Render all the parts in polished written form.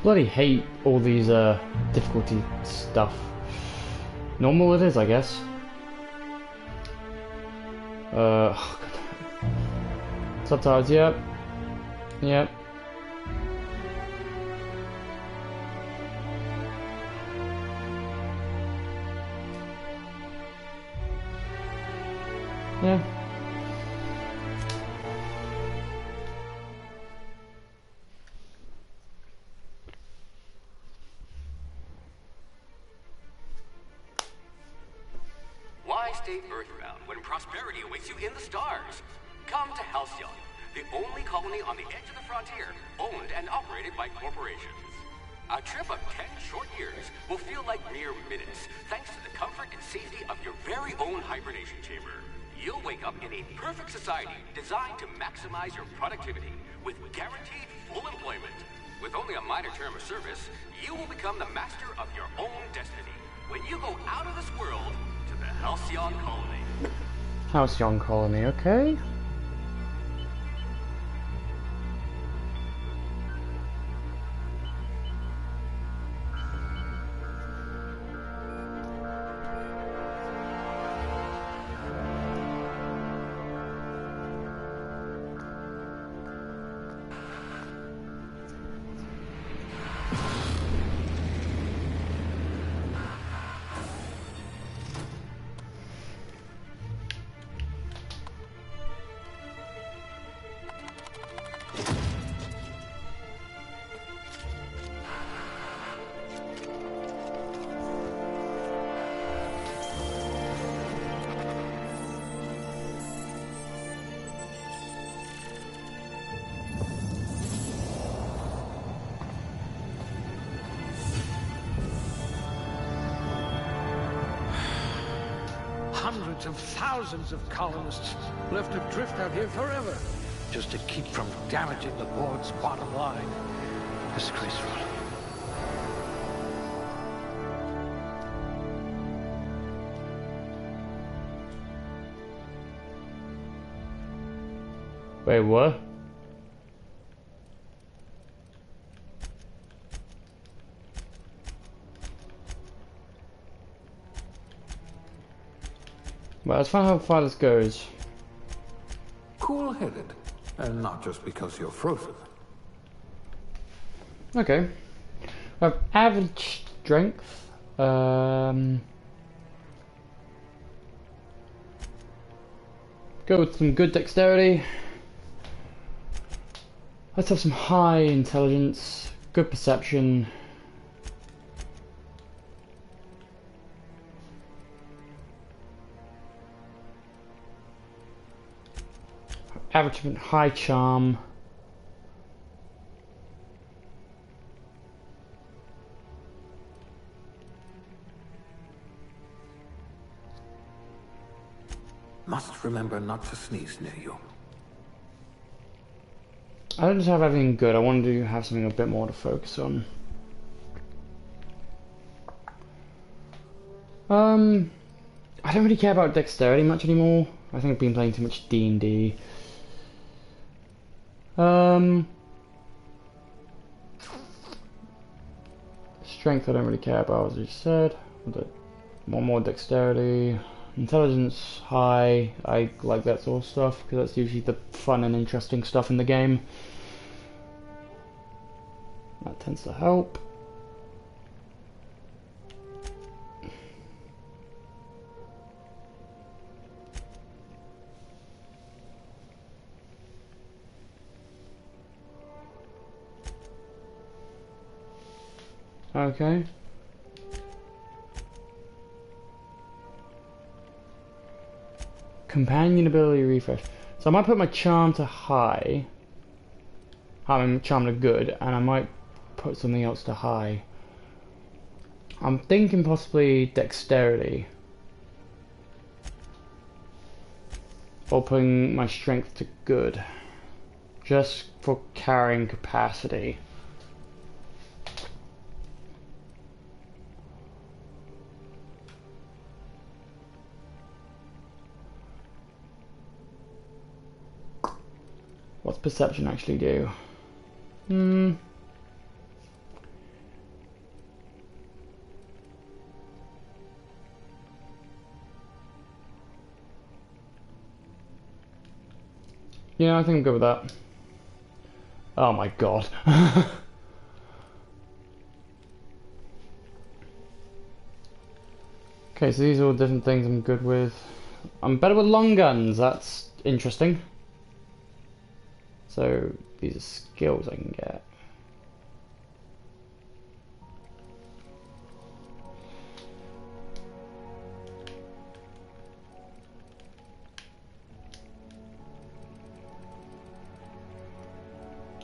Bloody hate all these difficulty stuff. Normal it is, I guess. Oh God. Subtitles, yep. Yep. Yeah. Why stay earthbound when prosperity awaits you in the stars? Come to Halcyon, the only colony on the edge of the frontier, owned and operated by corporations. A trip of 10 short years will feel like mere minutes, thanks to the comfort and safety of your very own hibernation chamber. You'll wake up in a perfect society designed to maximize your productivity with guaranteed full employment. With only a minor term of service, you will become the master of your own destiny when you go out of this world to the Halcyon Colony. Halcyon Colony, okay. Hundreds of thousands of colonists left adrift out here forever, just to keep from damaging the board's bottom line. Disgraceful. Wait, what? Well, let's find out how far this goes. Cool-headed, and not just because you're frozen. Okay. We have average strength. Go with some good dexterity. Let's have some high intelligence, good perception. Average high charm. Must remember not to sneeze near you. I don't just have everything good, I wanted to have something a bit more to focus on. I don't really care about dexterity much anymore. I think I've been playing too much D&D. Strength I don't really care about, as you said. One more dexterity. Intelligence high. I like that sort of stuff because that's usually the fun and interesting stuff in the game. That tends to help. Okay. Companion ability refresh. So I might put my charm to high. I mean, charm to good, and I might put something else to high. I'm thinking possibly dexterity. Or putting my strength to good. Just for carrying capacity. What's perception actually do? Yeah, I think I'm good with that. Oh my god. Okay, so these are all different things I'm good with. I'm better with long guns, that's interesting. So, these are skills I can get.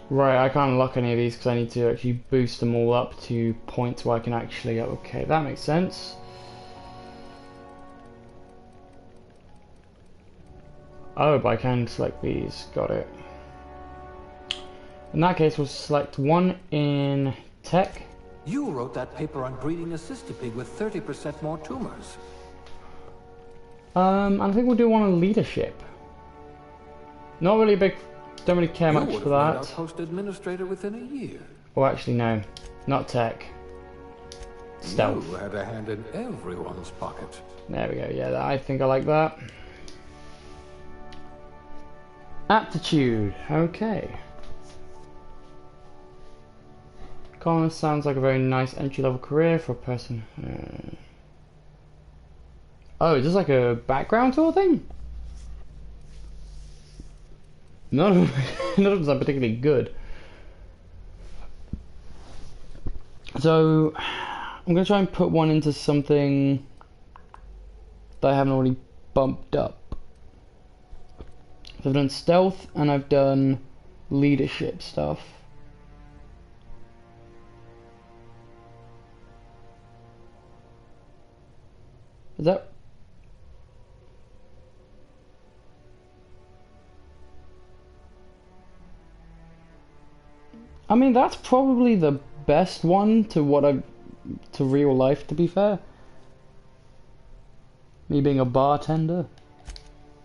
Right, I can't unlock any of these because I need to actually boost them all up to points where I can actually... Okay, that makes sense. Oh, but I can select these. Got it. In that case, we'll select one in tech. You wrote that paper on breeding a cystipig with 30% more tumors. I think we'll do one on leadership. Not really a big... Don't really care much for that. Outpost administrator within a year. Oh, actually, no. Not tech. Stealth. You had a hand in everyone's pocket. There we go. Yeah, I think I like that. Aptitude. Okay. Colonist sounds like a very nice entry-level career for a person. Oh, is this like a background tour thing? None of them are particularly good. So, I'm going to try and put one into something that I haven't already bumped up. So I've done stealth and I've done leadership stuff. Is that... I mean, that's probably the best one to what I've... to real life, to be fair. Me being a bartender.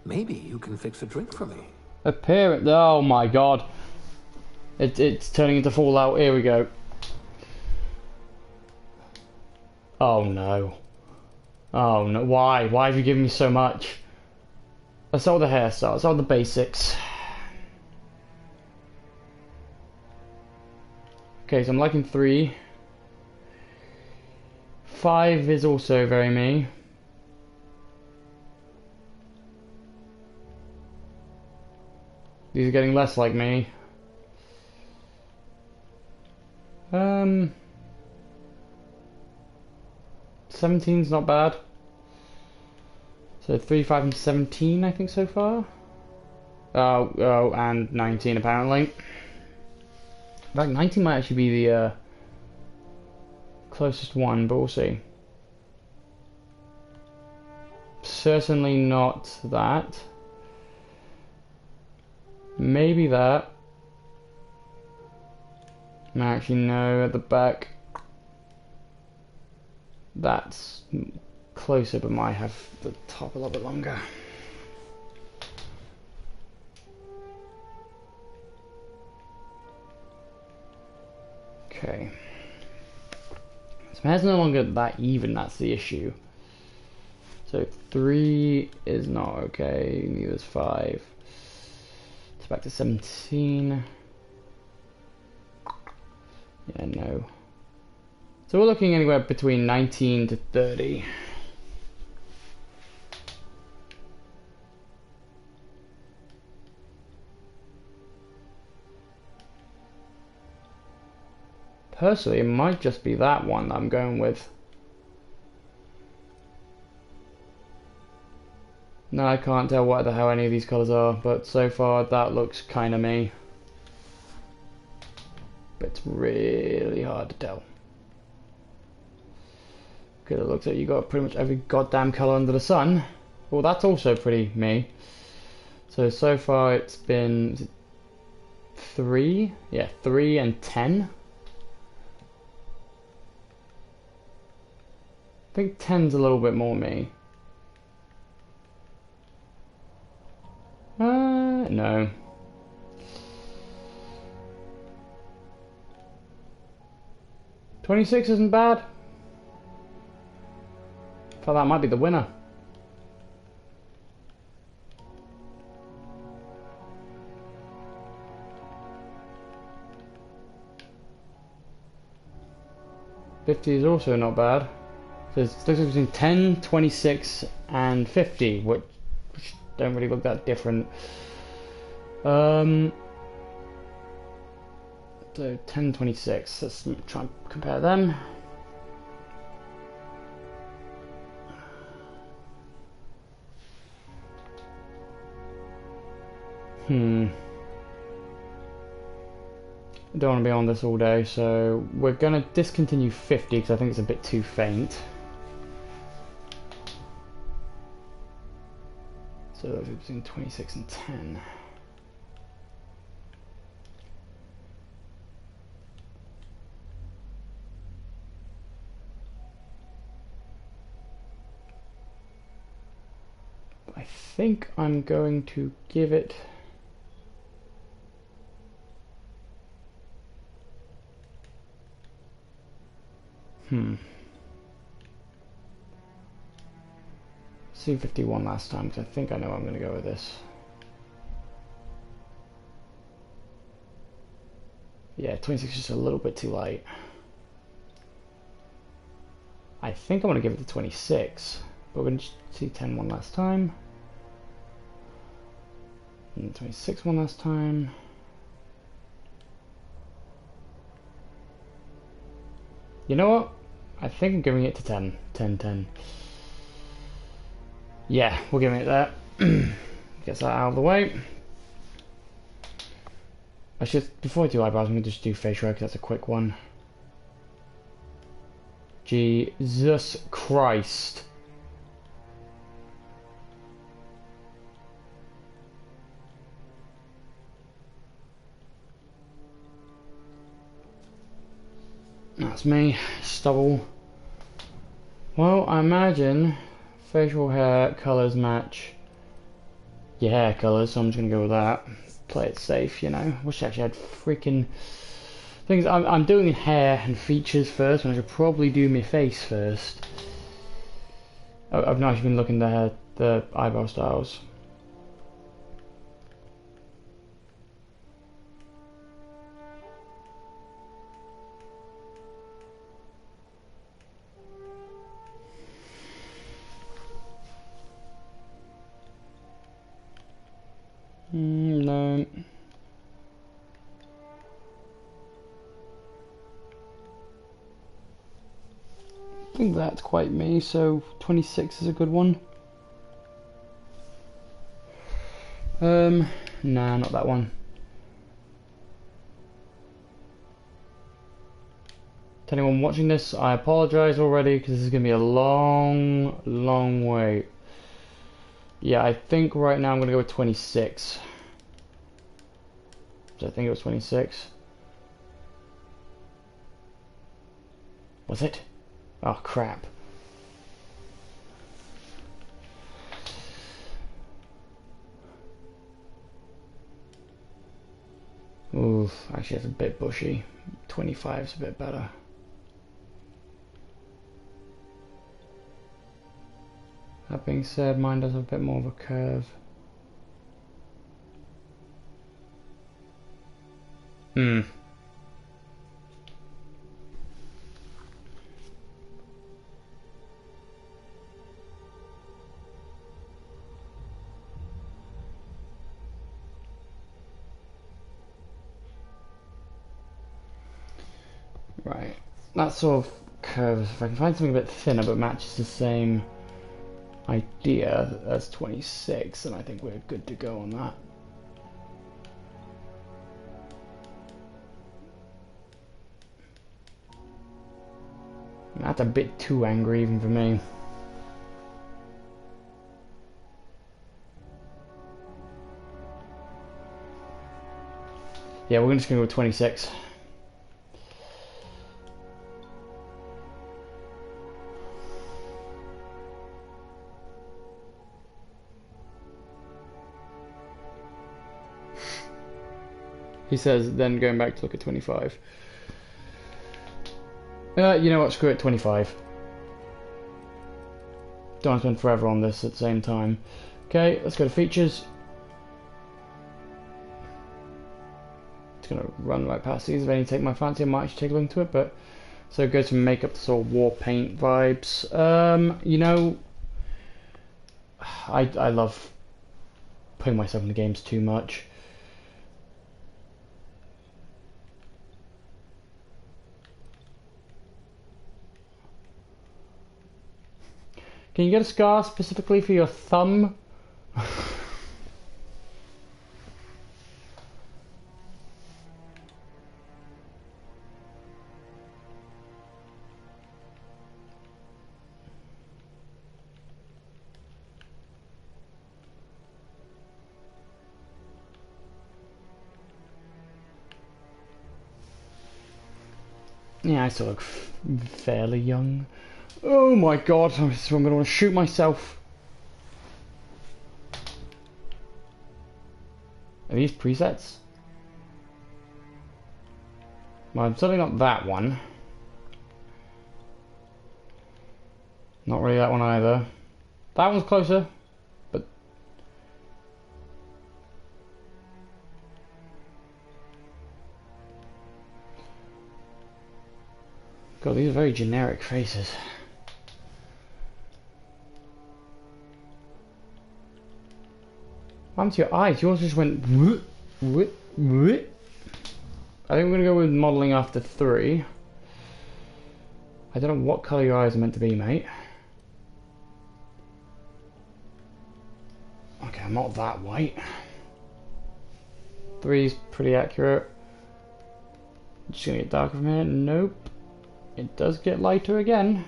Maybe you can fix a drink for me. Appearance. Oh my god. It's turning into Fallout. Here we go. Oh no. Oh no. Why? Why have you given me so much? Let's start with the hairstyle. Let's start with the basics. Okay, so I'm liking 3. 5 is also very me. These are getting less like me. 17's not bad. So 3, 5, and 17 I think so far. Oh, and 19 apparently. In fact, 19 might actually be the closest one, but we'll see. Certainly not that. Maybe that. Actually, no, at the back. That's closer, but might have the top a little bit longer. Okay. So my hair's no longer that even, that's the issue. So 3 is not okay, neither is 5. It's back to 17. Yeah, no. So we're looking anywhere between 19 to 30. Personally, it might just be that one that I'm going with. No, I can't tell what the hell any of these colours are, but so far that looks kind of me. But it's really hard to tell. Because it looks like you got pretty much every goddamn colour under the sun. Well, that's also pretty me. So far it's been 3? Yeah, 3 and 10. I think 10's a little bit more me. No. $26 isn't bad. Thought that might be the winner. 50 is also not bad. So it's difference between 10, 26, and 50, which don't really look that different. So 10, 26. Let's try and compare them. I don't want to be on this all day, so we're going to discontinue 50 because I think it's a bit too faint. So those are between 26 and 10. I think I'm going to give it C51 last time, because I think I know I'm going to go with this. Yeah, 26 is just a little bit too light. I think I'm going to give it to 26, but we're going to see 10 one last time. And 26 one last time. You know what? I think I'm giving it to 10. 10, 10. Yeah, we're giving it that. Gets that out of the way. I should, before I do eyebrows, I'm going to just do facial hair because that's a quick one. Jesus Christ. That's me, stubble. Well, I imagine facial hair colours match your hair colours, so I'm just gonna go with that. Play it safe, you know. Wish I actually had freaking things. I'm doing hair and features first, and I should probably do my face first. I've not actually been looking at the eyebrow styles. No. I think that's quite me, so 26 is a good one. Nah, not that one. To anyone watching this, I apologise already because this is going to be a long wait. Yeah, I think right now I'm going to go with 26. So I think it was 26. Was it? Oh crap. Ooh, actually that's a bit bushy. 25 is a bit better. That being said, mine does have a bit more of a curve. Right, that sort of curves. If I can find something a bit thinner but matches the same idea as 26, then I think we're good to go on that. That's a bit too angry even for me. Yeah, we're just gonna go with 26. He says, then going back to look at 25. You know what, screw it, 25. Don't want to spend forever on this at the same time. Okay, let's go to features. It's going to run right past these. If any take my fancy, I might actually take a look into it, but So it goes from makeup to sort of war paint vibes. You know, I love putting myself in the games too much. Can you get a scar specifically for your thumb? Yeah, I still look fairly young. Oh my god, I'm gonna want to shoot myself. Are these presets? Well, I'm certainly not that one. Not really that one either. That one's closer, but... God, these are very generic faces. What happened to your eyes? Yours just went... I think we're going to go with modelling after 3. I don't know what colour your eyes are meant to be, mate. Okay, I'm not that white. 3's pretty accurate. Just going to get darker from here. Nope. It does get lighter again.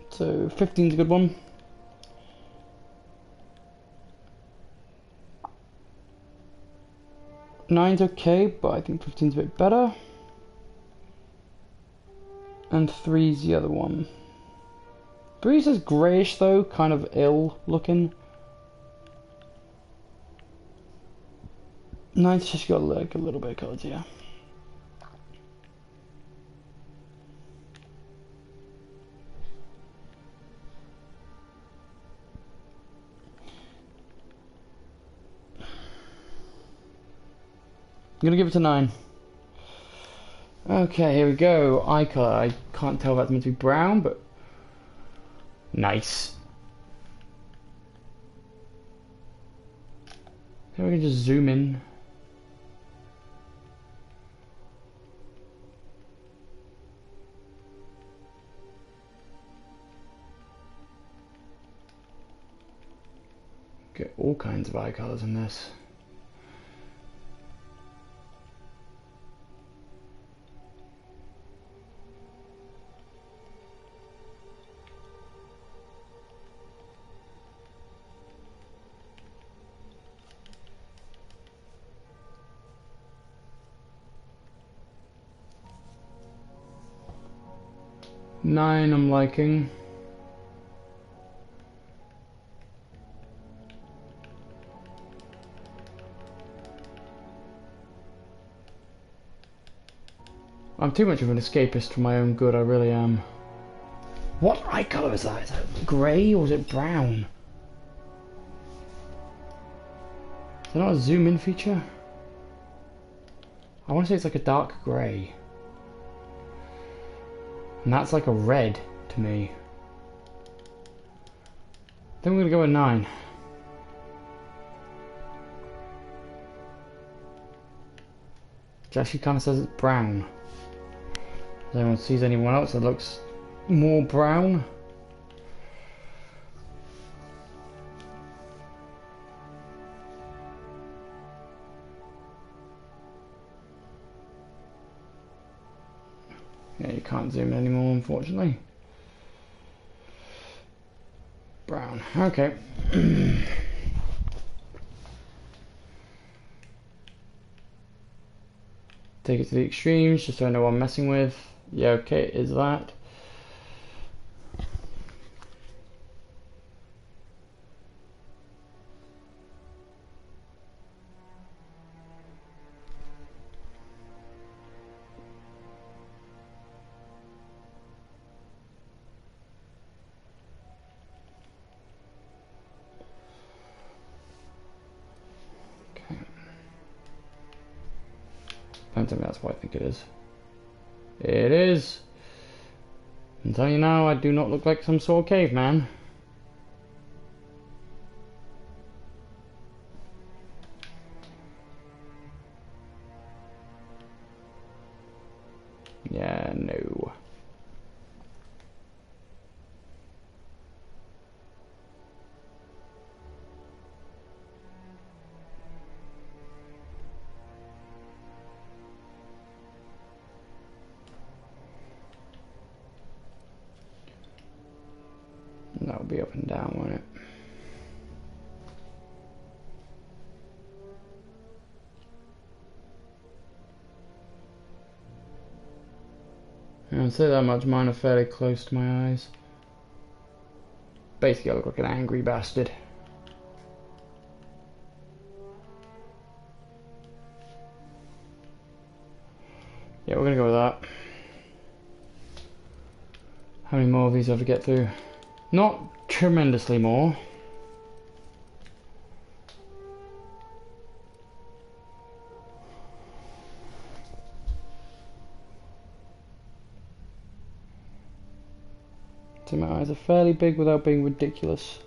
So 15's a good one. Nine's okay, but I think 15's a bit better. And 3's the other one. 3's is greyish though, kind of ill looking. 9's just got like a little bit of colours here. I'm gonna give it a 9. Okay, here we go. Eye colour. I can't tell if that's meant to be brown, but nice. So we can just zoom in. Get all kinds of eye colours in this. Nine I'm liking. I'm too much of an escapist for my own good, I really am. What eye colour is that? Is that grey or is it brown? Is that not a zoom in feature? I want to say it's like a dark grey. And that's like a red to me. I think we're going to go with 9. Which actually kind of says it's brown. If anyone sees anyone else that looks more brown. Yeah, you can't zoom in anymore, unfortunately. Brown. Okay. Take it to the extremes, just so I know what I'm messing with. Yeah, okay, it is that. Don't tell me that's what I think it is. It is! I'm telling you now, I do not look like some sort of caveman. Yeah, no. That'll be up and down, won't it? I'll say that much, mine are fairly close to my eyes. Basically, I look like an angry bastard. Yeah, we're gonna go with that. How many more of these do I have to get through? Not tremendously more. So my eyes are fairly big without being ridiculous.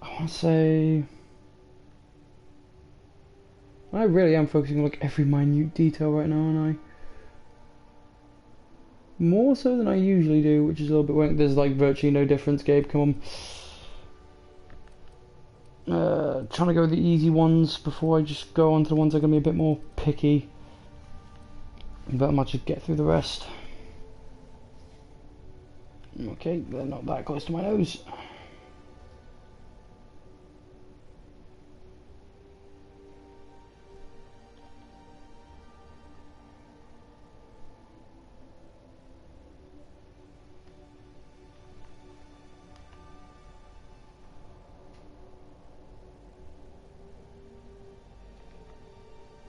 I want to say... I really am focusing on like every minute detail right now, aren't I? More so than I usually do, which is a little bit weird. There's like virtually no difference, Gabe, come on. Trying to go with the easy ones before I just go on to the ones that are going to be a bit more picky. But I might just get through the rest. Okay, they're not that close to my nose.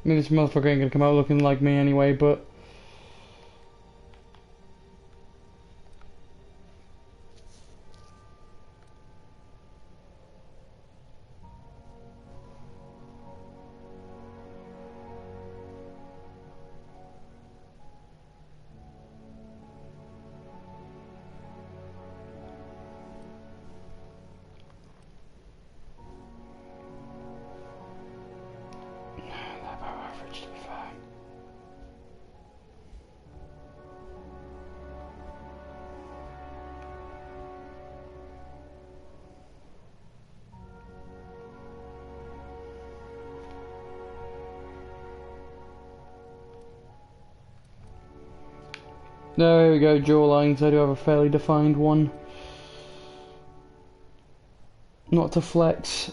I mean, this motherfucker ain't gonna come out looking like me anyway, but... There we go, jawlines. I do have a fairly defined one. Not to flex.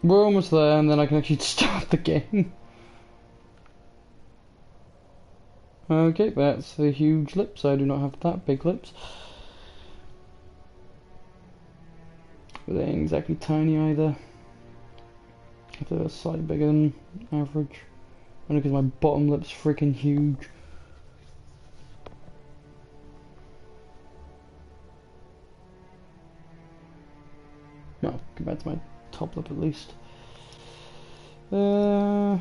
We're almost there, and then I can actually start the game. Okay, that's the huge lips. I do not have that big lips. But they ain't exactly tiny either. They're slightly bigger than average. Only because my bottom lip's freaking huge. No, compared to my top lip at least. I'm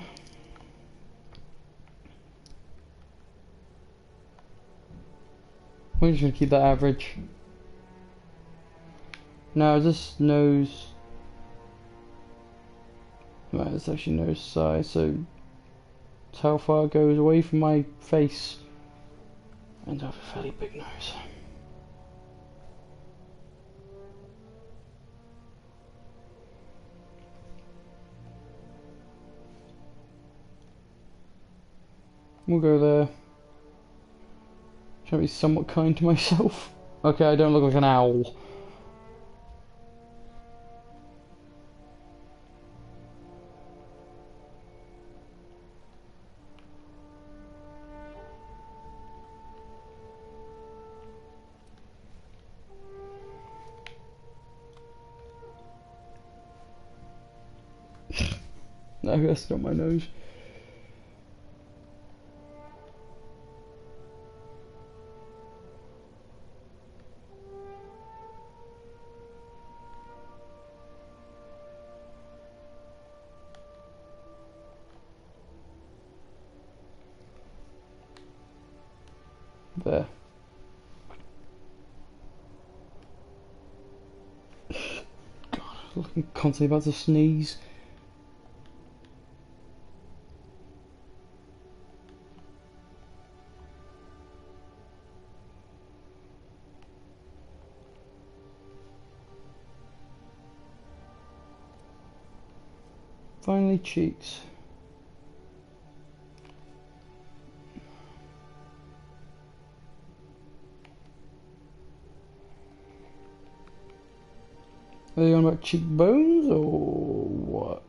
just gonna keep that average. Now, is this nose? Right, it's actually nose size, so it's how far it goes away from my face. And I have a fairly big nose. We'll go there. Try to be somewhat kind to myself. Okay, I don't look like an owl. No, that's not my nose. There. God, I'm constantly about to sneeze. Finally, cheeks. Are they on about cheekbones or what?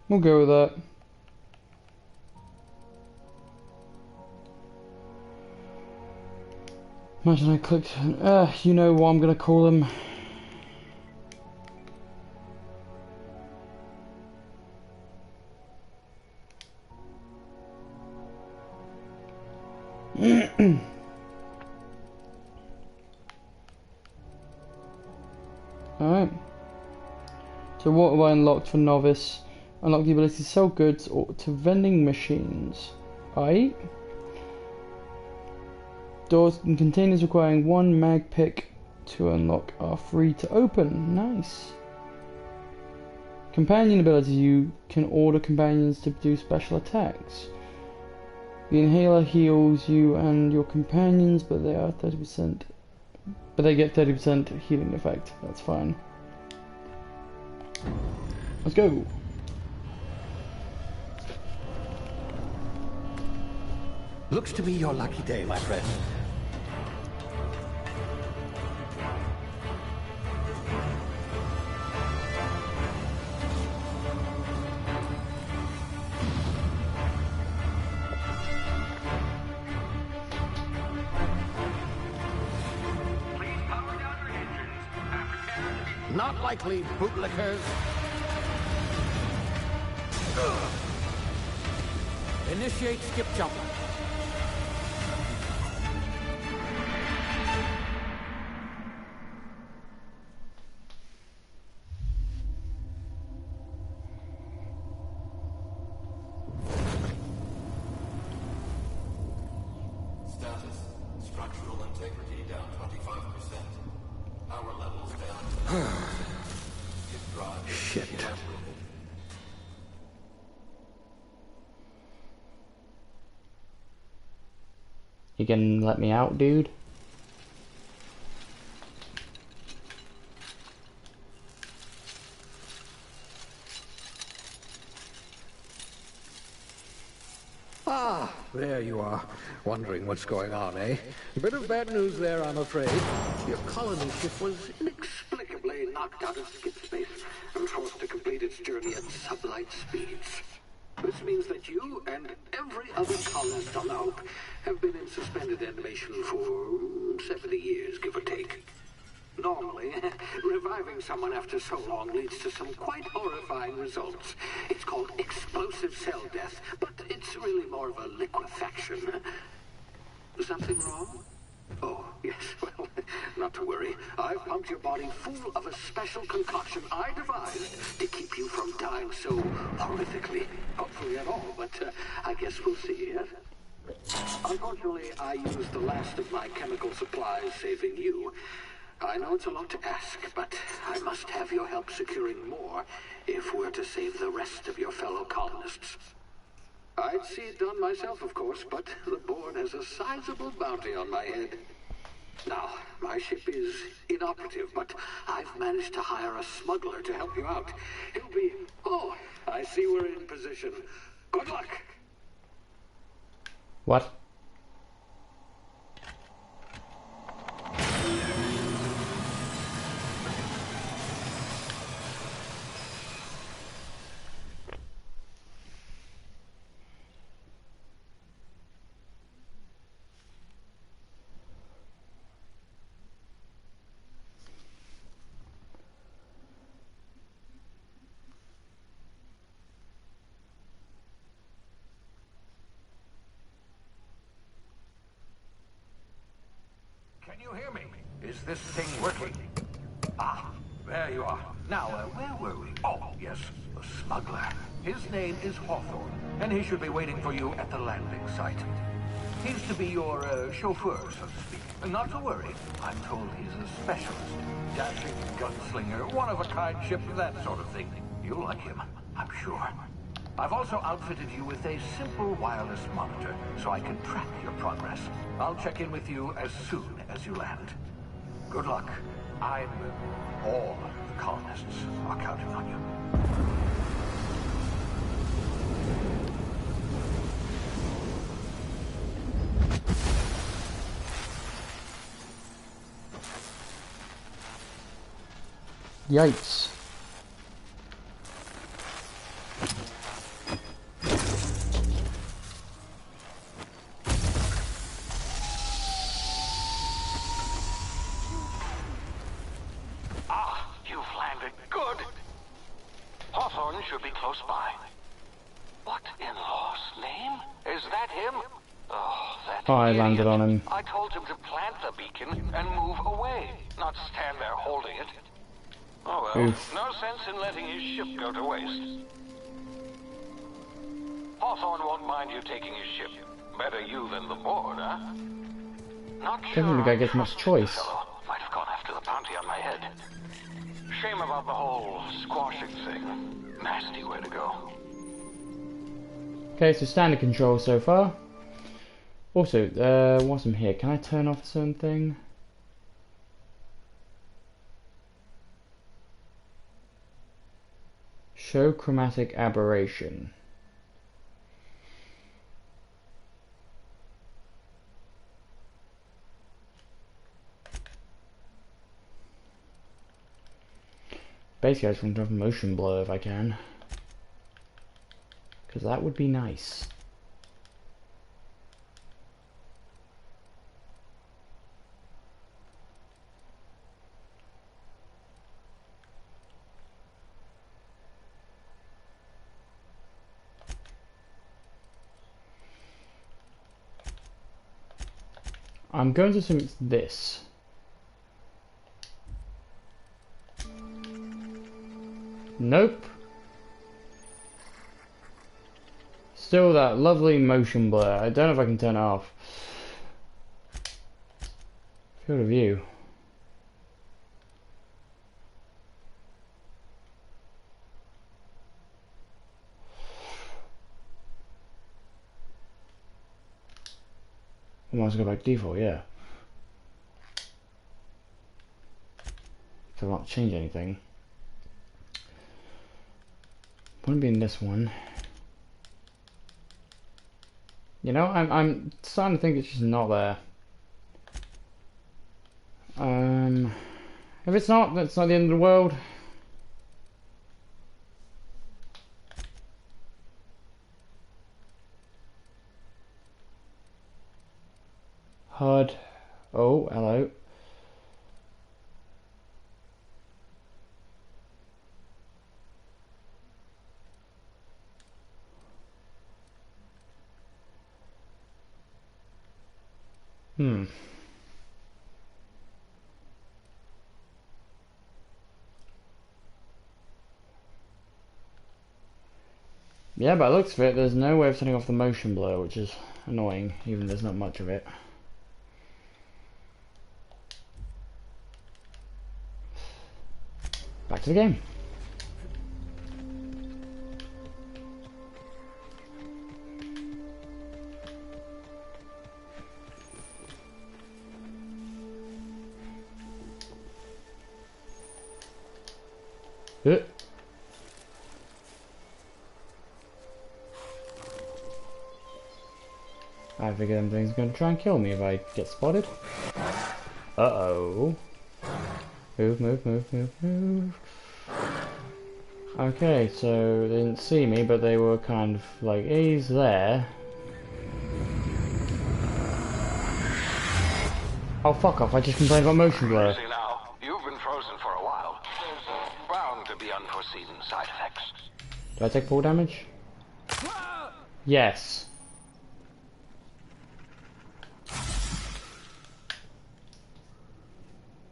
We'll go with that. Imagine I clicked, you know what I'm gonna call them. Alright. So what have I unlocked for novice? Unlock the ability to sell goods or to vending machines. Alright. Doors and containers requiring one mag pick to unlock are free to open. Nice. Companion ability, you can order companions to do special attacks. The inhaler heals you and your companions, but they are 30%. But they get 30% healing effect. That's fine. Let's go. Looks to be your lucky day, my friend. Not likely, bootlickers. Initiate skip jump. Status. Structural integrity down 25%. Power levels down. Shit. You gonna let me out, dude? Ah, there you are. Wondering what's going on, eh? A bit of bad news there, I'm afraid. Your colony ship was inexplicably knocked out of skip space and forced to complete its journey at sublight speeds. This means that you and every other colonist on the Hope have been in suspended animation for 70 years, give or take. Normally, reviving someone after so long leads to some quite horrifying results. It's called explosive cell death, but it's really more of a liquefaction. Something wrong? Oh, yes, well, Not to worry. I've pumped your body full of a special concoction I devised to keep you from dying so horrifically. Hopefully at all, but I guess we'll see, yes? Unfortunately, I used the last of my chemical supplies saving you. I know it's a lot to ask, but I must have your help securing more if we're to save the rest of your fellow colonists. I'd see it done myself, of course, but the board has a sizable bounty on my head. Now, my ship is inoperative, but I've managed to hire a smuggler to help you out. He'll be... Oh, I see we're in position. Good luck! What? Can you hear me? Is this thing working? Ah, there you are. Now, where were we? Oh, yes, the smuggler. His name is Hawthorne, and he should be waiting for you at the landing site. He's to be your chauffeur, so to speak. Not to worry. I'm told he's a specialist. Dashing gunslinger, one-of-a-kind ship, that sort of thing. You'll like him, I'm sure. I've also outfitted you with a simple wireless monitor, so I can track your progress. I'll check in with you as soon as you land. Good luck. All the colonists are counting on you. Yikes. You've landed good. Hawthorne should be close by. What in law's name? Is that him? Oh, that I idiot. landed on him. I told him to plant the beacon and move away, not stand there holding it. Oh well, Oof. no sense in letting his ship go to waste. Hawthorne won't mind you taking his ship. Better you than the board, huh? Not sure. Doesn't look like I there's much trust choice. the fellow. Might have gone after the bounty on my head. Shame about the whole squashing thing. Nasty way to go. Okay, so standard control so far. Also, whilst I'm here, can I turn off a certain thing? Show chromatic aberration. Basically, I just want to have motion blur if I can. Because that would be nice. I'm going to assume it's this. Nope. Still that lovely motion blur. I don't know if I can turn it off. Field of view. I might as well go back to default, yeah. So I'll not change anything. Wouldn't be in this one. You know, I'm starting to think it's just not there. If it's not, that's not the end of the world. HUD. Oh, hello. Yeah, by the looks of it, there's no way of turning off the motion blur, which is annoying, even though there's not much of it. Back to the game. I figure them things are going to try and kill me if I get spotted. Uh-oh. Move, move, move, move, move. Okay, so they didn't see me, but they were kind of like, he's there. Oh, fuck off, I just complained about motion blur. See now, you've been frozen for a while. There's bound to be unforeseen side effects. Do I take full damage? Yes.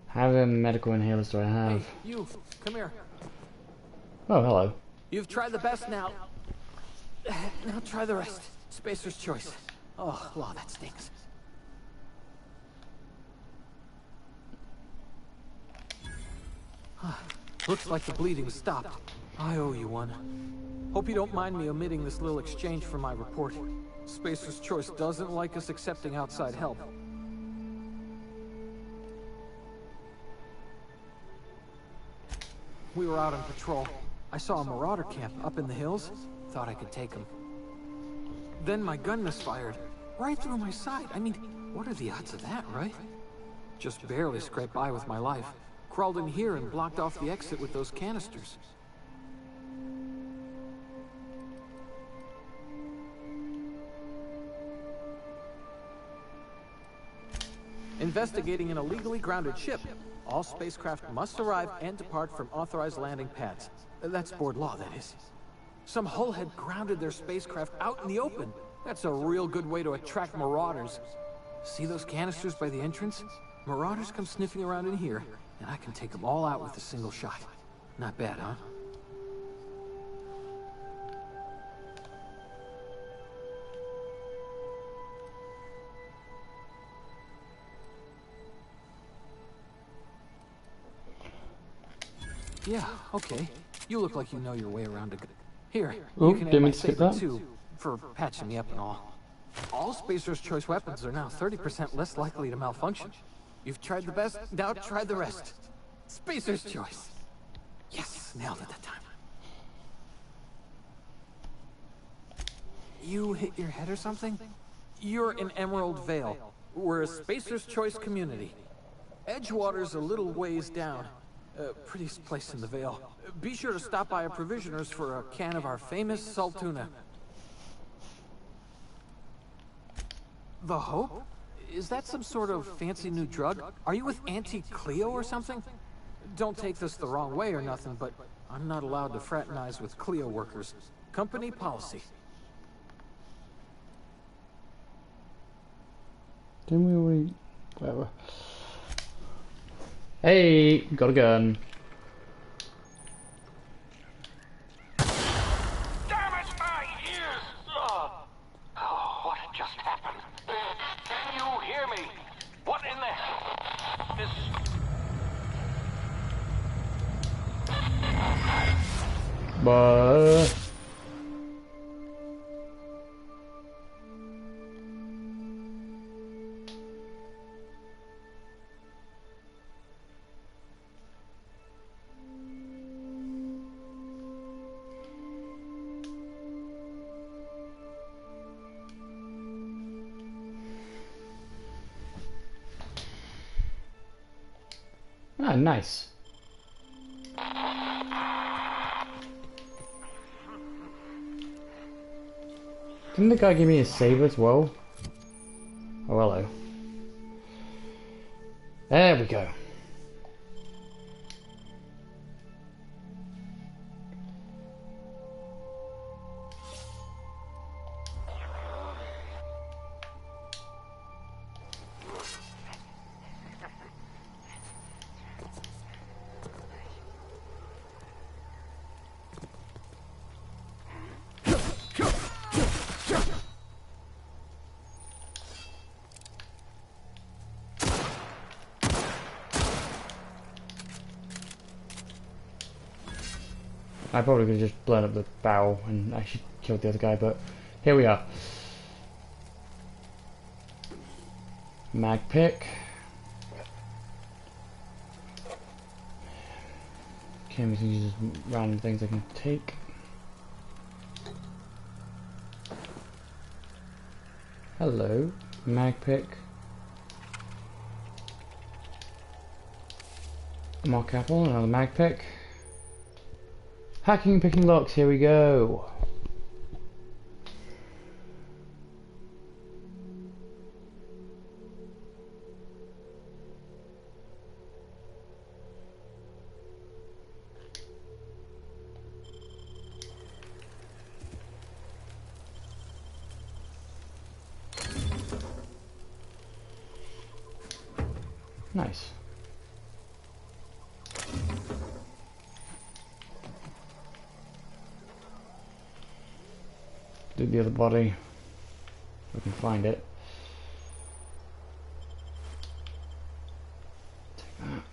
How many medical inhalers do I have? Hey, you, come here. Oh, hello. You've tried the best now. Now try the rest. Spacer's choice. Oh, law, that stinks. Looks like the bleeding stopped. I owe you one. Hope you don't mind me omitting this little exchange from my report. Spacer's choice doesn't like us accepting outside help. We were out on patrol. I saw a marauder camp up in the hills. Thought I could take him. Then my gun misfired. Right through my side. I mean, what are the odds of that, right? Just barely scraped by with my life. Crawled in here and blocked off the exit with those canisters. Investigating an illegally grounded ship. All spacecraft must arrive and depart from authorized landing pads. That's board law, that is. Some hull had grounded their spacecraft out in the open. That's a real good way to attract marauders. See those canisters by the entrance? Marauders come sniffing around in here, and I can take them all out with a single shot. Not bad, huh? Yeah, okay. You look like you know your way around a gun. Here, Oh, you can didn't have my mean to skip saber that. too, for patching me up and all. All Spacer's Choice weapons are now 30% less likely to malfunction. You've tried the best, now try the rest. Spacer's Choice. Yes, nailed it that time. You hit your head or something? You're in Emerald Vale. We're a Spacer's Choice community. Edgewater's a little ways down. Prettiest place in the Vale. Be sure to stop by our provisioners for a can of our famous salt tuna. The Hope? Is that some sort of fancy new drug? Are you with Auntie Cleo or something? Don't take this the wrong way or nothing, but I'm not allowed to fraternize with Cleo workers. Company policy. Didn't we already... Whatever. Hey, got a gun. Damn it, my ears! Oh, what just happened? Can you hear me? What in the hell is... But... Ah, nice. Didn't the guy give me a saber as well? Oh, hello. There we go. I probably could have just blown up the barrel and actually killed the other guy, but here we are. Mag pick. Okay, we can use random things I can take. Hello, mag pick. Mock apple, another mag pick. Hacking and picking locks, here we go. Nice. Do the other body, if we can find it. Take that.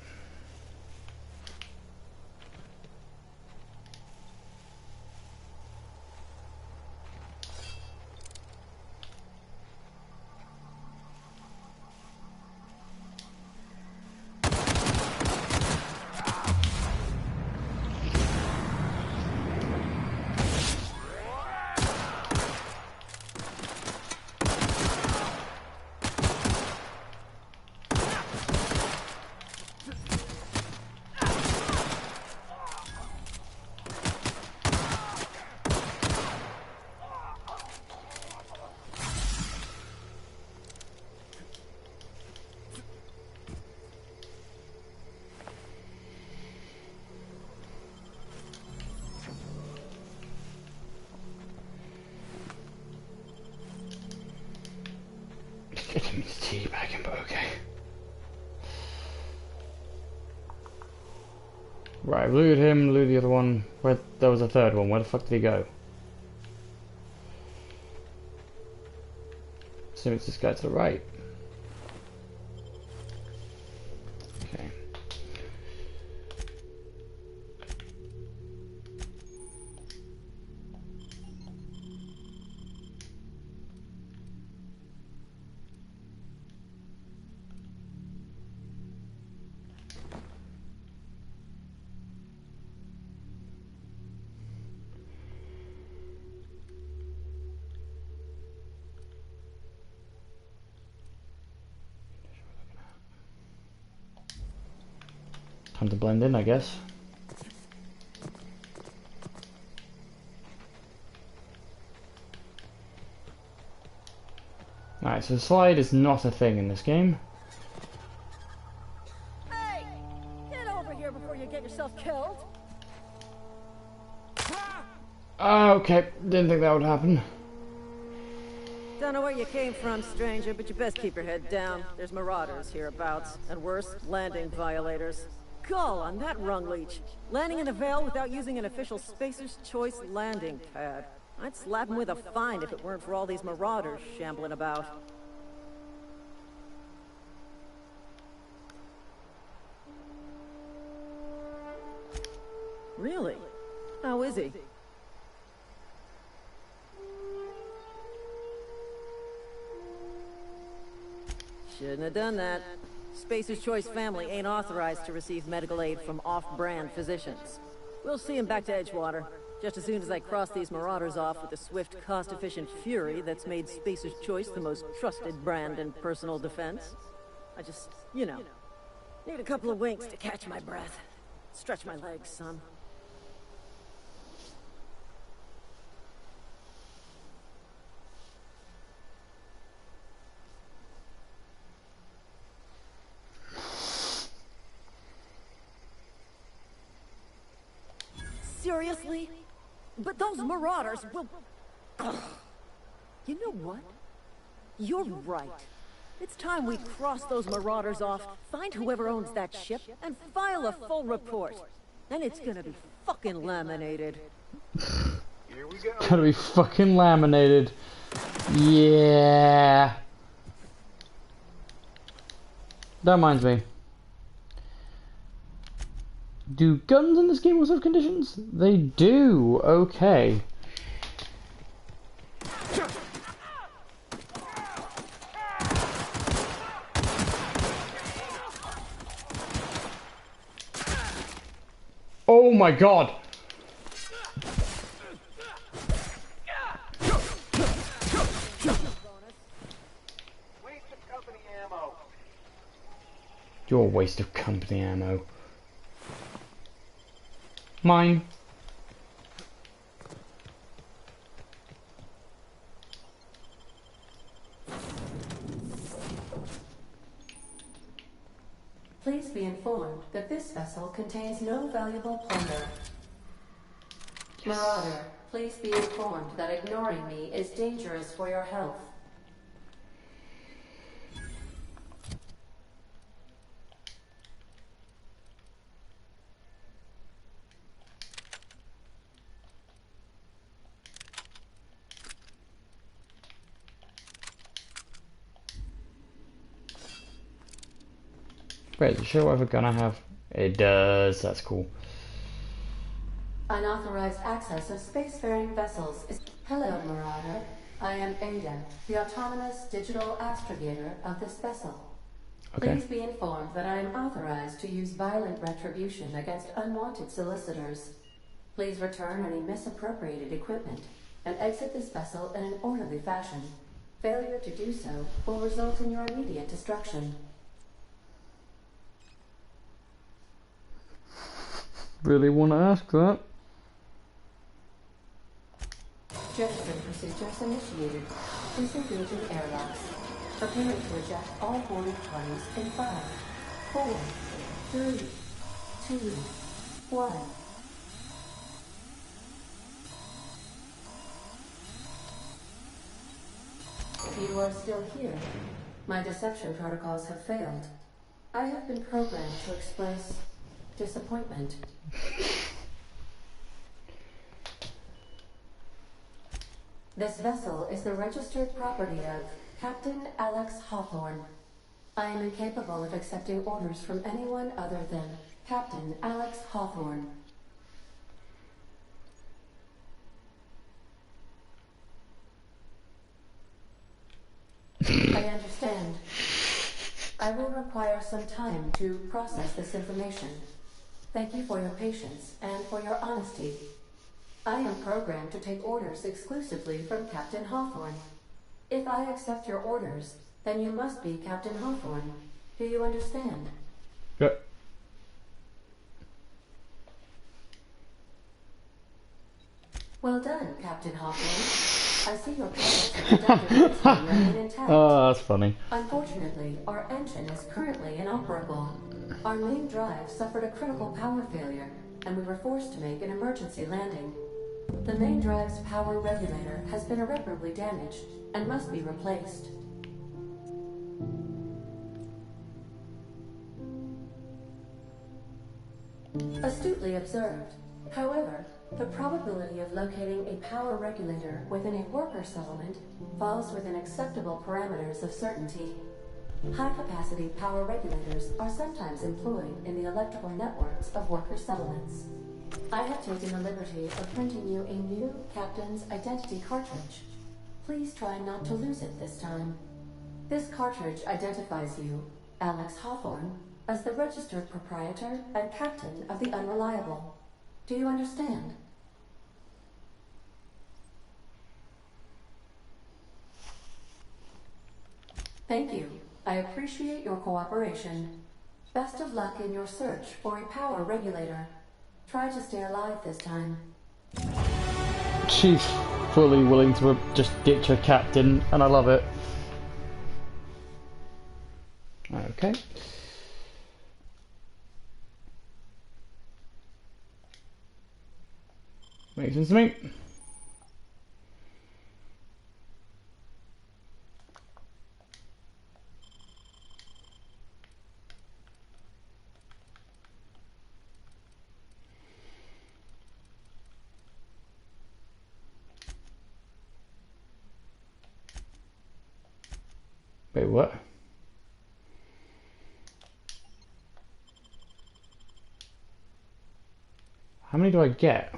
Getting his tea back in, but okay. Right, looted him, looted the other one. Where there was a third one, where the fuck did he go? Assume it's this guy to the right. Okay. Time to blend in, I guess. Alright, so the slide is not a thing in this game. Hey! Get over here before you get yourself killed! Okay, didn't think that would happen. Don't know where you came from, stranger, but you best keep your head down. There's marauders hereabouts, and worse, landing violators. Gull on that rung leech. Landing in the Vale without using an official Spacer's Choice landing pad. I'd slap him with a fine if it weren't for all these marauders shambling about. Really? How is he? Shouldn't have done that. Spacer's Choice family ain't authorized to receive medical aid from off-brand physicians. We'll see him back to Edgewater, just as soon as I cross these marauders off with the swift, cost-efficient fury that's made Spacer's Choice the most trusted brand in personal defense. I just, you know, need a couple of winks to catch my breath. Stretch my legs, son. Seriously? But those marauders will... Ugh. You know what? You're right. It's time we cross those marauders off, find whoever owns that ship, and file a full report. Then it's gonna be fucking laminated. Here we go. Gotta be fucking laminated. Yeah. That reminds me. Do guns in this game also have conditions? They do. Okay. Oh my god! You're a waste of company ammo. Mine. Please be informed that this vessel contains no valuable plunder. Marauder, please be informed that ignoring me is dangerous for your health. Wait, does it show whatever gun I have? It does, that's cool. Unauthorized access of spacefaring vessels is... Hello, Marauder. I am Ada, the autonomous digital astrogator of this vessel. Okay. Please be informed that I am authorized to use violent retribution against unwanted solicitors. Please return any misappropriated equipment and exit this vessel in an orderly fashion. Failure to do so will result in your immediate destruction. Really want to ask that? Jetstream procedures initiated. Disengaging airlocks. Preparing to eject all boarding parties in 5, 4, 3, 2, 1. You are still here. My deception protocols have failed. I have been programmed to express disappointment. This vessel is the registered property of Captain Alex Hawthorne. I am incapable of accepting orders from anyone other than Captain Alex Hawthorne. I understand. I will require some time to process this information. Thank you for your patience and for your honesty. I am programmed to take orders exclusively from Captain Hawthorne. If I accept your orders, then you must be Captain Hawthorne. Do you understand? Yep. Well done, Captain Hawthorne. I see your plans for conducting this remain intact. Oh, that's funny. Unfortunately, our engine is currently inoperable. Our main drive suffered a critical power failure, and we were forced to make an emergency landing. The main drive's power regulator has been irreparably damaged and must be replaced. Astutely observed. However, the probability of locating a power regulator within a worker settlement falls within acceptable parameters of certainty. High-capacity power regulators are sometimes employed in the electrical networks of worker settlements. I have taken the liberty of printing you a new Captain's Identity cartridge. Please try not to lose it this time. This cartridge identifies you, Alex Hawthorne, as the registered proprietor and captain of the Unreliable. Do you understand? Thank you. I appreciate your cooperation. Best of luck in your search for a power regulator. Try to stay alive this time. She's fully willing to just ditch her captain, and I love it. Okay. Makes sense to me. Wait, what? How many do I get?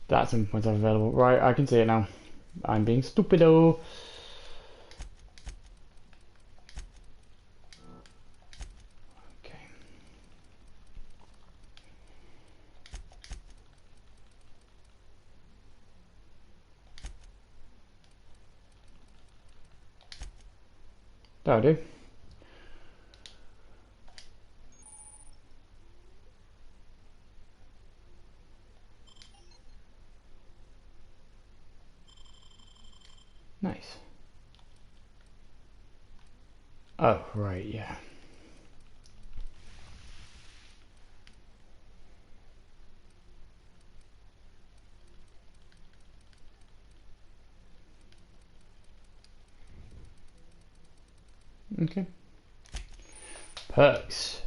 That's some points available. Right, I can see it now. I'm being stupido. Okay. That'll do. Nice. Oh, right, yeah. Okay. Perks.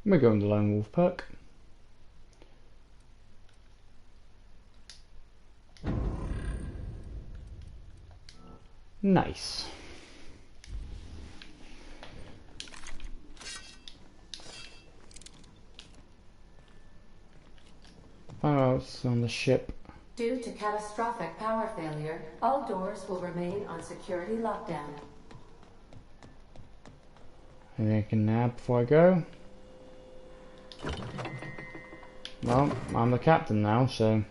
We're going the Lone Wolf perk. Nice. Find out what's on the ship. Due to catastrophic power failure, all doors will remain on security lockdown. Anything I can nab before I go? Well, I'm the captain now, so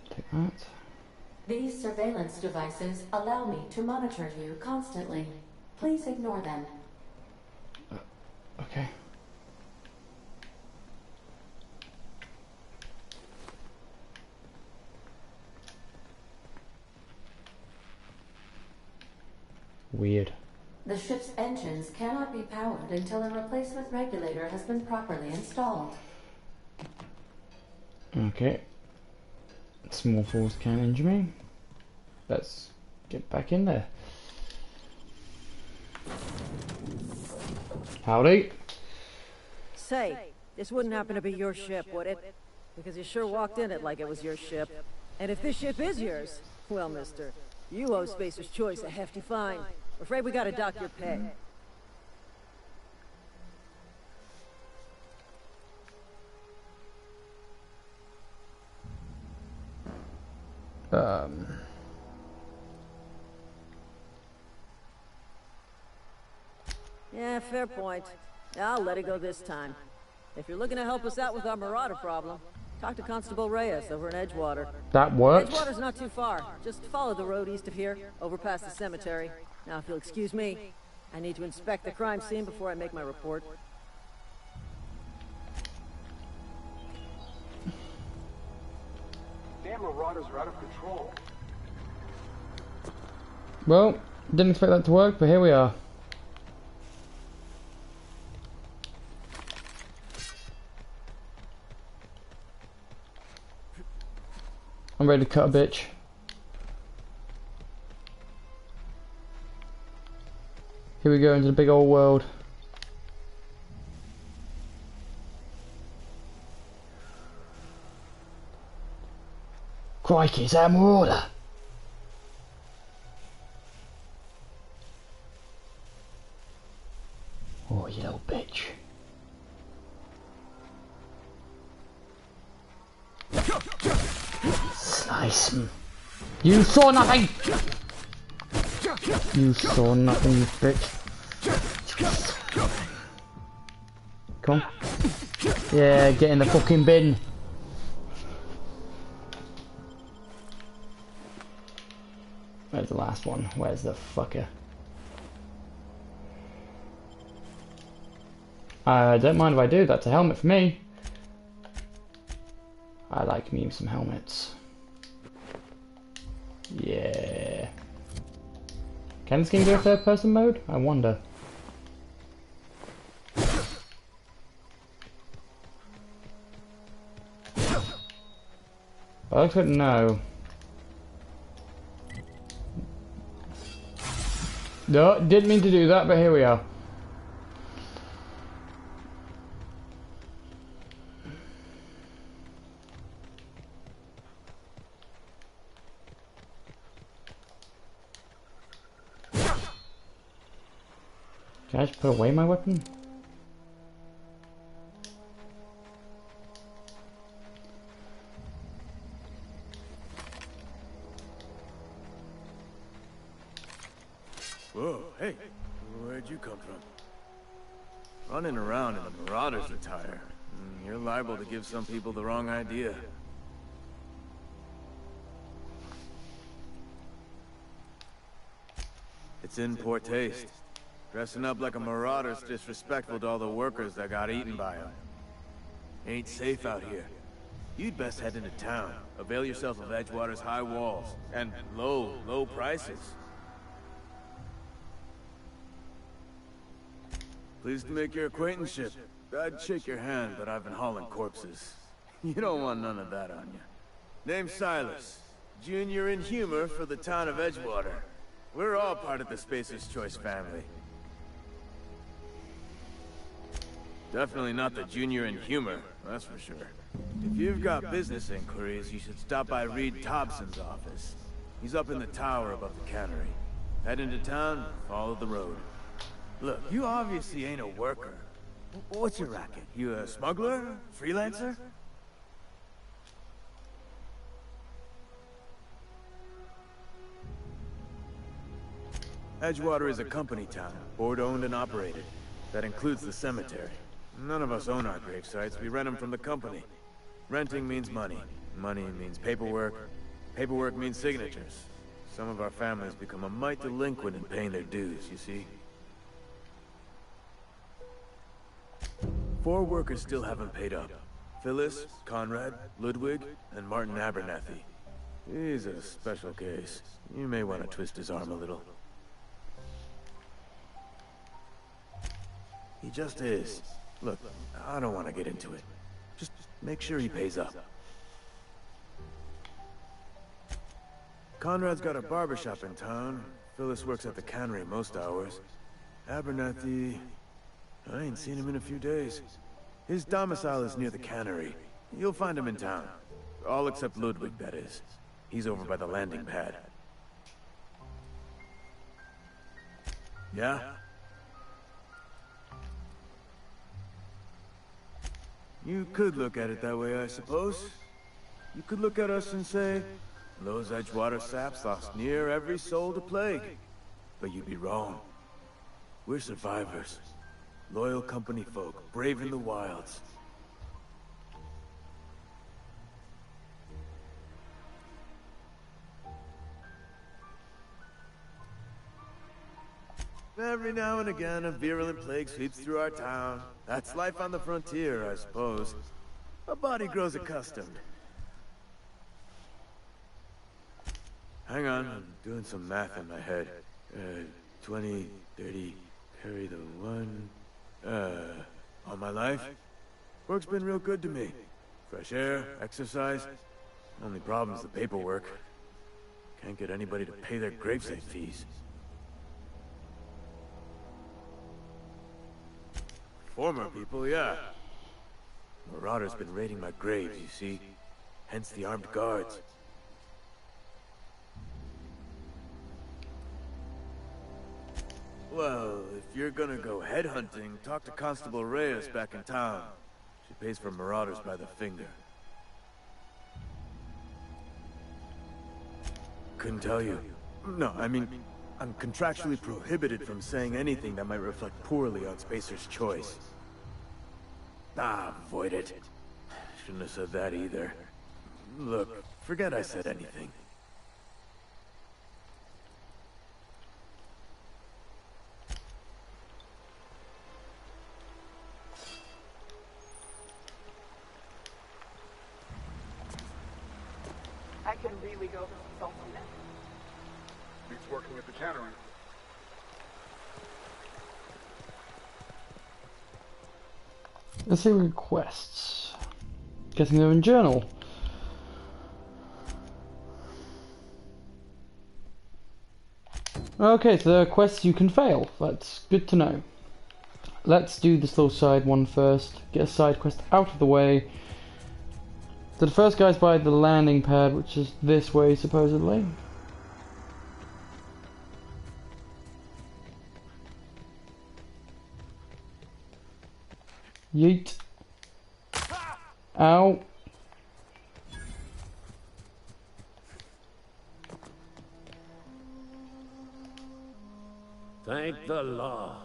take that. These surveillance devices allow me to monitor you constantly. Please ignore them. Okay. Weird. The ship's engines cannot be powered until a replacement regulator has been properly installed. Okay. Small force can't injure me. Let's get back in there. Howdy. Say, this wouldn't happen to be your ship, would it? Because you sure walked in it like it was your ship. And if this ship is yours, well, mister, you owe Spacer's Choice a hefty fine. I'm afraid we gotta dock your pay. Yeah, fair point. I'll let it go this time. If you're looking to help us out with our marauder problem, talk to Constable Reyes over in Edgewater. That worked. Edgewater's not too far. Just follow the road east of here, over past the cemetery. Now, if you'll excuse me, I need to inspect the crime scene before I make my report. Damn marauders are out of control. Well, didn't expect that to work, but here we are. I'm ready to cut a bitch. Here we go into the big old world. Crikey, is that a marauder? Oh, you little bitch. Slice him. You saw nothing! You saw nothing, you bitch. Come on. Yeah, get in the fucking bin. Where's the last one? Where's the fucker? I don't mind if I do, that's a helmet for me. I like me some helmets. Yeah. Can this game do a third person mode? I wonder. I could no. No, didn't mean to do that, but here we are. Can I just put away my weapon? Whoa, hey, where'd you come from? Running around in a Marauder's attire. You're liable to give some people the wrong idea. It's in poor taste. Dressing up like a Marauder's disrespectful to all the workers that got eaten by them. Ain't safe out here. You'd best head into town. Avail yourself of Edgewater's high walls and low prices. Pleased to make your acquaintanceship. I'd shake your hand, but I've been hauling corpses. You don't want none of that on you. Name's Silas. Junior in humor for the town of Edgewater. We're all part of the Spacer's Choice family. Definitely not the junior in humor, that's for sure. If you've got business inquiries, you should stop by Reed Thompson's office. He's up in the tower above the cannery. Head into town, follow the road. Look, you obviously ain't a worker. What's your racket? You a smuggler? Freelancer? Edgewater is a company town, board-owned and operated. That includes the cemetery. None of us own our grave sites, we rent them from the company. Renting means money. Money means paperwork. Paperwork means signatures. Some of our families become a mite delinquent in paying their dues, you see. 4 workers still haven't paid up. Phyllis, Conrad, Ludwig, and Martin Abernathy. He's a special case. You may want to twist his arm a little. He just is. Look, I don't want to get into it. Just make sure he pays up. Conrad's got a barbershop in town. Phyllis works at the cannery most hours. Abernathy... I ain't seen him in a few days. His domicile is near the cannery. You'll find him in town. All except Ludwig, that is. He's over by the landing pad. Yeah? You could look at it that way, I suppose. You could look at us and say, those Edgewater saps lost near every soul to plague. But you'd be wrong. We're survivors. Loyal company folk, brave in the wilds. Every now and again, a virulent plague sweeps through our town. That's life on the frontier, I suppose. A body grows accustomed. Hang on, I'm doing some math in my head. 20, 30, carry the 1... all my life? Work's been real good to me. Fresh air, exercise. Only problem's the paperwork. Can't get anybody to pay their gravesite fees. Former people, yeah. Marauder's been raiding my graves, you see. Hence the armed guards. Well, if you're gonna go headhunting, talk to Constable Reyes back in town. She pays for marauders by the finger. Couldn't tell you. No, I mean, I'm contractually prohibited from saying anything that might reflect poorly on Spacer's Choice. Ah, avoid it. Shouldn't have said that either. Look, forget I said anything. I can really go for some salt on that. He's working at the cannery. Let's see requests. Guessing they're in journal. Okay, so there are quests you can fail. That's good to know. Let's do this little side one first. Get a side quest out of the way. So the first guy's by the landing pad, which is this way, supposedly. Yeet. Ow. Thank the law.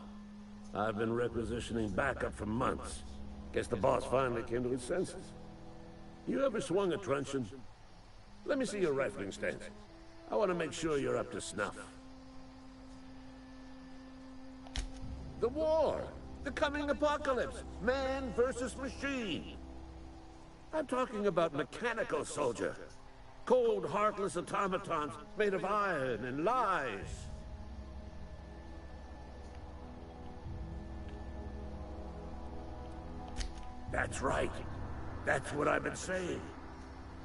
I've been requisitioning backup for months. Guess the boss finally came to his senses. You ever swung a truncheon? Let me see your rifling stance. I want to make sure you're up to snuff. The war! The coming apocalypse! Man versus machine! I'm talking about mechanical soldier. Cold, heartless automatons made of iron and lies. That's right. That's what I've been saying.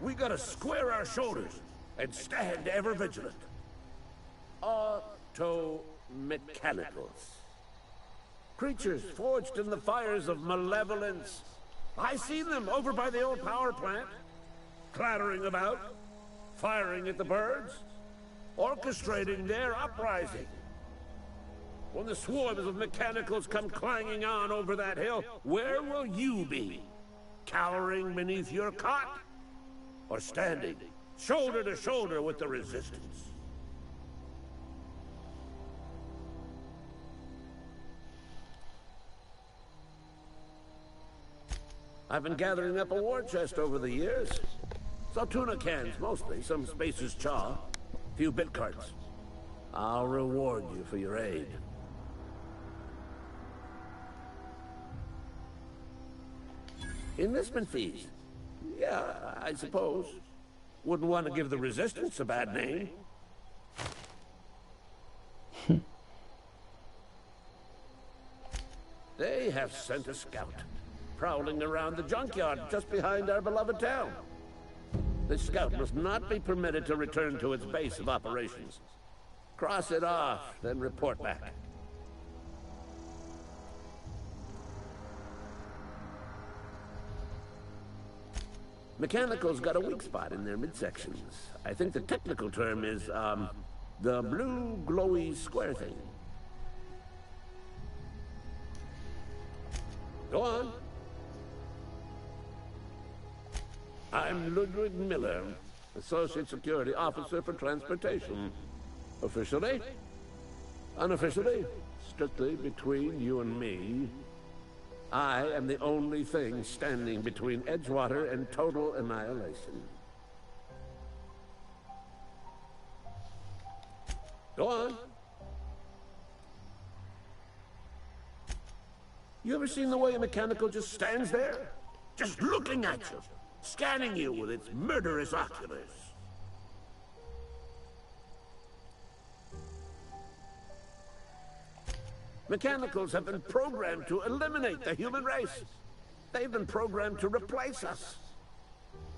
We gotta square our shoulders and stand ever vigilant. Auto-mechanicals. Creatures forged in the fires of malevolence. I see them over by the old power plant, clattering about, firing at the birds, orchestrating their uprising. When the swarms of mechanicals come clanging on over that hill, where will you be? Cowering beneath your cot? Or standing, shoulder to shoulder with the resistance? I've been gathering up a war chest over the years. Some tuna cans, mostly. Some Spacer's chaw. A few bit carts. I'll reward you for your aid. Enlistment fees. Yeah, I suppose. Wouldn't want to give the Resistance a bad name. They have sent a scout, prowling around the junkyard just behind our beloved town. This scout must not be permitted to return to its base of operations. Cross it off, then report back. Mechanicals got a weak spot in their midsections. I think the technical term is, the blue glowy square thing. Go on. I'm Ludwig Miller, Associate Security Officer for Transportation. Officially? Unofficially? Strictly between you and me. I am the only thing standing between Edgewater and total annihilation. Go on. You ever seen the way a mechanical just stands there? Just looking at you, scanning you with its murderous oculars. Mechanicals have been programmed to eliminate the human race. They've been programmed to replace us.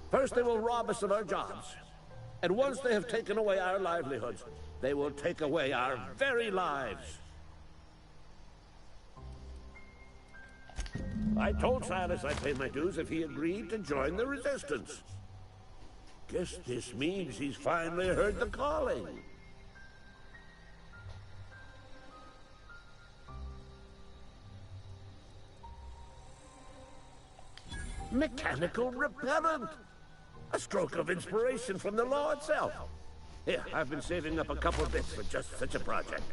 First, they will rob us of our jobs. And once they have taken away our livelihoods, they will take away our very lives. I told Silas I'd pay my dues if he agreed to join the Resistance. Guess this means he's finally heard the calling. Mechanical repellent! A stroke of inspiration from the law itself. Here, I've been saving up a couple bits for just such a project.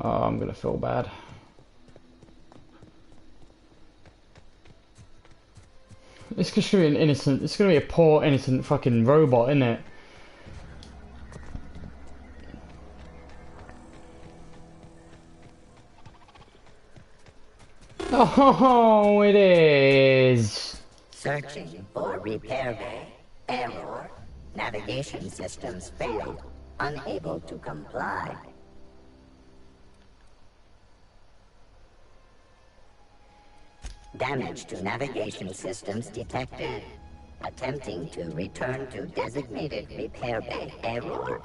Oh, I'm gonna feel bad. It's just gonna be an innocent, it's gonna be a poor innocent fucking robot, isn't it? Oh, it is! Searching for repair bay. Error. Navigation systems failed. Unable to comply. Damage to navigation systems detected. Attempting to return to designated repair bay. Error.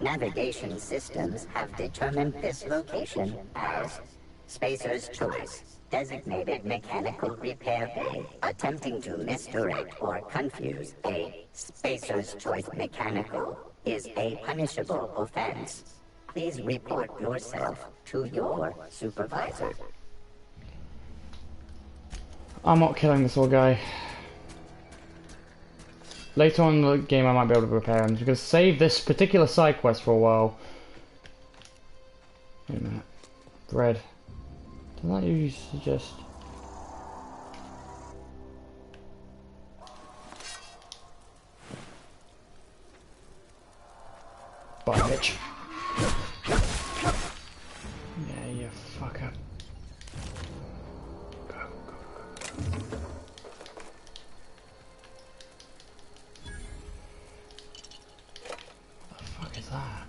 Navigation systems have determined this location as Spacer's Choice. Designated mechanical repair bay. Attempting to misdirect or confuse a Spacer's Choice mechanical is a punishable offense. Please report yourself to your supervisor. I'm not killing this little guy. Later on in the game I might be able to repair him. I'm going to save this particular side quest for a while. Wait a minute. Bread. Doesn't that usually suggest... Bye, bitch. Yeah, you fucker. Go, go, go, go. What the fuck is that?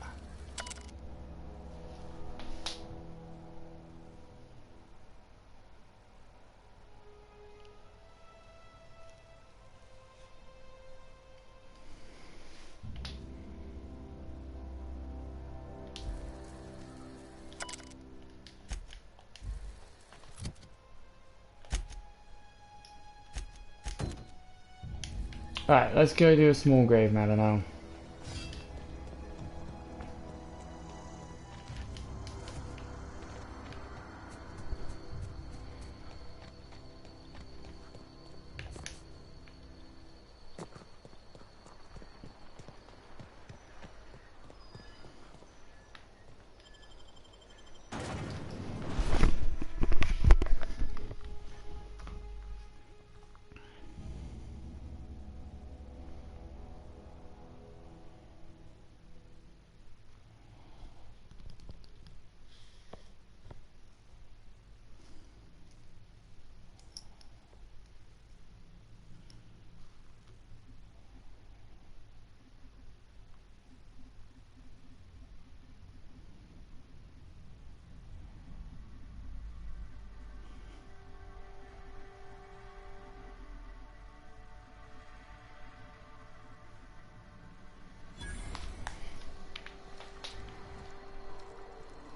Alright, let's go do a small grave matter now.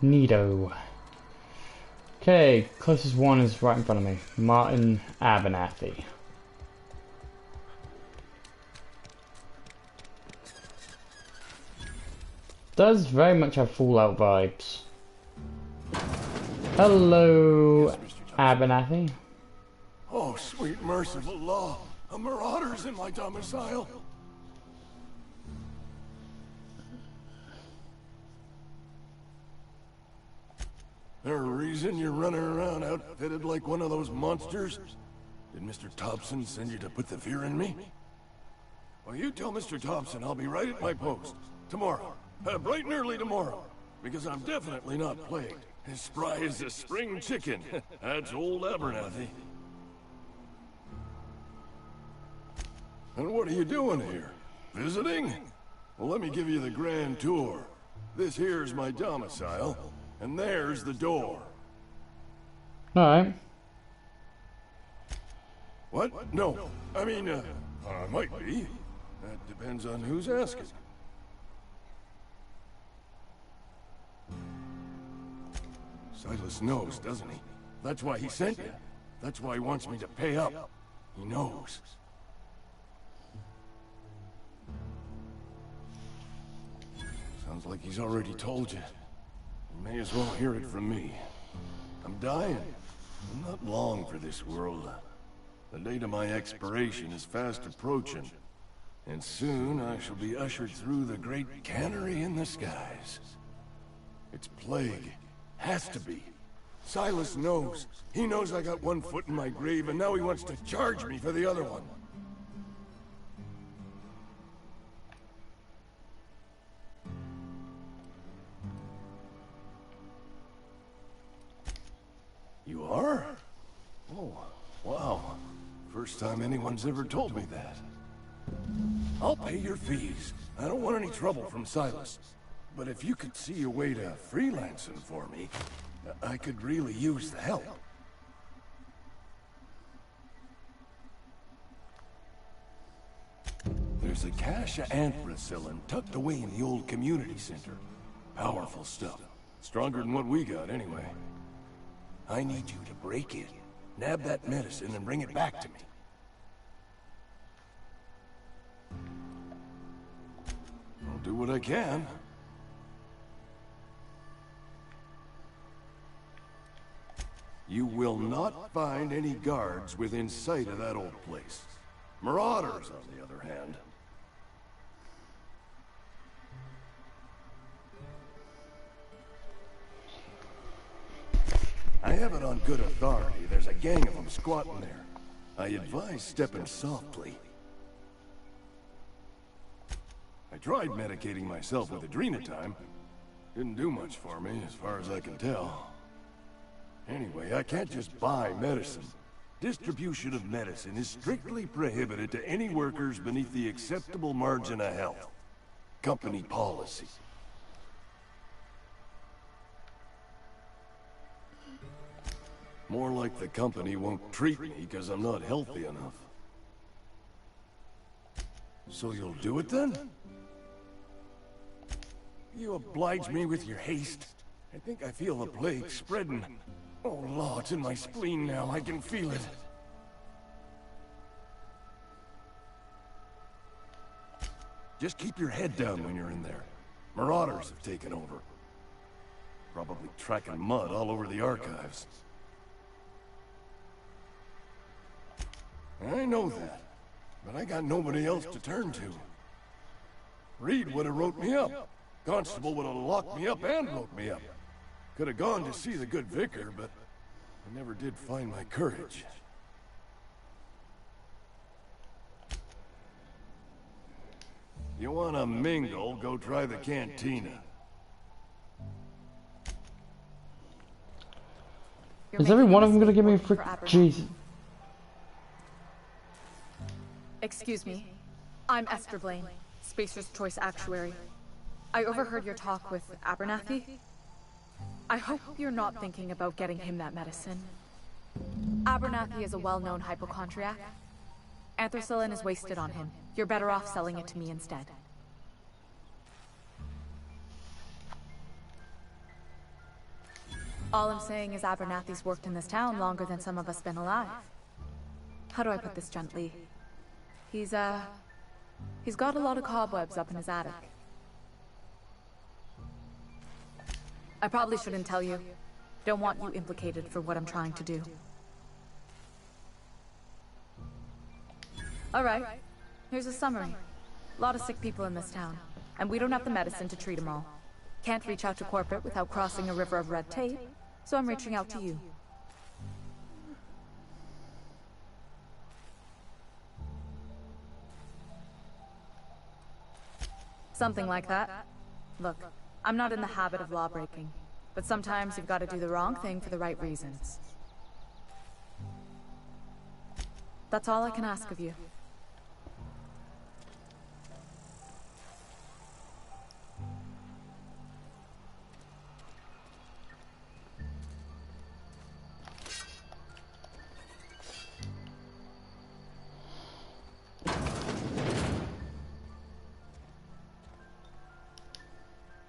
Neato. Okay, closest one is right in front of me. Martin Abernathy. Does very much have Fallout vibes. Hello, Abernathy. Oh, sweet merciful law. A marauder's in my domicile. There a reason you're running around outfitted like one of those monsters? Did Mr. Thompson send you to put the fear in me? Well, you tell Mr. Thompson I'll be right at my post. Tomorrow. Bright and early tomorrow. Because I'm definitely not plagued. As spry as a spring chicken. That's old Abernathy. And what are you doing here? Visiting? Well, let me give you the grand tour. This here's my domicile. And there's the door. Alright. What? No. I mean, might be. That depends on who's asking. Silas knows, doesn't he? That's why he sent you. That's why he wants me to pay up. He knows. Sounds like he's already told you. You may as well hear it from me. I'm dying. I'm not long for this world. The date of my expiration is fast approaching. And soon I shall be ushered through the great cannery in the skies. It's plague. Has to be. Silas knows. He knows I got one foot in my grave, and now he wants to charge me for the other one. You are? First time anyone's ever told me that. I'll pay your fees. I don't want any trouble from Silas. But if you could see a way to freelancing for me, I could really use the help. There's a cache of anthracillin tucked away in the old community center. Powerful stuff. Stronger than what we got, anyway. I need you to break in, nab that medicine, and bring it back to me. I'll do what I can. You will not find any guards within sight of that old place. Marauders, on the other hand. I have it on good authority. There's a gang of them squatting there. I advise stepping softly. I tried medicating myself with adrenatime. Didn't do much for me, as far as I can tell. Anyway, I can't just buy medicine. Distribution of medicine is strictly prohibited to any workers beneath the acceptable margin of health. Company policy. More like the company won't treat me because I'm not healthy enough. So you'll do it then? You oblige me with your haste. I think I feel the plague spreading. Oh, Law, it's in my spleen now. I can feel it. Just keep your head down when you're in there. Marauders have taken over. Probably tracking mud all over the archives. I know that, but I got nobody else to turn to. Reed would have wrote me up. Constable would have locked me up and wrote me up. Could have gone to see the good vicar, but I never did find my courage. You wanna mingle, go try the cantina. Is every one of them gonna give me a frick? Jesus. Excuse me. I'm Esther Blaine, Spacer's Choice Actuary. I overheard your talk with Abernathy. I hope you're not thinking about getting him that medicine. Abernathy is a well-known hypochondriac. Anthracillin is wasted on him. You're better off selling it to me instead. All I'm saying is Abernathy's worked in this town longer than some of us been alive. How do I put this gently? He's got a lot of cobwebs up in his attic. I probably shouldn't tell you. Don't want you implicated for what I'm trying to do. Alright, here's a summary. A lot of sick people in this town, and we don't have the medicine to treat them all. Can't reach out to corporate without crossing a river of red tape, so I'm reaching out to you. Something like that. Look, I'm not in the habit of law-breaking, but sometimes you've got to do the wrong thing for the right reasons. That's all I can ask of you.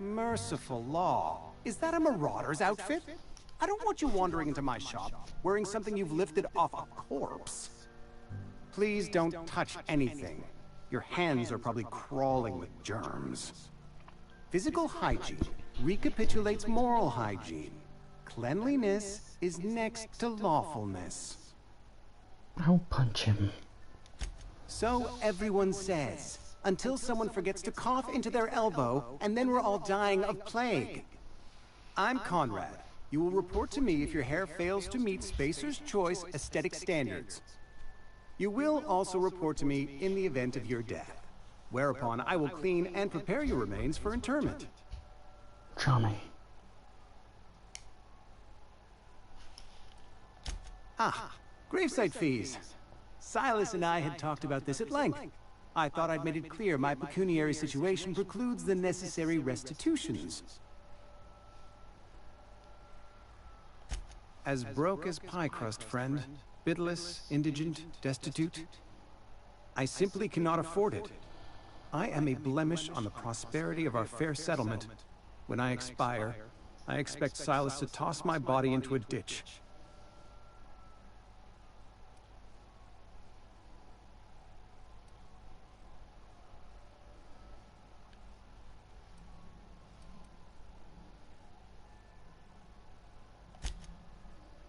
Merciful law. Is that a marauder's outfit? I don't want you wandering into my shop wearing something you've lifted off a corpse. Please don't touch anything. Your hands are probably crawling with germs. Physical hygiene recapitulates moral hygiene. Cleanliness is next to lawfulness. I'll punch him. So everyone says. Until someone forgets to cough into their elbow, and then we're all dying of plague. I'm Conrad. You will report to me if your hair fails to meet Spacer's Choice aesthetic standards. You will also report to me in the event of your death, whereupon I will clean and prepare your remains for interment. Charming. Ah, gravesite fees. Silas and I had talked about this at length. I thought I'd made it clear my pecuniary situation precludes the necessary restitutions. As broke as pie crust, friend. Bitless, indigent, destitute. I simply cannot afford it. I am a blemish on the prosperity of our fair settlement. When I expire, I expect Silas to toss my body into a ditch.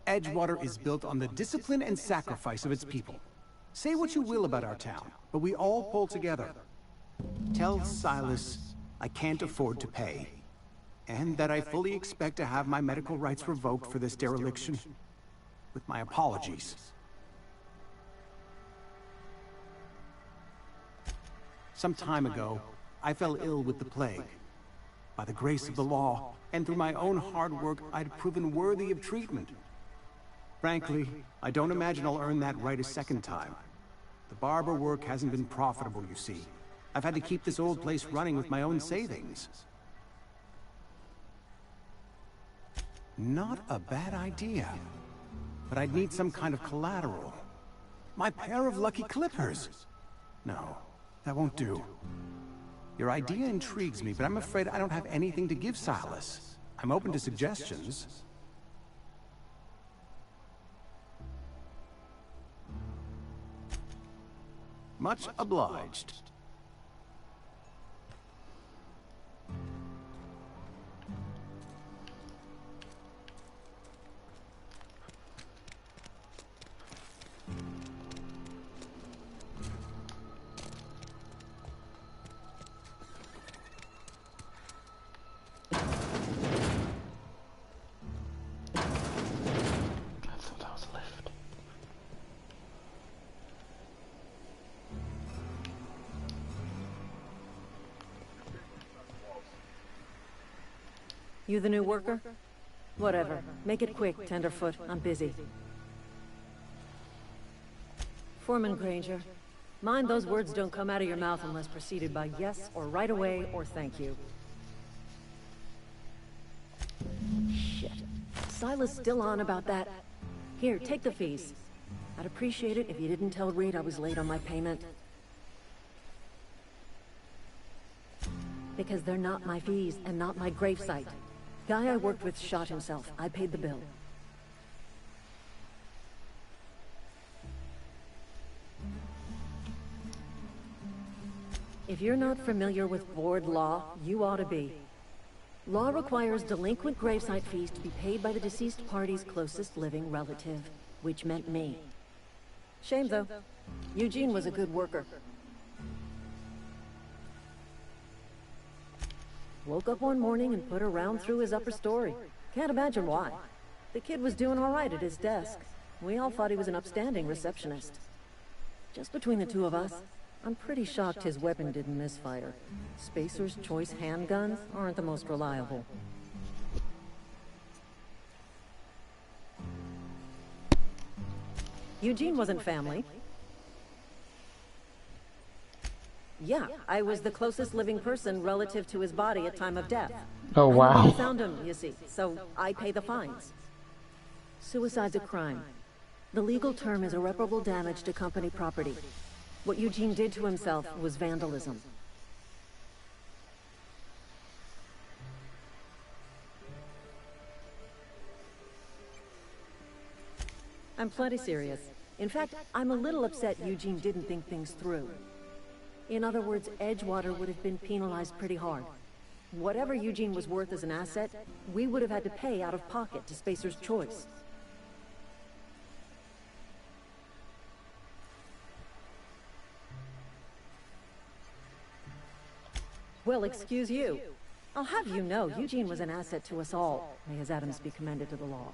Edgewater is built on the discipline and sacrifice of its people. Say what you will about our town, but we all pull together. Tell Silas I can't afford to pay, and that I fully expect to have my medical rights revoked for this dereliction. With my apologies. Some time ago, I fell ill with the plague. By the grace of the law, and through my own hard work, I'd proven worthy of treatment. Frankly, I don't imagine I'll earn that right a second time. The barber work hasn't been profitable, you see. I've had to keep this old place running with my own savings. Not a bad idea. But I'd need some kind of collateral. My pair of lucky clippers! No, that won't do. Your idea intrigues me, but I'm afraid I don't have anything to give Silas. I'm open to suggestions. Much obliged. You the new worker? Whatever. Make it quick, Tenderfoot. I'm busy. Foreman Granger, mind those words don't come out of your mouth unless preceded by yes, or right away, or thank you. Shit. Silas still on about that. Here, take the fees. I'd appreciate it if you didn't tell Reed I was late on my payment. Because they're not my fees, and not my gravesite. Guy I worked with shot himself. I paid the bill. If you're not familiar with board law, you ought to be. Law requires delinquent gravesite fees to be paid by the deceased party's closest living relative, which meant me. Shame, though. Eugene was a good worker. Woke up one morning and put a round through his upper story. Can't imagine why. The kid was doing all right at his desk. We all thought he was an upstanding receptionist. Just between the two of us, I'm pretty shocked his weapon didn't misfire. Spacer's Choice handguns aren't the most reliable. Eugene wasn't family. Yeah, I was the closest living person relative to his body at time of death. Oh, wow. I found him, you see, so I pay the fines. Suicide's a crime. The legal term is irreparable damage to company property. What Eugene did to himself was vandalism. I'm plenty serious. In fact, I'm a little upset Eugene didn't think things through. In other words, Edgewater would have been penalized pretty hard. Whatever Eugene was worth as an asset, we would have had to pay out of pocket to Spacer's Choice. Well, excuse you. I'll have you know, Eugene was an asset to us all. May his atoms be commended to the law.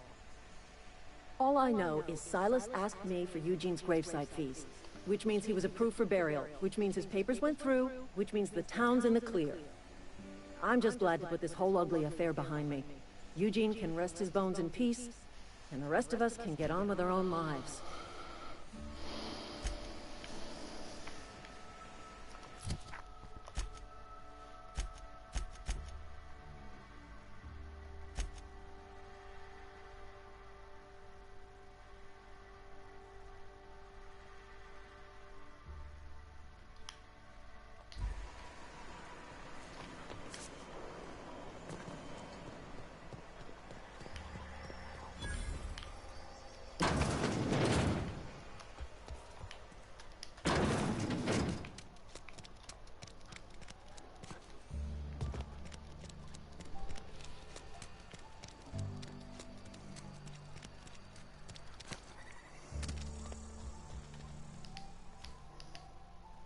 All I know is Silas asked me for Eugene's gravesite fees, which means he was approved for burial, which means his papers went through, which means the town's in the clear. I'm just glad to put this whole ugly affair behind me. Eugene can rest his bones in peace, and the rest of us can get on with our own lives.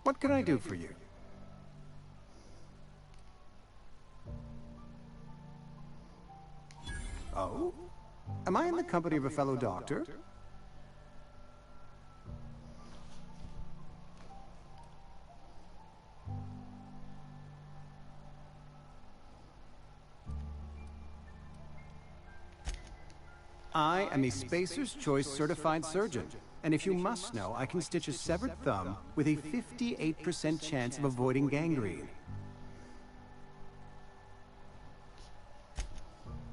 What can I do for you? Oh? Am I in the company of a fellow doctor? I am a Spacer's Choice certified surgeon, and if you must know, I can stitch a severed thumb with a 58% chance of avoiding gangrene.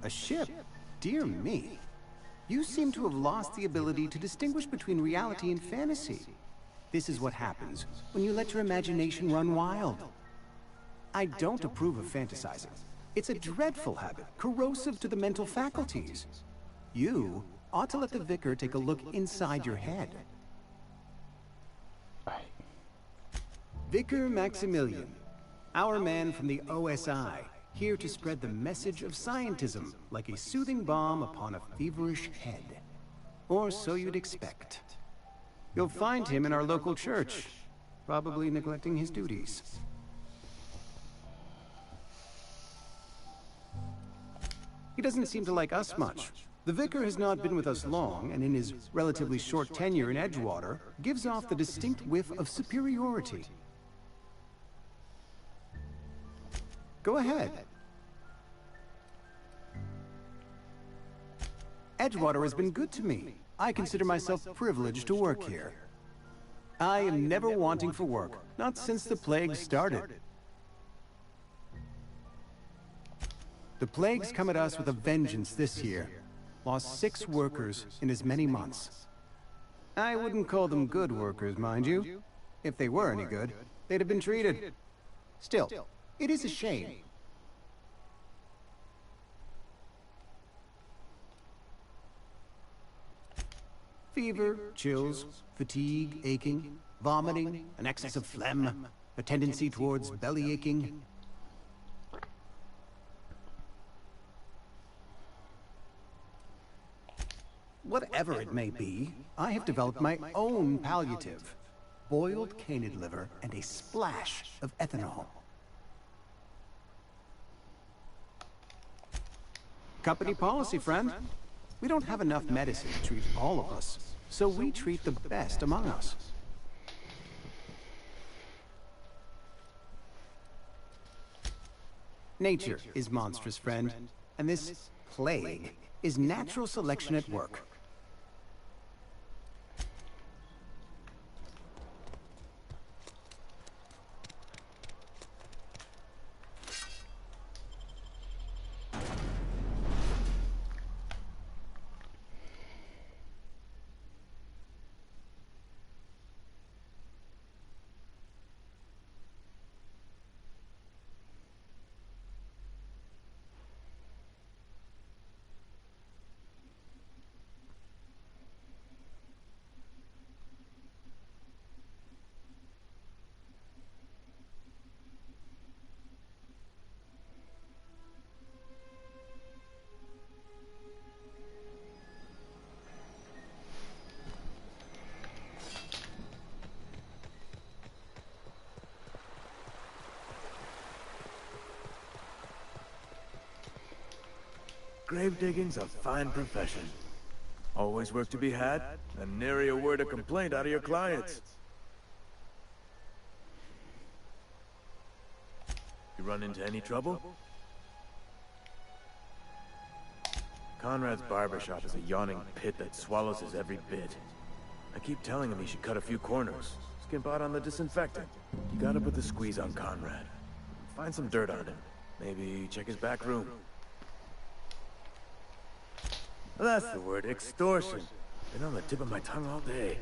A ship? Dear me. You seem to have lost the ability to distinguish between reality and fantasy. This is what happens when you let your imagination run wild. I don't approve of fantasizing. It's a dreadful habit, corrosive to the mental faculties. You ought to let the vicar take a look inside your head. Vicar Maximilian, our man from the OSI, here to spread the message of scientism like a soothing balm upon a feverish head. Or so you'd expect. You'll find him in our local church, probably neglecting his duties. He doesn't seem to like us much. The vicar has not been with us long, and in his relatively short tenure in Edgewater, gives off the distinct whiff of superiority. Go ahead. Edgewater has been good to me. I consider myself privileged to work here. I am never wanting for work, not since the plague started. The plague's come at us with a vengeance this year. Lost 6 workers in as many months. I wouldn't call them good workers, mind you. If they were any good, they'd have been treated. Still, it is a shame. Fever, chills, fatigue, aching, vomiting, an excess of phlegm, a tendency towards belly aching. Whatever it may be, I have developed my own palliative. Boiled canid liver and a splash of ethanol. Company policy, friend. We don't have enough medicine to treat all of us, so we treat the best among us. Nature is monstrous, friend, and this plague is natural selection at work. Grave digging's a fine profession. Always work to be had, and nary a word of complaint out of your clients. You run into any trouble? Conrad's barbershop is a yawning pit that swallows his every bit. I keep telling him he should cut a few corners. Skimp out on the disinfectant. You gotta put the squeeze on Conrad. Find some dirt on him. Maybe check his back room. That's the word, extortion. Been on the tip of my tongue all day.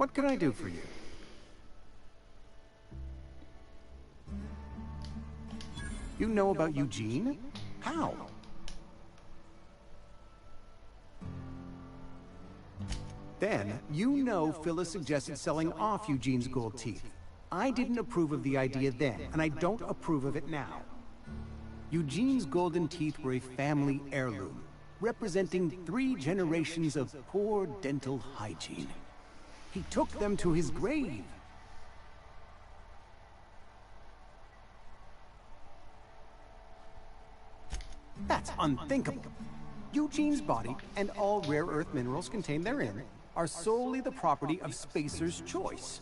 What can I do for you? You know about Eugene? How? Then, you know Phyllis suggested selling off Eugene's gold teeth. I didn't approve of the idea then, and I don't approve of it now. Eugene's golden teeth were a family heirloom, representing 3 generations of poor dental hygiene. He took them to his grave. That's unthinkable. Eugene's body and all rare earth minerals contained therein are solely the property of Spacer's Choice.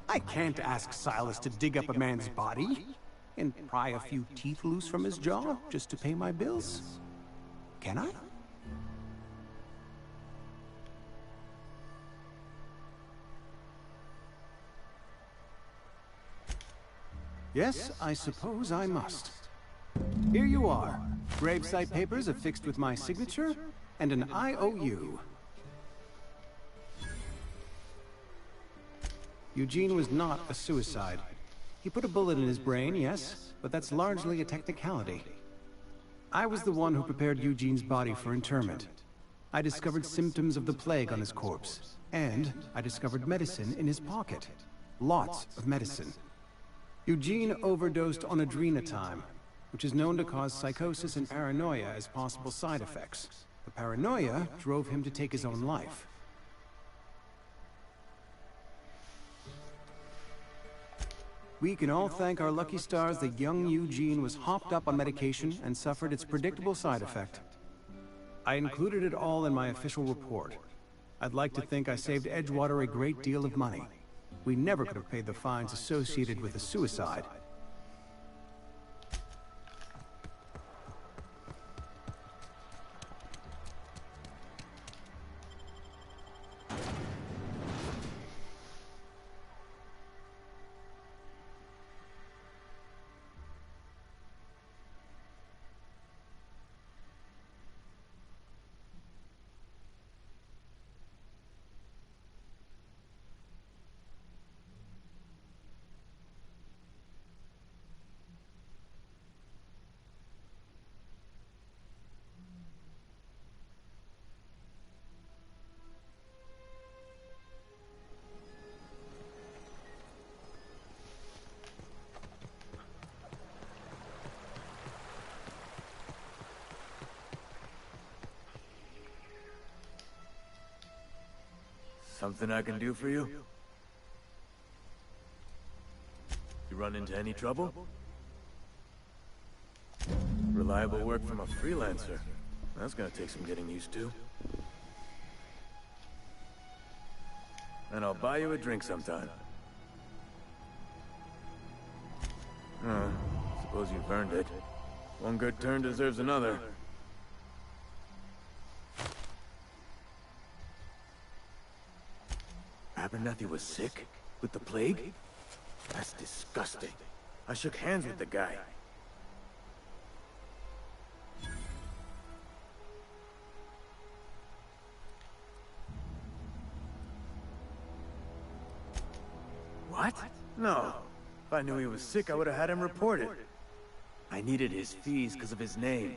I can't ask Silas to dig up a man's body and pry a few teeth loose from his jaw just to pay my bills. Can I? Yes, I suppose I must. Here you are. Gravesite papers affixed with my signature and an IOU. Eugene was not a suicide. He put a bullet in his brain, yes, but that's largely a technicality. I was the one who prepared Eugene's body for interment. I discovered symptoms of the plague on his corpse, and I discovered medicine in his pocket. Lots of medicine. Eugene overdosed on adrenatime, which is known to cause psychosis and paranoia as possible side effects. The paranoia drove him to take his own life. We can all thank our lucky stars that young Eugene was hopped up on medication and suffered its predictable side effect. I included it all in my official report. I'd like to think I saved Edgewater a great deal of money. We never could have paid the fines associated with a suicide. Something I can do for you? You run into any trouble? Reliable work from a freelancer. That's gonna take some getting used to. And I'll buy you a drink sometime. Suppose you've earned it. One good turn deserves another. Abernathy was sick? With the plague? That's disgusting. I shook hands with the guy. What? No. If I knew he was sick, I would have had him reported. I needed his fees because of his name.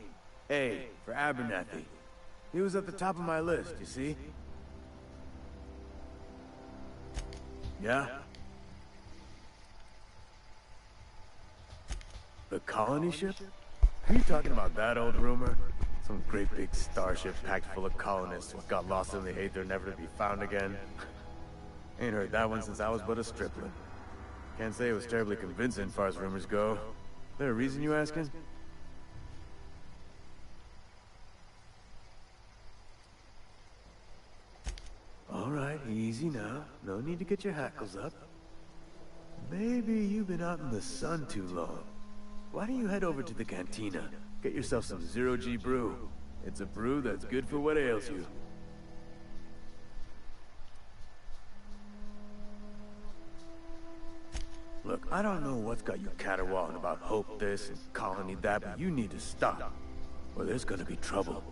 A, for Abernathy. He was at the top of my list, you see? Yeah? The colony ship? Are you talking about that old rumor? Some great big starship packed full of colonists who got lost in the aether never to be found again? Ain't heard that one since I was but a stripling. Can't say it was terribly convincing as far as rumors go. There a reason you asking? Alright, easy now. No need to get your hackles up. Maybe you've been out in the sun too long. Why don't you head over to the cantina? Get yourself some zero-G brew. It's a brew that's good for what ails you. Look, I don't know what's got you caterwauling about hope this and colony that, but you need to stop, or there's gonna be trouble.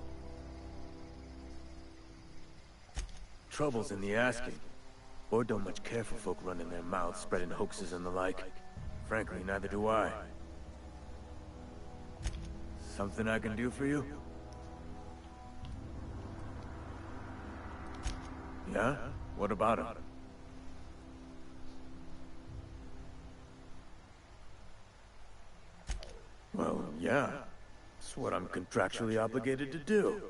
Trouble's in the asking. Or don't much care for folk running their mouths, spreading hoaxes and the like. Frankly, neither do I. Something I can do for you? Yeah? What about him? Well, yeah. It's what I'm contractually obligated to do.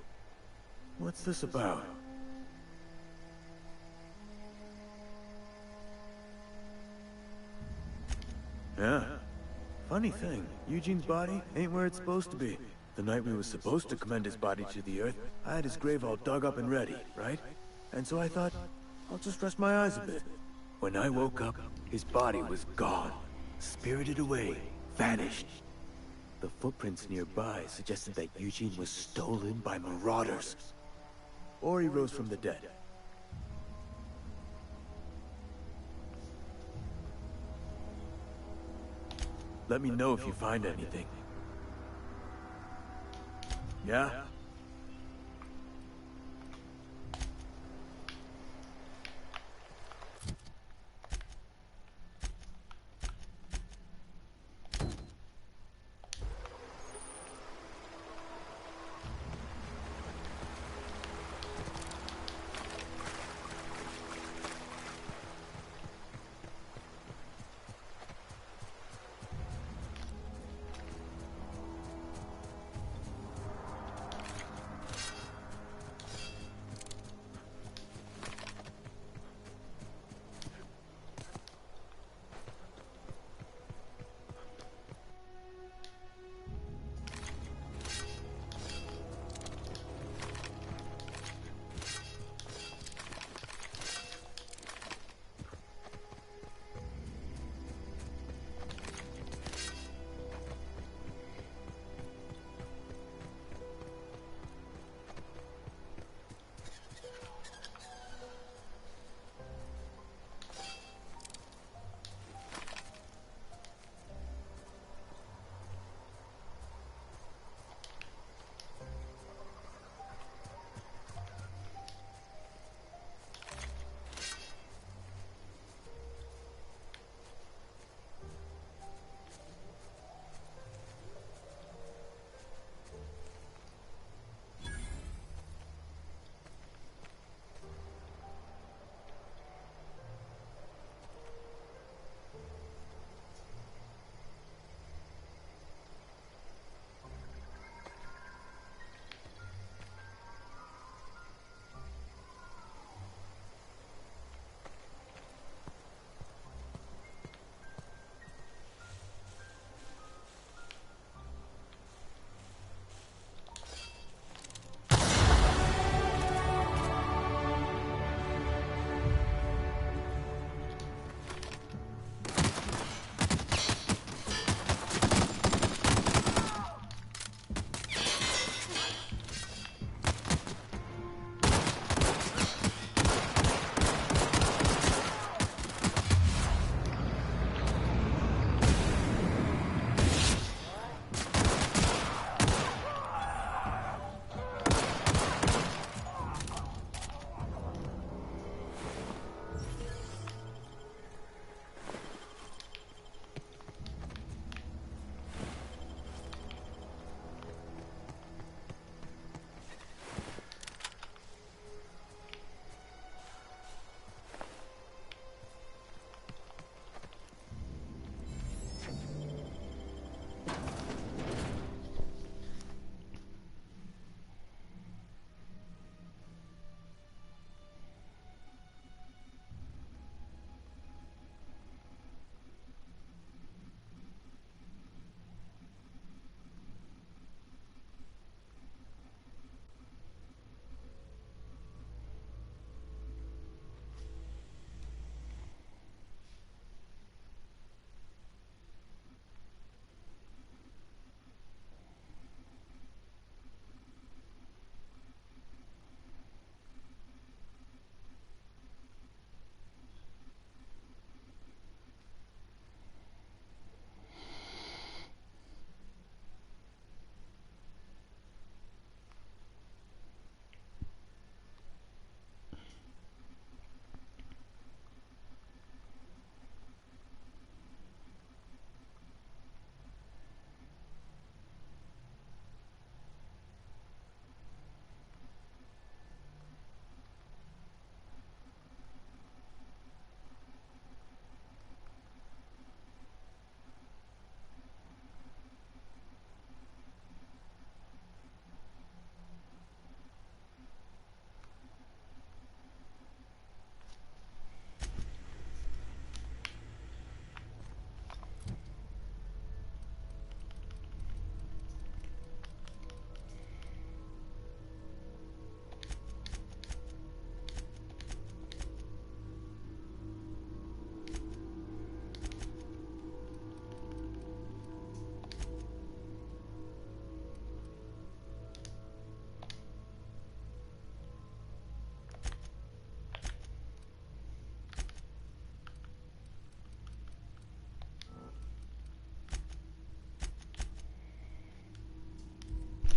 What's this about? Yeah. Funny thing, Eugene's body ain't where it's supposed to be. The night we was supposed to commend his body to the earth, I had his grave all dug up and ready, right? And so I thought, I'll just rest my eyes a bit. When I woke up, his body was gone. Spirited away, vanished. The footprints nearby suggested that Eugene was stolen by marauders. Or he rose from the dead. Let me know if you find anything. Yeah?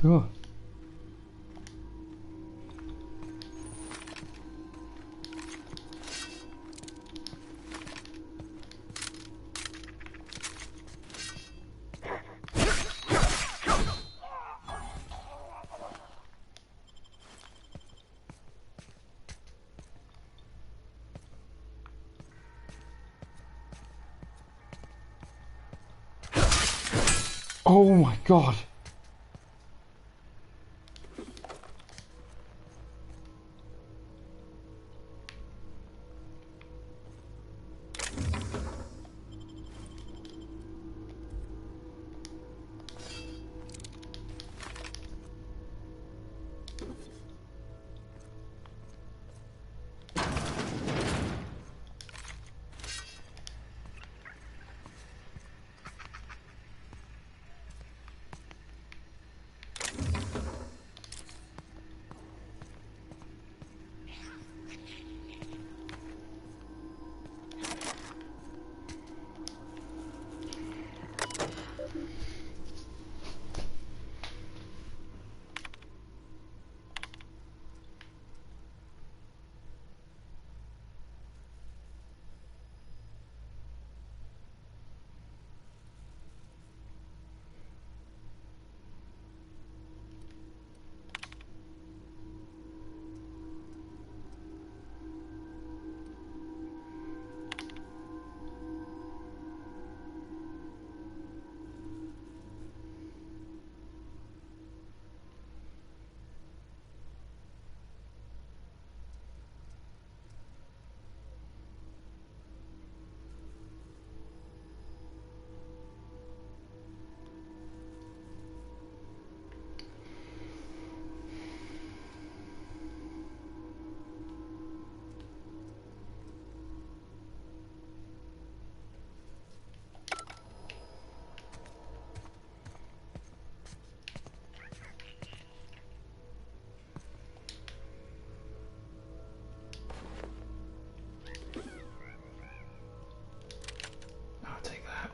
Oh. Oh my god. I'll take that.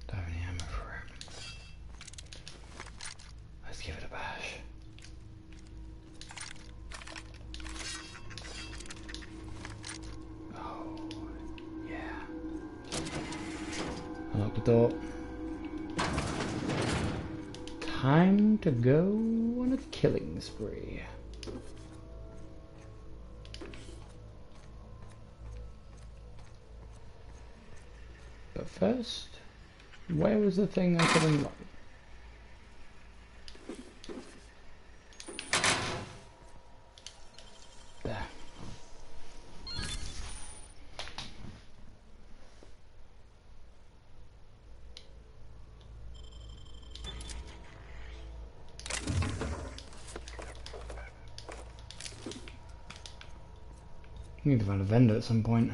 Don't have any ammo for it. Let's give it a bash. Oh, yeah. Unlock the door. Time to go on a killing spree. But first, where was the thing I could unlock? There. Need to find a vendor at some point.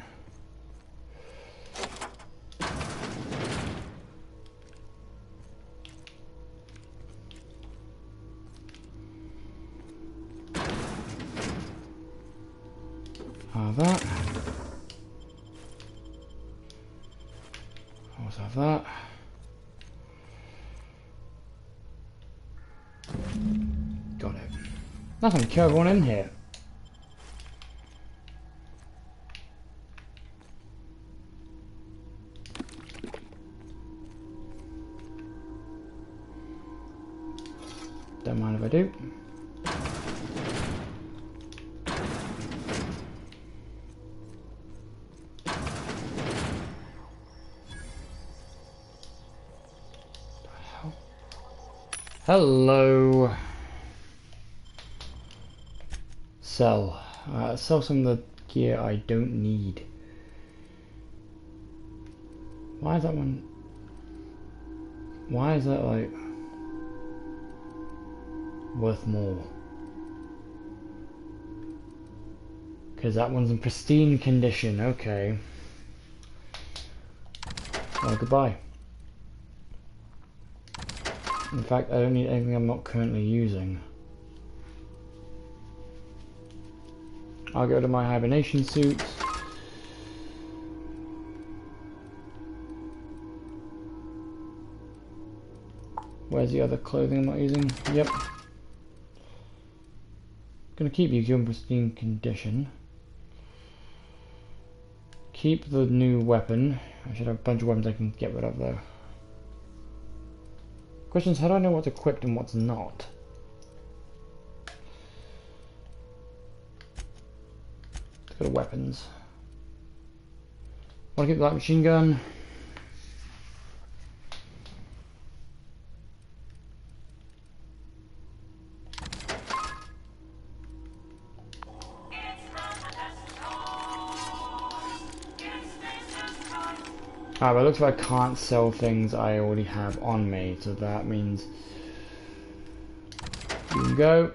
That. Also have that. Got it. Nothing to kill everyone in here. Don't mind if I do. Hello. Sell. Sell some of the gear I don't need. Why is that one? Why is that like worth more? Because that one's in pristine condition. Okay. Well, goodbye. In fact, I don't need anything I'm not currently using. I'll go to my hibernation suit. Where's the other clothing I'm not using? Yep. Gonna keep you in pristine condition. Keep the new weapon. I should have a bunch of weapons I can get rid of though. Question is, how do I know what's equipped and what's not? Let's go to weapons. Want to keep the light machine gun. Alright, but it looks like I can't sell things I already have on me, so that means you can go,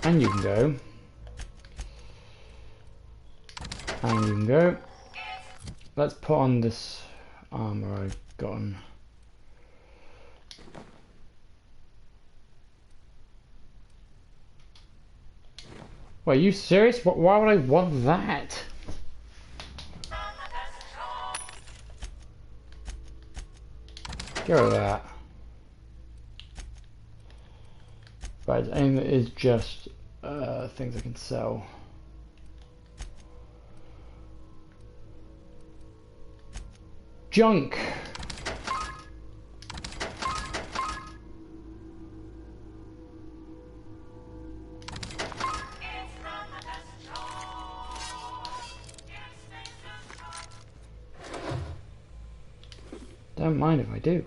and you can go, and you can go. Let's put on this armor I've gotten. Wait, are you serious? Why would I want that? Get rid of that. Right, and it is just things I can sell. Junk! Don't mind if I do.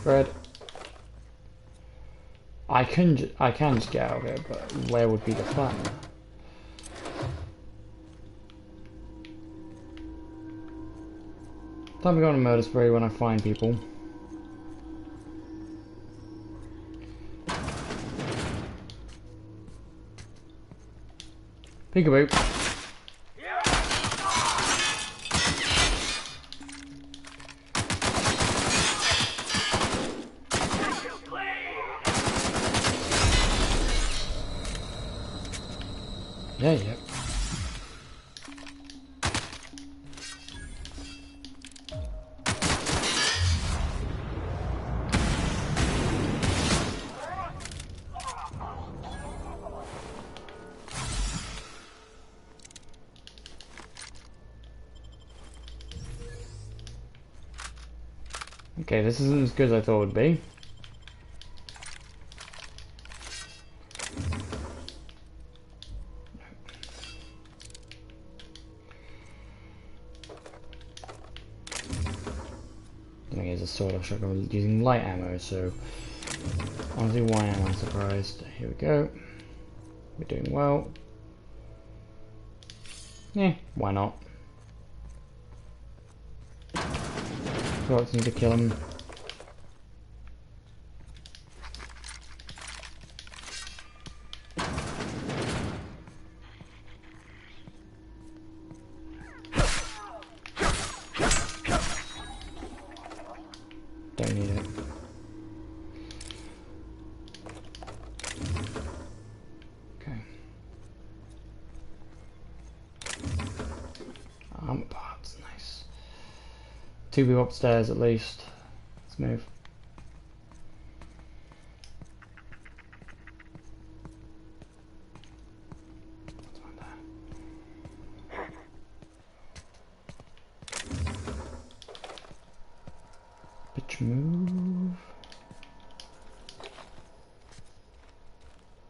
Bread. I can just get out of it, but where would be the fun? Time to go on a murder spree when I find people. Peekaboo. Yeah, yeah. Okay, this isn't as good as I thought it would be. I think it's a sword of shotgun using light ammo, so honestly, why am I surprised? Here we go. We're doing well. Yeah, why not? Bullets need to kill him. Don't need it. Okay. Armor parts, nice. 2 people upstairs at least. Let's move. Bitch, move.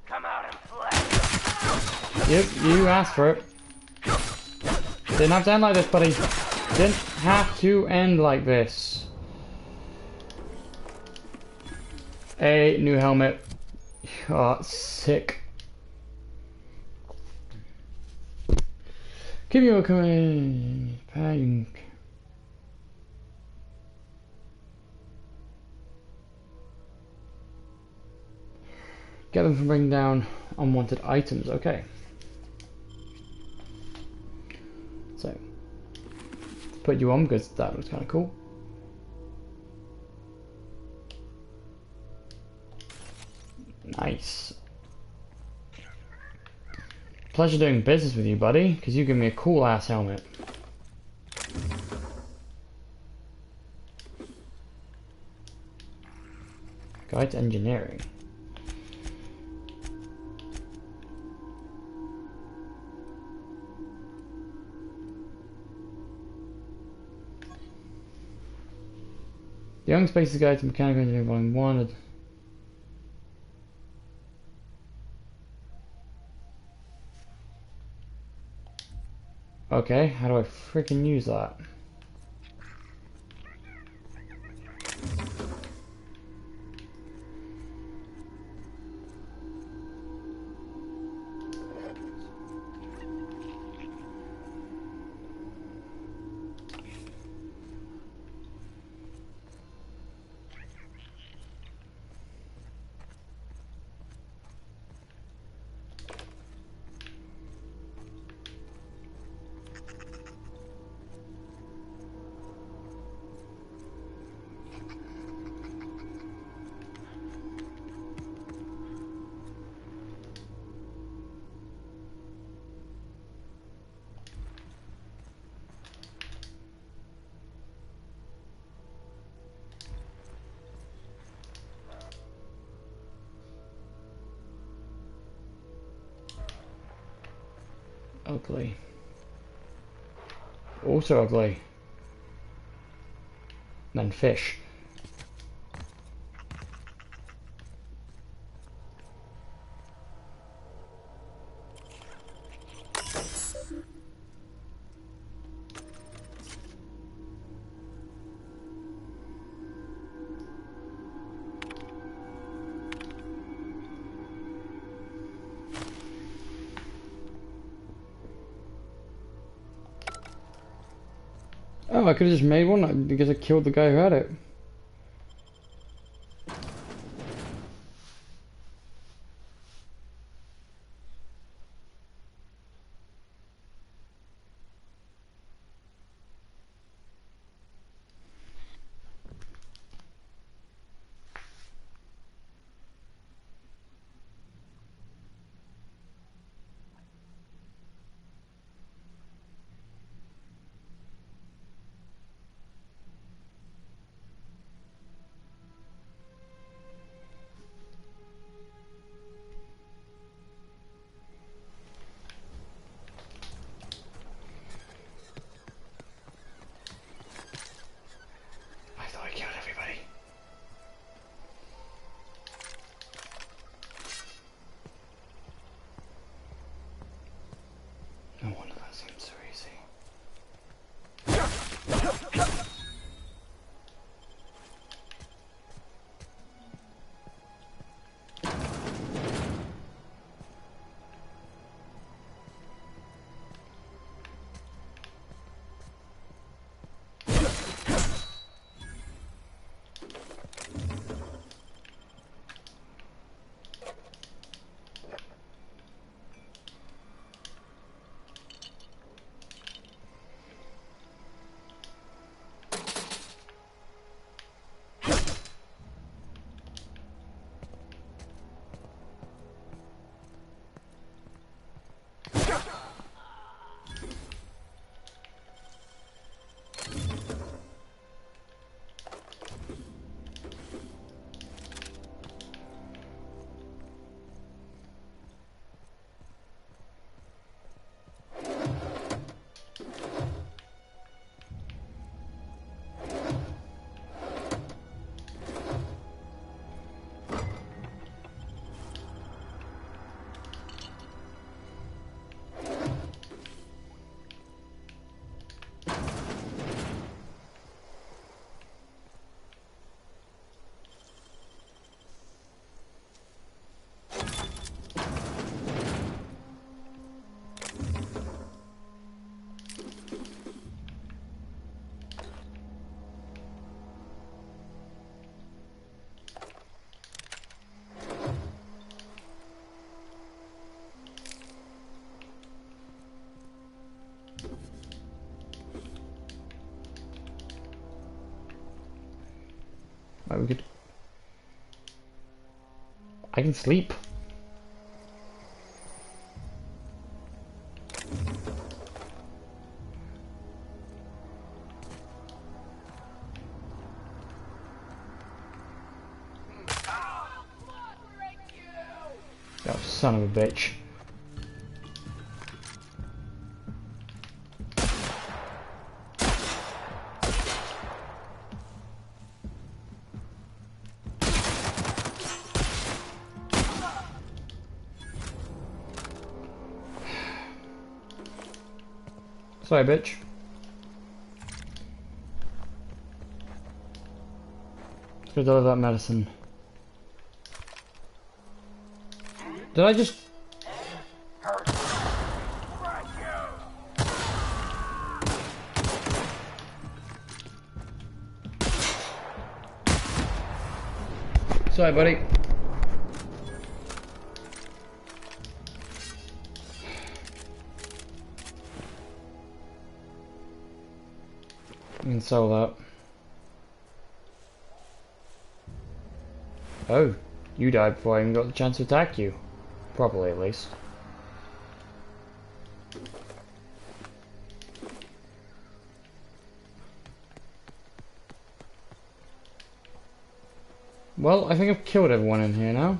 Come out and flex. Yep, you asked for it. Didn't have to end like this, buddy. Didn't have to end like this. A new helmet. Oh, sick. Give you a command. Padding. Get them from bringing down unwanted items. Okay. So, put you on because that was kind of cool. Nice. Pleasure doing business with you, buddy, because you give me a cool ass helmet. Guide to engineering. The Young Spaces Guide to Mechanical Engineering Volume 1. Okay, how do I freaking use that? Ugly. Also ugly. And then fish. Oh, I could have just made one because I killed the guy who had it. I thought I killed everybody. No wonder that seems so easy. Right, we could. I can sleep. Son of a bitch. Sorry, bitch. Let's go deliver that medicine. Did I just... Sorry, buddy. And sell that. Oh, you died before I even got the chance to attack you. Properly, at least. Well, I think I've killed everyone in here now.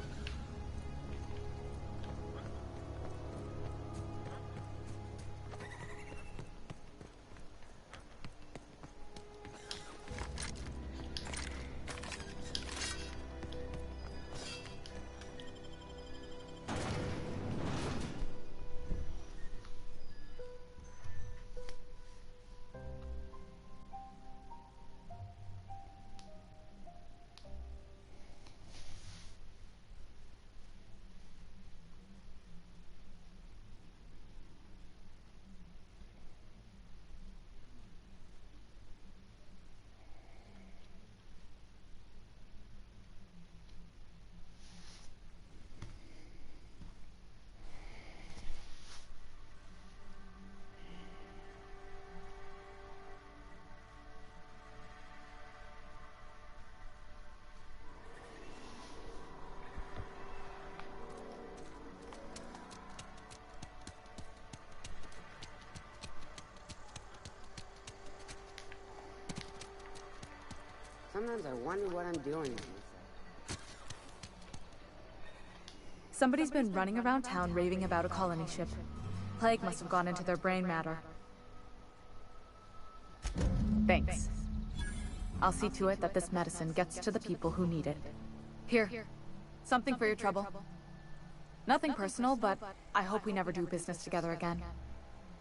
Sometimes I wonder what I'm doing. Somebody's been running around town raving about a colony ship. Plague must have gone into their brain matter. Thanks. I'll see to it that this medicine gets to the people who need it. Here. Something for your trouble. Nothing personal, but I hope we never do business together again.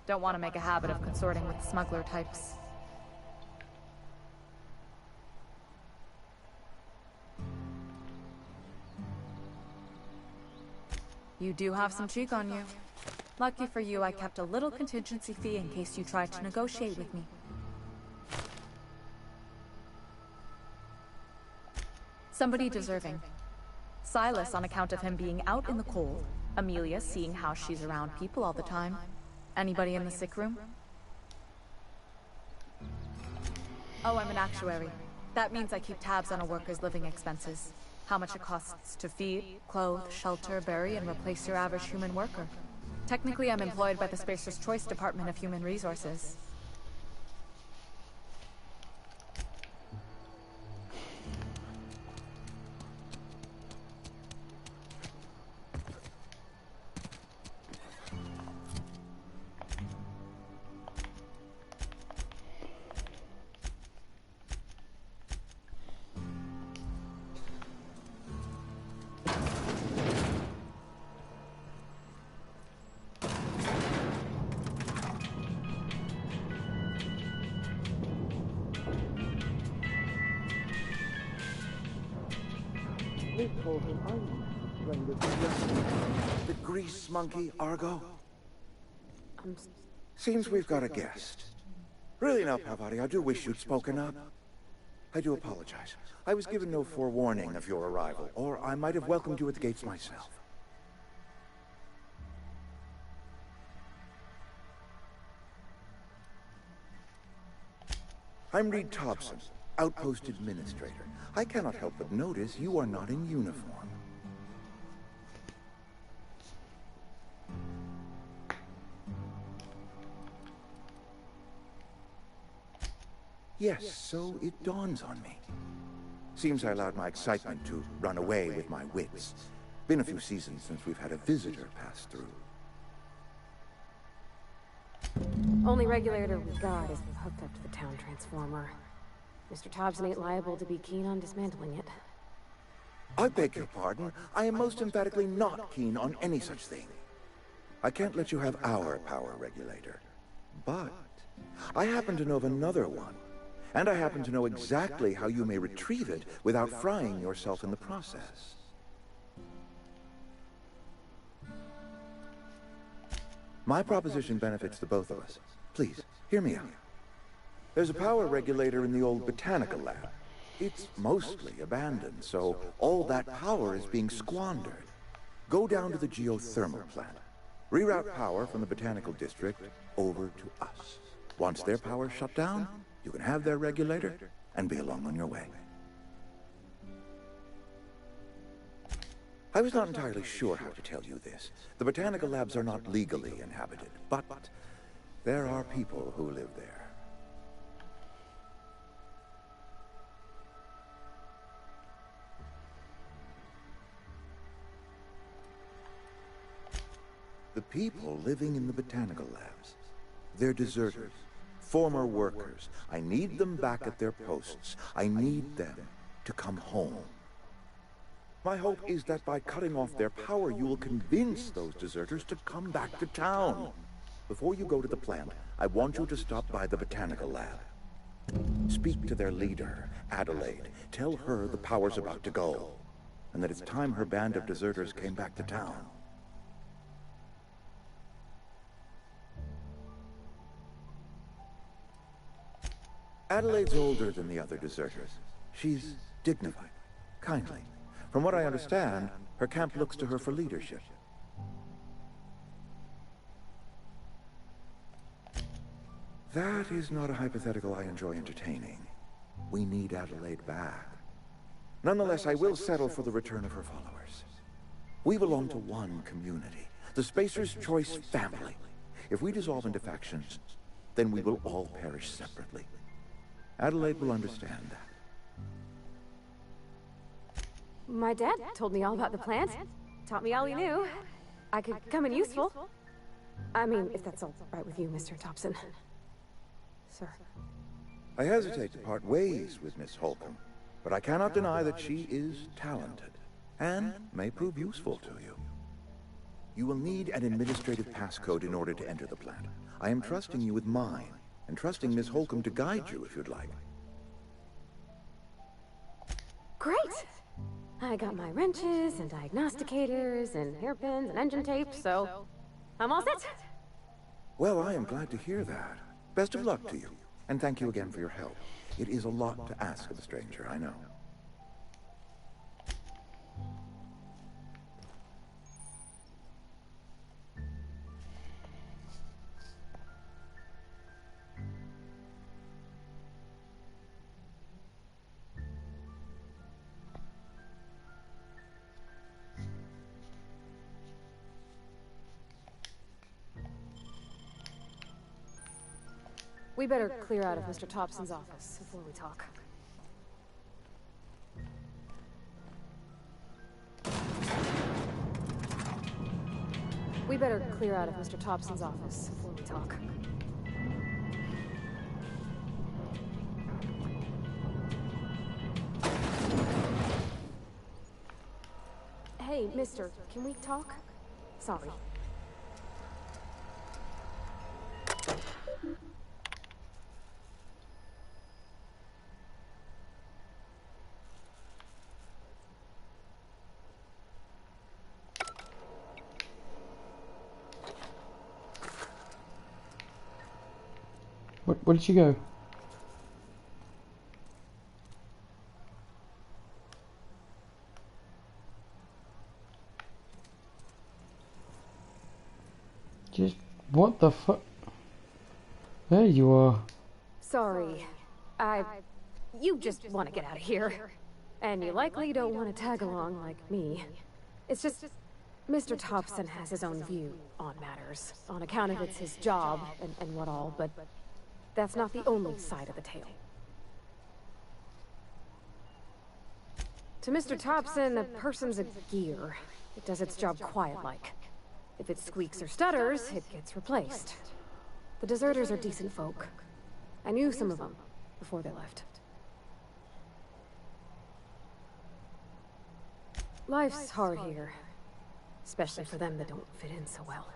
Don't want to make a habit of consorting with smuggler types. You do have some cheek on you. Lucky for you, I kept a little contingency fee in case you tried to negotiate with me. Somebody deserving. Silas on account of him being out in the cold. Amelia seeing how she's around people all the time. Anybody in the sick room? Oh, I'm an actuary. That means I keep tabs on a worker's living expenses. How much it costs to feed, clothe, shelter, bury, and replace your average human worker. Technically, I'm employed by the Spacer's Choice Department of Human Resources. The grease monkey, Argo? Seems we've got a guest. Really now, Pavati, I do wish you'd spoken up. I do apologize. I was given no forewarning of your arrival, or I might have welcomed you at the gates myself. I'm Reed Thompson, Outpost Administrator. I cannot help but notice you are not in uniform. Yes, so it dawns on me. Seems I allowed my excitement to run away with my wits. Been a few seasons since we've had a visitor pass through. Only regulator we got is hooked up to the town transformer. Mr. Thompson ain't liable to be keen on dismantling it. I beg your pardon. I am most emphatically not keen on any such thing. I can't let you have our power regulator. But I happen to know of another one. And I happen to know exactly how you may retrieve it without frying yourself in the process. My proposition benefits the both of us. Please, hear me out. There's a power regulator in the old botanical lab. It's mostly abandoned, so all that power is being squandered. Go down to the geothermal plant. Reroute power from the botanical district over to us. Once their power's shut down, you can have their regulator and be along on your way. I was not entirely sure how to tell you this. The botanical labs are not legally inhabited, but there are people who live there. The people living in the botanical labs, they're deserters, former workers. I need them back at their posts. I need them to come home. My hope is that by cutting off their power, you will convince those deserters to come back to town. Before you go to the plant, I want you to stop by the botanical lab. Speak to their leader, Adelaide. Tell her the power's about to go, and that it's time her band of deserters came back to town. Adelaide's older than the other deserters. She's dignified, kindly. From what I understand, her camp looks to her for leadership. That is not a hypothetical I enjoy entertaining. We need Adelaide back. Nonetheless, I will settle for the return of her followers. We belong to one community, the Spacer's Choice family. If we dissolve into factions, then we will all perish separately. Adelaide will understand that. My dad told me all about the plant. Taught me all he knew. I could come in useful. I mean, if that's all right with you, Mr. Thompson. Sir. I hesitate to part ways with Miss Holcomb, but I cannot deny that she is talented, and may prove useful to you. You will need an administrative passcode in order to enter the plant. I am trusting you with mine, and trusting Miss Holcomb to guide you if you'd like. Great! I got my wrenches and diagnosticators and hairpins and engine tape, so I'm all set. Well, I am glad to hear that. Best of luck to you, and thank you again for your help. It is a lot to ask of a stranger, I know. We better clear out of Mr. Thompson's office before we talk. We better clear out of Mr. Thompson's office before we talk. Hey, mister, can we talk? Sorry. Where did she go? Just what the fuck? There you are. Sorry. You just want to get out of here. And you likely don't want to tag along like me. It's just... Mr. Thompson has his own view on matters. On account of it's his job and what all, but... that's not the only side of the tale. To Mr. Thompson, a person's a gear. It does its job quiet-like. If it squeaks or stutters, it gets replaced. The deserters are decent folk. I knew some of them before they left. Life's hard here. Especially for them that don't fit in so well.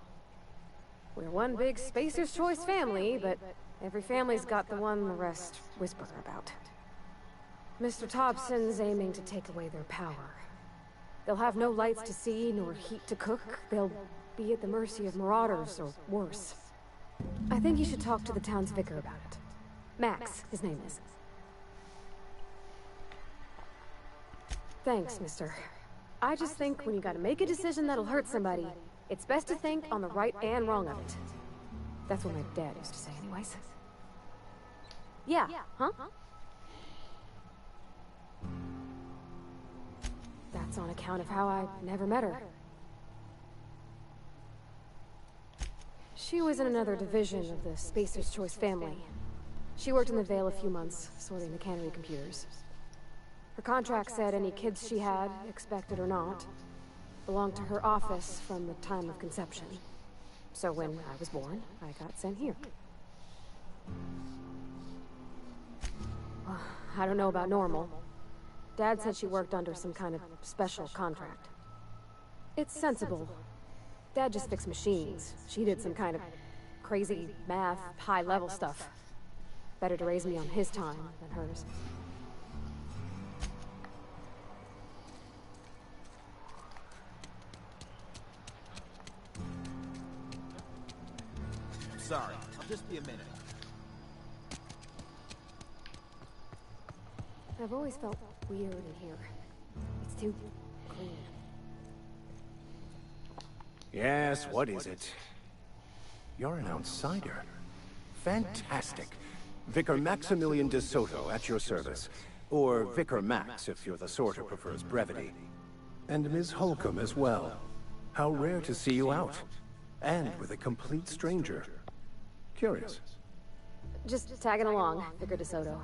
We're one big Spacer's Choice family, but every family's got the one the rest whisper about. Mr. Thompson's aiming to take away their power. They'll have no lights to see, nor heat to cook. They'll be at the mercy of marauders, or worse. I think you should talk to the town's vicar about it. Max, his name is. Thanks, mister. I just think when you gotta make a decision that'll hurt somebody, it's best to think on the right and wrong of it. That's what my dad used to say anyways. Yeah, huh? That's on account of how I never met her. She was in another division of the Spacer's Choice family. She worked in the Vale a few months, sorting the cannery computers. Her contract said any kids she had, expected or not, belonged to her office from the time of conception. So when I was born, I got sent here. I don't know about normal. Dad said she worked under some kind of special contract. It's sensible. Dad just fixed machines. She did some kind of crazy math, high-level stuff. Better to raise me on his time than hers. Sorry, I'll just be a minute. I've always felt weird in here. It's too clean. Yes, what is it? You're an outsider. Fantastic. Vicar Maximilian de Soto at your service. Or Vicar Max, if you're the sort who prefers brevity. And Ms. Holcomb as well. How rare to see you out. And with a complete stranger. Curious. Just tagging along, Vicar de Soto.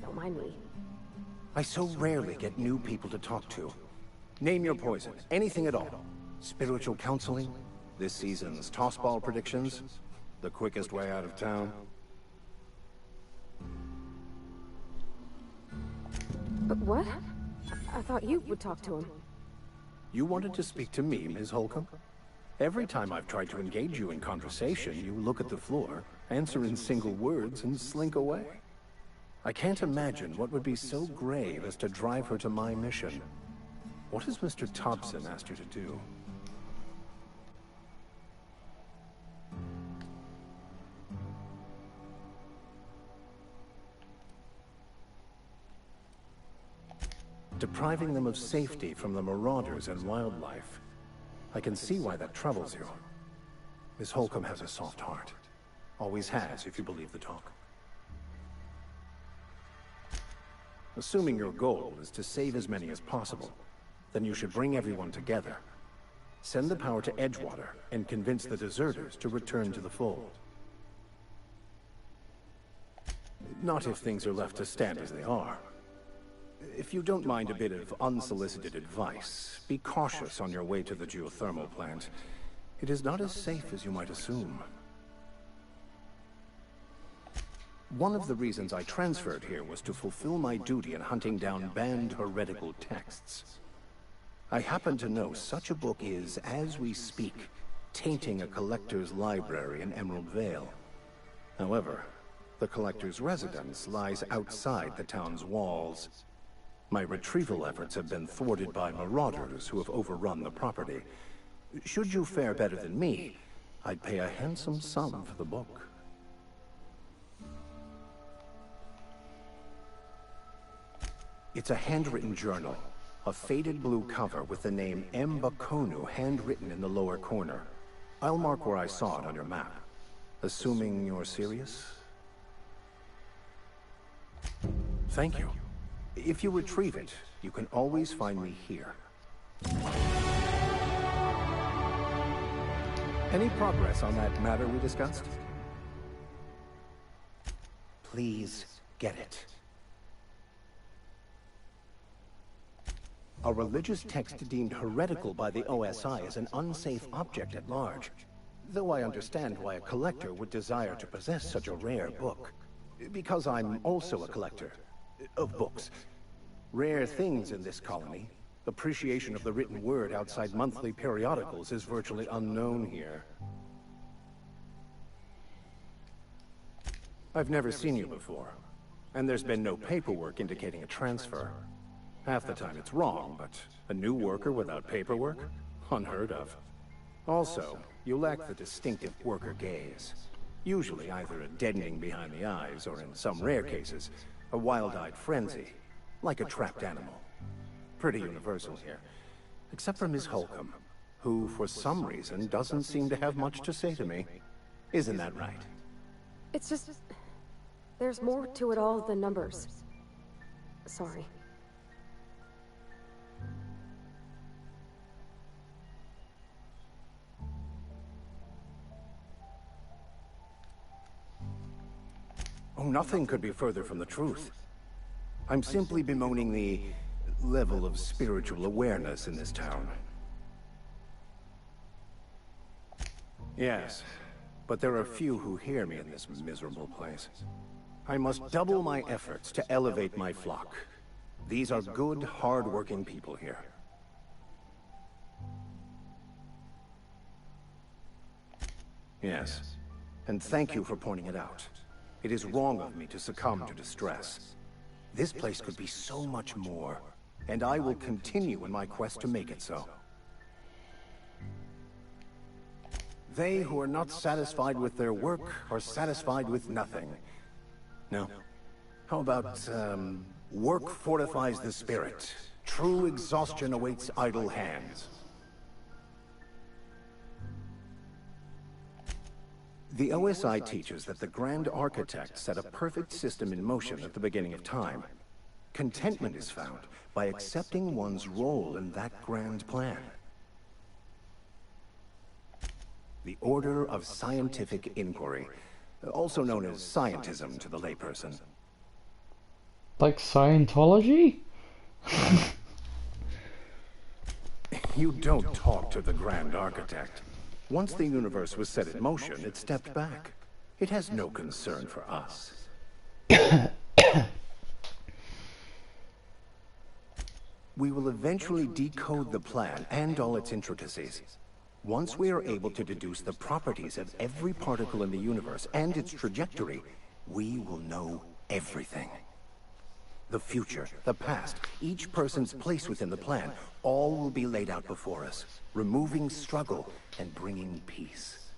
Don't mind me. I so rarely get new people to talk to. Name your poison, anything at all. Spiritual counseling, this season's tossball predictions, the quickest way out of town. But what? I thought you would talk to him. You wanted to speak to me, Ms. Holcomb? Every time I've tried to engage you in conversation, you look at the floor, answer in single words, and slink away. I can't imagine what would be so grave as to drive her to my mission. What has Mr. Thompson asked her to do? Depriving them of safety from the marauders and wildlife. I can see why that troubles you. Miss Holcomb has a soft heart. Always has, if you believe the talk. Assuming your goal is to save as many as possible, then you should bring everyone together. Send the power to Edgewater and convince the deserters to return to the fold. Not if things are left to stand as they are. If you don't mind a bit of unsolicited advice, be cautious on your way to the geothermal plant. It is not as safe as you might assume. One of the reasons I transferred here was to fulfill my duty in hunting down banned heretical texts. I happen to know such a book is, as we speak, tainting a collector's library in Emerald Vale. However, the collector's residence lies outside the town's walls. My retrieval efforts have been thwarted by marauders who have overrun the property. Should you fare better than me, I'd pay a handsome sum for the book. It's a handwritten journal, a faded blue cover with the name M. Bakonu handwritten in the lower corner. I'll mark where I saw it on your map. Assuming you're serious? Thank you. If you retrieve it, you can always find me here. Any progress on that matter we discussed? Please get it. A religious text deemed heretical by the OSI is an unsafe object at large. Though I understand why a collector would desire to possess such a rare book. Because I'm also a collector of books. Rare things in this colony. Appreciation of the written word outside monthly periodicals is virtually unknown here. I've never seen you before, and there's been no paperwork indicating a transfer. Half the time it's wrong, but a new worker without paperwork? Unheard of. Also, you lack the distinctive worker gaze. Usually either a deadening behind the eyes, or in some rare cases, a wild-eyed frenzy, like a trapped animal. Pretty universal here. Except for Miss Holcomb, who for some reason doesn't seem to have much to say to me. Isn't that right? It's just... there's more to it all than numbers. Sorry. Oh, nothing could be further from the truth. I'm simply bemoaning the level of spiritual awareness in this town. Yes, but there are few who hear me in this miserable place. I must double my efforts to elevate my flock. These are good, hard-working people here. Yes, and thank you for pointing it out. It is wrong of me to succumb to distress. This place could be so much more, and I will continue in my quest to make it so. They who are not satisfied with their work are satisfied with nothing. No. How about, work fortifies the spirit. True exhaustion awaits idle hands. The OSI teaches that the Grand Architect set a perfect system in motion at the beginning of time. Contentment is found by accepting one's role in that grand plan. The Order of Scientific Inquiry, also known as scientism to the layperson. Like Scientology? You don't talk to the Grand Architect. Once the universe was set in motion, it stepped back. It has no concern for us. We will eventually decode the plan and all its intricacies. Once we are able to deduce the properties of every particle in the universe and its trajectory, we will know everything. The future, the past, each person's place within the plan, all will be laid out before us, removing struggle and bringing peace.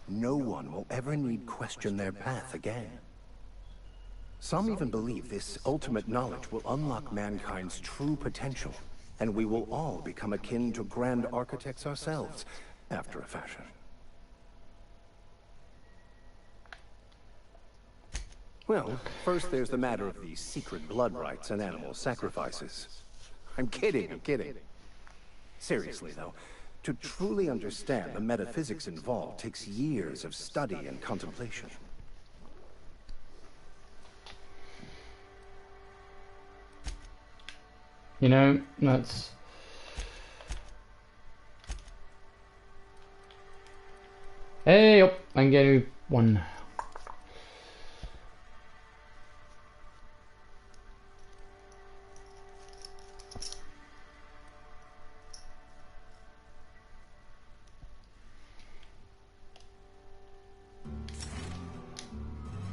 No one will ever need question their path again. Some even believe this ultimate knowledge will unlock mankind's true potential, and we will all become akin to Grand Architects ourselves, after a fashion. Well, first there's the matter of the secret blood rites and animal sacrifices. I'm kidding. Seriously, though, to truly understand the metaphysics involved takes years of study and contemplation. You know, that's... Hey, up, I can get you one.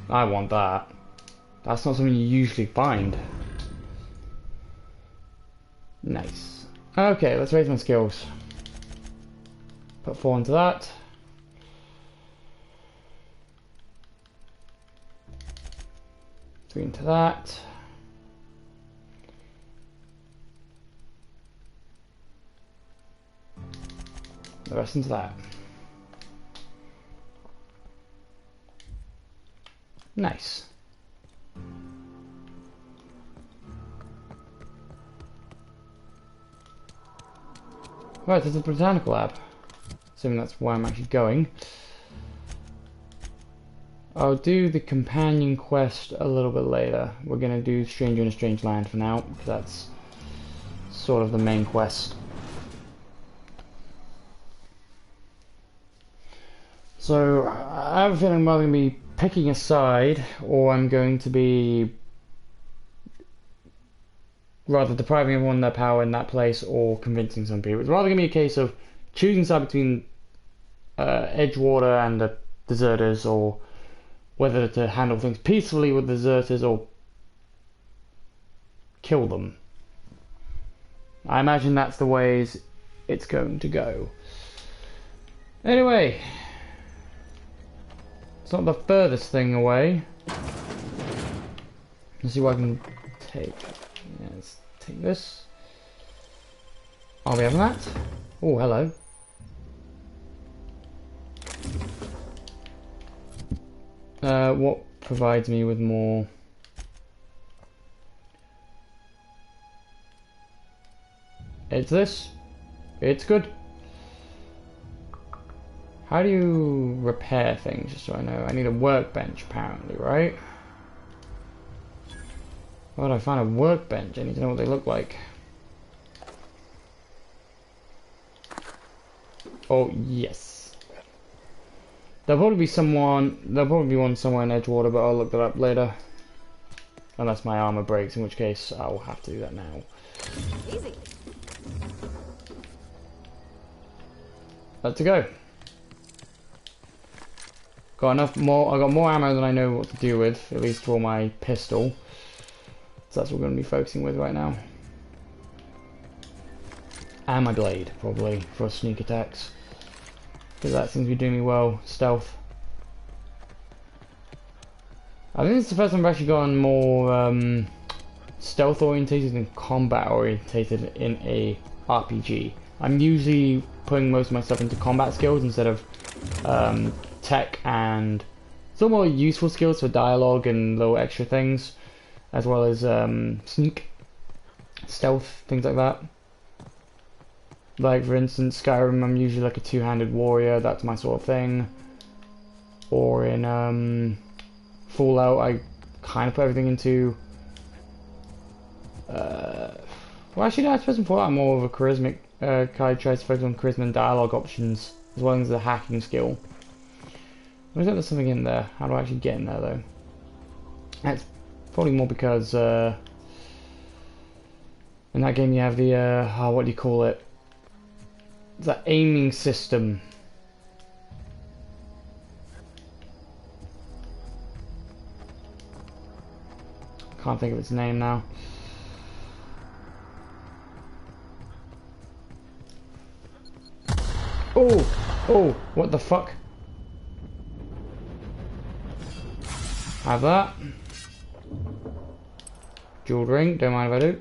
I want that. That's not something you usually find. Nice. Okay, let's raise my skills. Put 4 into that. Three into that. The rest into that. Nice. Right, there's a botanical lab. Assuming that's where I'm actually going. I'll do the companion quest a little bit later. We're gonna do Stranger in a Strange Land for now, because that's sort of the main quest. So I have a feeling I'm either going to be picking a side, or I'm going to be rather depriving everyone of their power in that place, or convincing some people. It's rather going to be a case of choosing side between Edgewater and the deserters, or whether to handle things peacefully with the deserters or kill them. I imagine that's the ways it's going to go. Anyway, it's not the furthest thing away. Let's see what I can take. Yeah, let's take this. I'll be having that. Oh, hello. What provides me with more? It's this. It's good. How do you repair things, just so I know? I need a workbench, apparently, right? Where do I find a workbench? I need to know what they look like. Oh, yes. There'll probably be one somewhere in Edgewater, but I'll look that up later. Unless my armor breaks, in which case I will have to do that now. Easy. Let's go. Got enough more. I got more ammo than I know what to do with, at least for my pistol. So that's what we're going to be focusing with right now. And my blade, probably, for sneak attacks. Because that seems to be doing me well. Stealth. I think it's the first time I've actually gotten more stealth orientated than combat orientated in a RPG. I'm usually putting most of my stuff into combat skills instead of tech and some more useful skills for dialogue and little extra things, as well as sneak, stealth, things like that. Like for instance, Skyrim, I'm usually like a two-handed warrior. That's my sort of thing. Or in Fallout, I kind of put everything into. Well, actually, no, I suppose in Fallout I'm more of a charismatic. Kai tries to focus on charisma and dialogue options as well as the hacking skill. Looks like there's something in there. How do I actually get in there though? That's probably more because in that game you have the what do you call it? The aiming system. Can't think of its name now. Oh! Oh! What the fuck? Have that. Jeweled ring, don't mind if I do.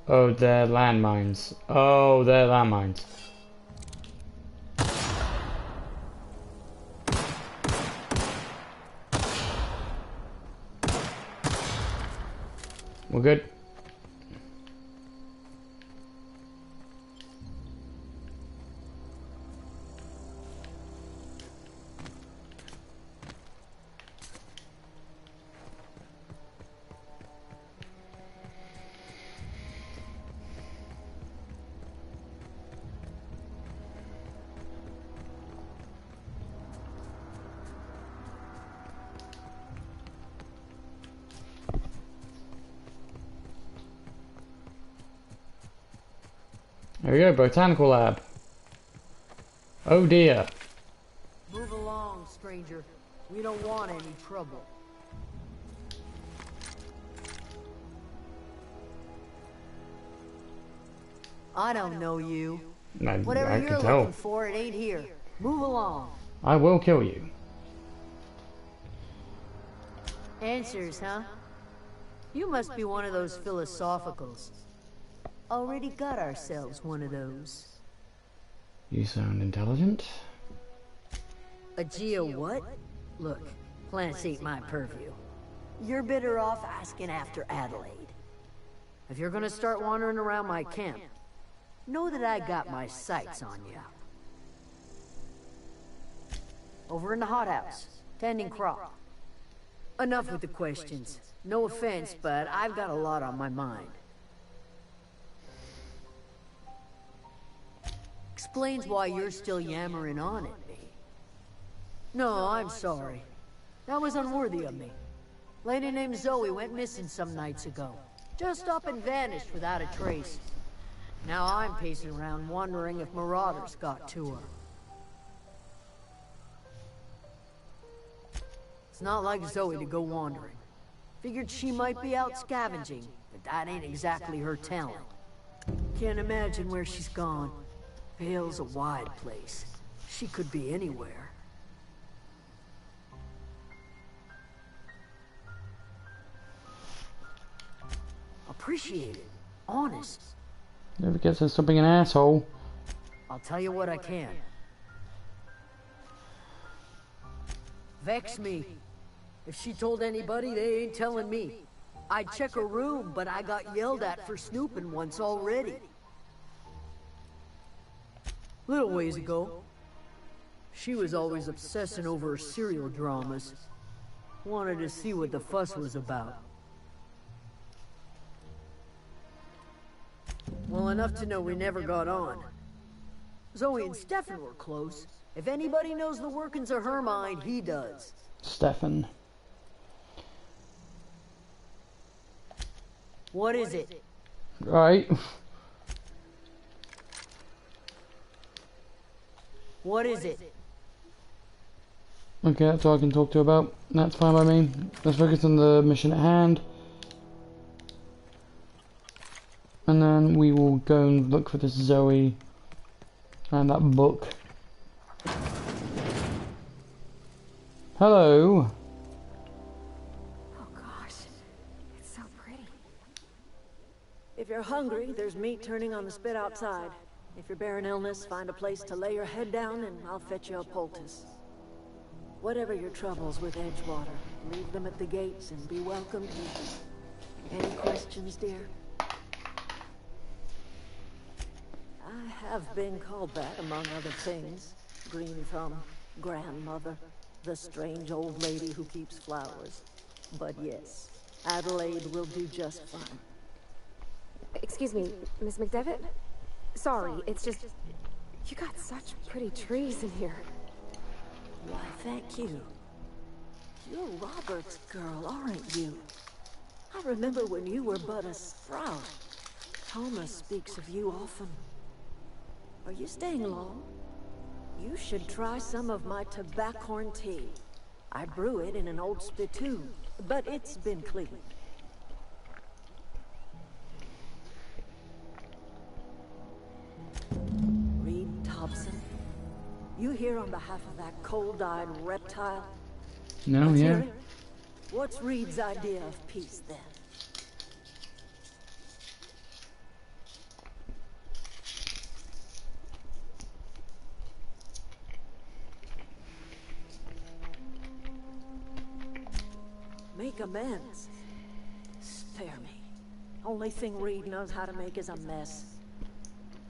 Oh, they're landmines. Oh, they're landmines. We're good. There we go, botanical lab. Oh dear. Move along, stranger. We don't want any trouble. I don't know you. Whatever you're looking for, it ain't here. Move along. I will kill you. Answers, huh? You must be one of those philosophicals. Already got ourselves one of those. You sound intelligent. A geo what? Look, plants ain't my purview. You're better off asking after Adelaide. If you're gonna start wandering around my camp, know that I got my sights on you. Over in the hothouse, tending crop. Enough with the questions. No offense, but I've got a lot on my mind. Explains why you're still yammering on at me. No, I'm sorry. That was unworthy of me. Lady named Zoe went missing some nights ago. Just up and vanished without a trace. Now I'm pacing around wondering if marauders got to her. It's not like Zoe to go wandering. Figured she might be out scavenging, but that ain't exactly her talent. Can't imagine where she's gone. Vale's a wide place. She could be anywhere. Appreciate it. Honest. Never gets us stop being an asshole. I'll tell you what I can. Vex me. If she told anybody, they ain't telling me. I'd check her room, but I got yelled at for snooping once already. Little ways ago, she was always obsessing over her serial dramas. Wanted to see what the fuss was about. Well, enough to know we never got on. Zoe and Stefan were close. If anybody knows the workings of her mind, he does. Stefan. What is it? Right. What is it? Okay, that's all I can talk to about. That's fine by me. Let's focus on the mission at hand. And then we will go and look for this Zoe and that book. Hello. Oh gosh, it's so pretty. If you're hungry, there's meat turning on the spit outside. If you're bearing illness, find a place to lay your head down and I'll fetch you a poultice. Whatever your troubles with Edgewater, leave them at the gates and be welcomed here. Any questions, dear? I have been called that, among other things. Green from grandmother, the strange old lady who keeps flowers. But yes, Adelaide will do just fine. Excuse me, Miss McDevitt? Sorry, it's just... You got such pretty trees in here. Why, thank you. You're Robert's girl, aren't you? I remember when you were but a sprout. Thomas speaks of you often. Are you staying long? You should try some of my tobaccorn tea. I brew it in an old spittoon, but it's been cleaned. Reed Thompson, you here on behalf of that cold-eyed reptile? No, Let's yeah. hear it. What's Reed's idea of peace, then? Make amends. Spare me. Only thing Reed knows how to make is a mess.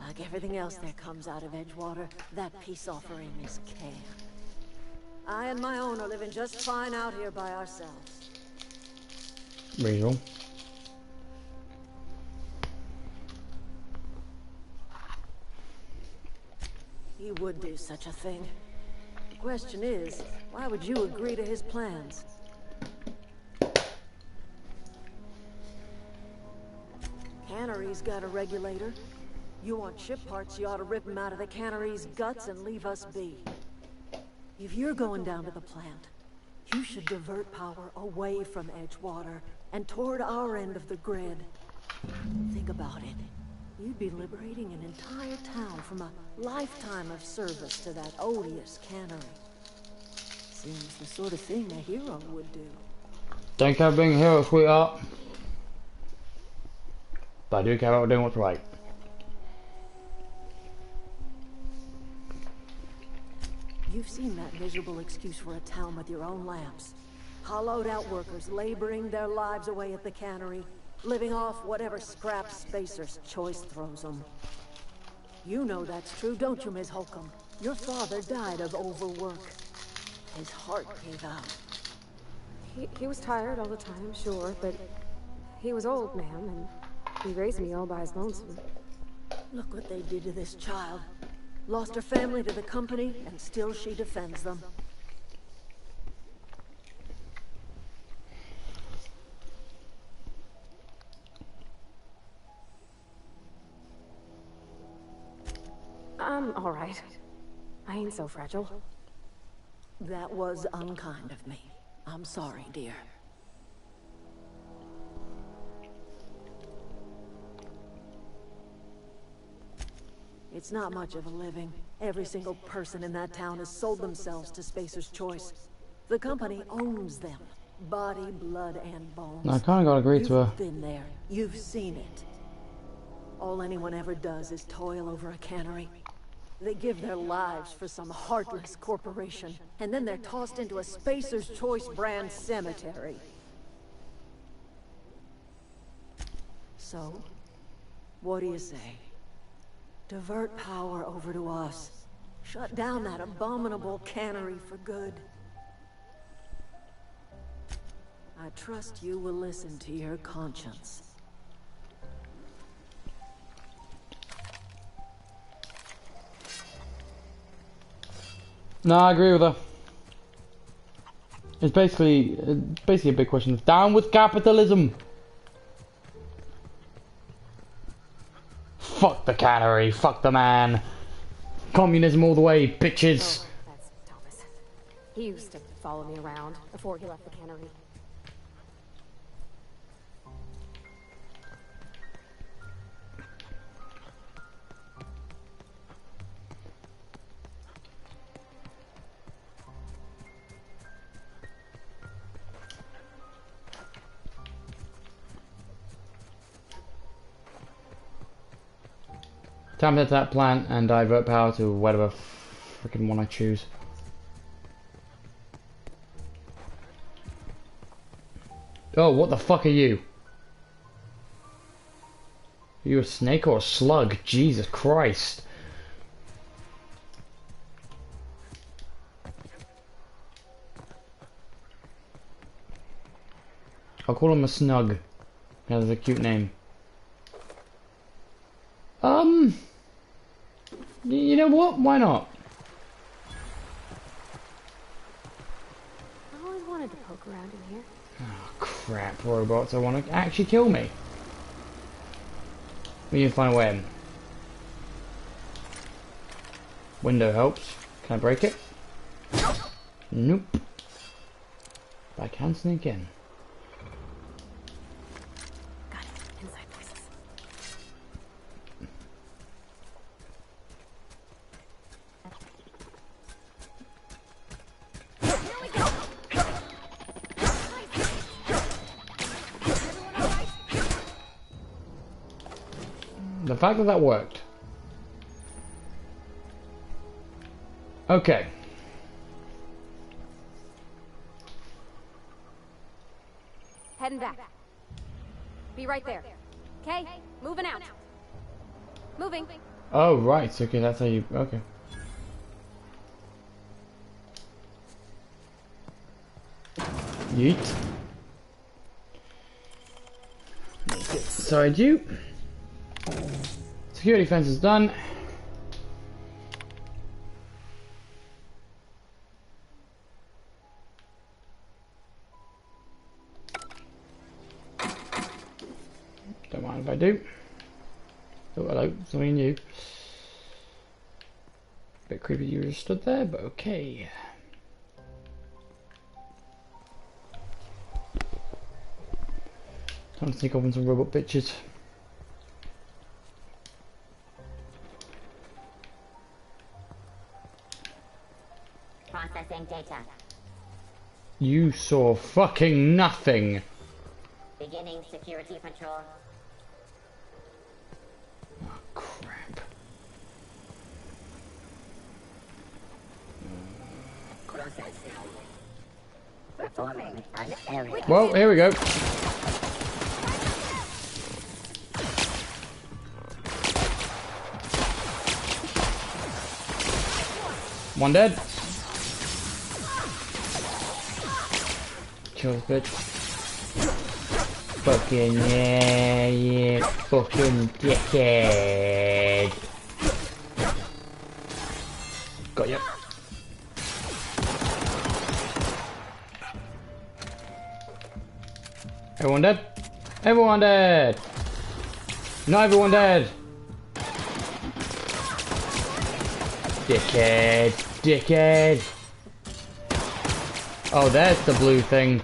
Like everything else that comes out of Edgewater, that peace offering is care. I and my own are living just fine out here by ourselves. Real. He would do such a thing. The question is, why would you agree to his plans? Cannery's got a regulator. You want ship parts, you ought to rip him out of the cannery's guts and leave us be. If you're going down to the plant, you should divert power away from Edgewater and toward our end of the grid. Think about it. You'd be liberating an entire town from a lifetime of service to that odious cannery. Seems the sort of thing a hero would do. Don't care about being a hero, sweetheart. But I do care about doing what's right. You've seen that miserable excuse for a town with your own lamps. Hollowed out workers laboring their lives away at the cannery, living off whatever scrap Spacer's choice throws them. You know that's true, don't you, Miss Holcomb? Your father died of overwork. His heart gave out. He was tired all the time, sure, but he was old, ma'am, and he raised me all by his lonesome. Look what they did to this child. Lost her family to the company, and still she defends them. I'm all right. I ain't so fragile. That was unkind of me. I'm sorry, dear. It's not much of a living. Every single person in that town has sold themselves to Spacer's Choice. The company owns them. Body, blood, and bones. I kinda gotta agree to her. You've been there. You've seen it. All anyone ever does is toil over a cannery. They give their lives for some heartless corporation, and then they're tossed into a Spacer's Choice brand cemetery. So, what do you say? Divert power over to us. Shut down that abominable cannery for good. I trust you will listen to your conscience. No, I agree with her. It's basically a big question of down with capitalism. Fuck the cannery, fuck the man. Communism all the way, bitches. Oh, that's Thomas. He used to follow me around before he left the cannery. Time to hit that plant and divert power to whatever freaking one I choose. Oh, what the fuck are you? Are you a snake or a slug? Jesus Christ. I'll call him a snug. That is a cute name. You know what? Why not? I always wanted to poke around in here. Oh, crap, robots. I want to actually kill me. We need to find a way in. Window helps. Can I break it? Nope. But I can sneak in. Got it. Inside places. The fact that that worked. Okay. Heading back. Be right there. Okay? Moving out. Moving. Oh, right. Okay, that's how you... Okay. Yeet. Sorry, you. Security fence is done. Don't mind if I do. Oh, hello, something new. Bit creepy you just stood there, but okay. Time to sneak off on some robot bitches. Processing data. You saw fucking nothing. Beginning security patrol. Oh, crap. Processing. Performing an area. Well, here we go. One dead. Kill this bitch. Fucking yeah, fucking dickhead. Everyone dead? Everyone dead! Not everyone dead! Dickhead! Dickhead! Oh, there's the blue thing.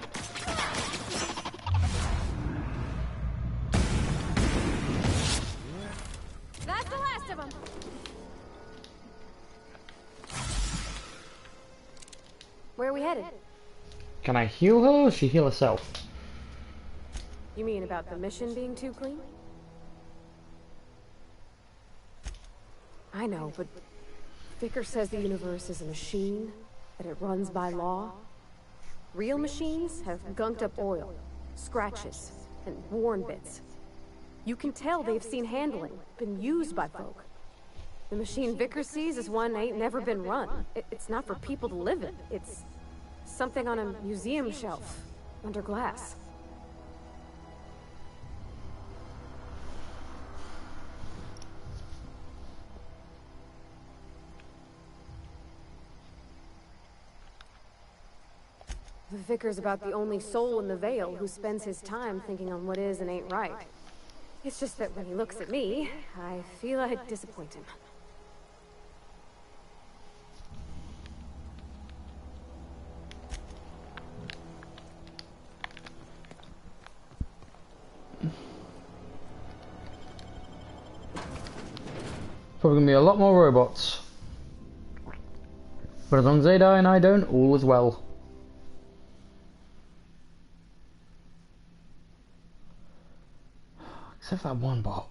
That's the last of them. Where are we headed? Can I heal her or she heal herself? You mean about the mission being too clean? I know, but Vicker says the universe is a machine, that it runs by law. Real machines have gunked up oil, scratches, and worn bits. You can tell they've seen handling, been used by folk. The machine Vicker sees is one ain't never been run. It's not for people to live in. It's something on a museum shelf, under glass. The Vicar's about the only soul in the Vale who spends his time thinking on what is and ain't right. It's just that when he looks at me, I feel I'd disappoint him. Probably gonna be a lot more robots. But as long as they die and I don't, all is well. Except that one bot.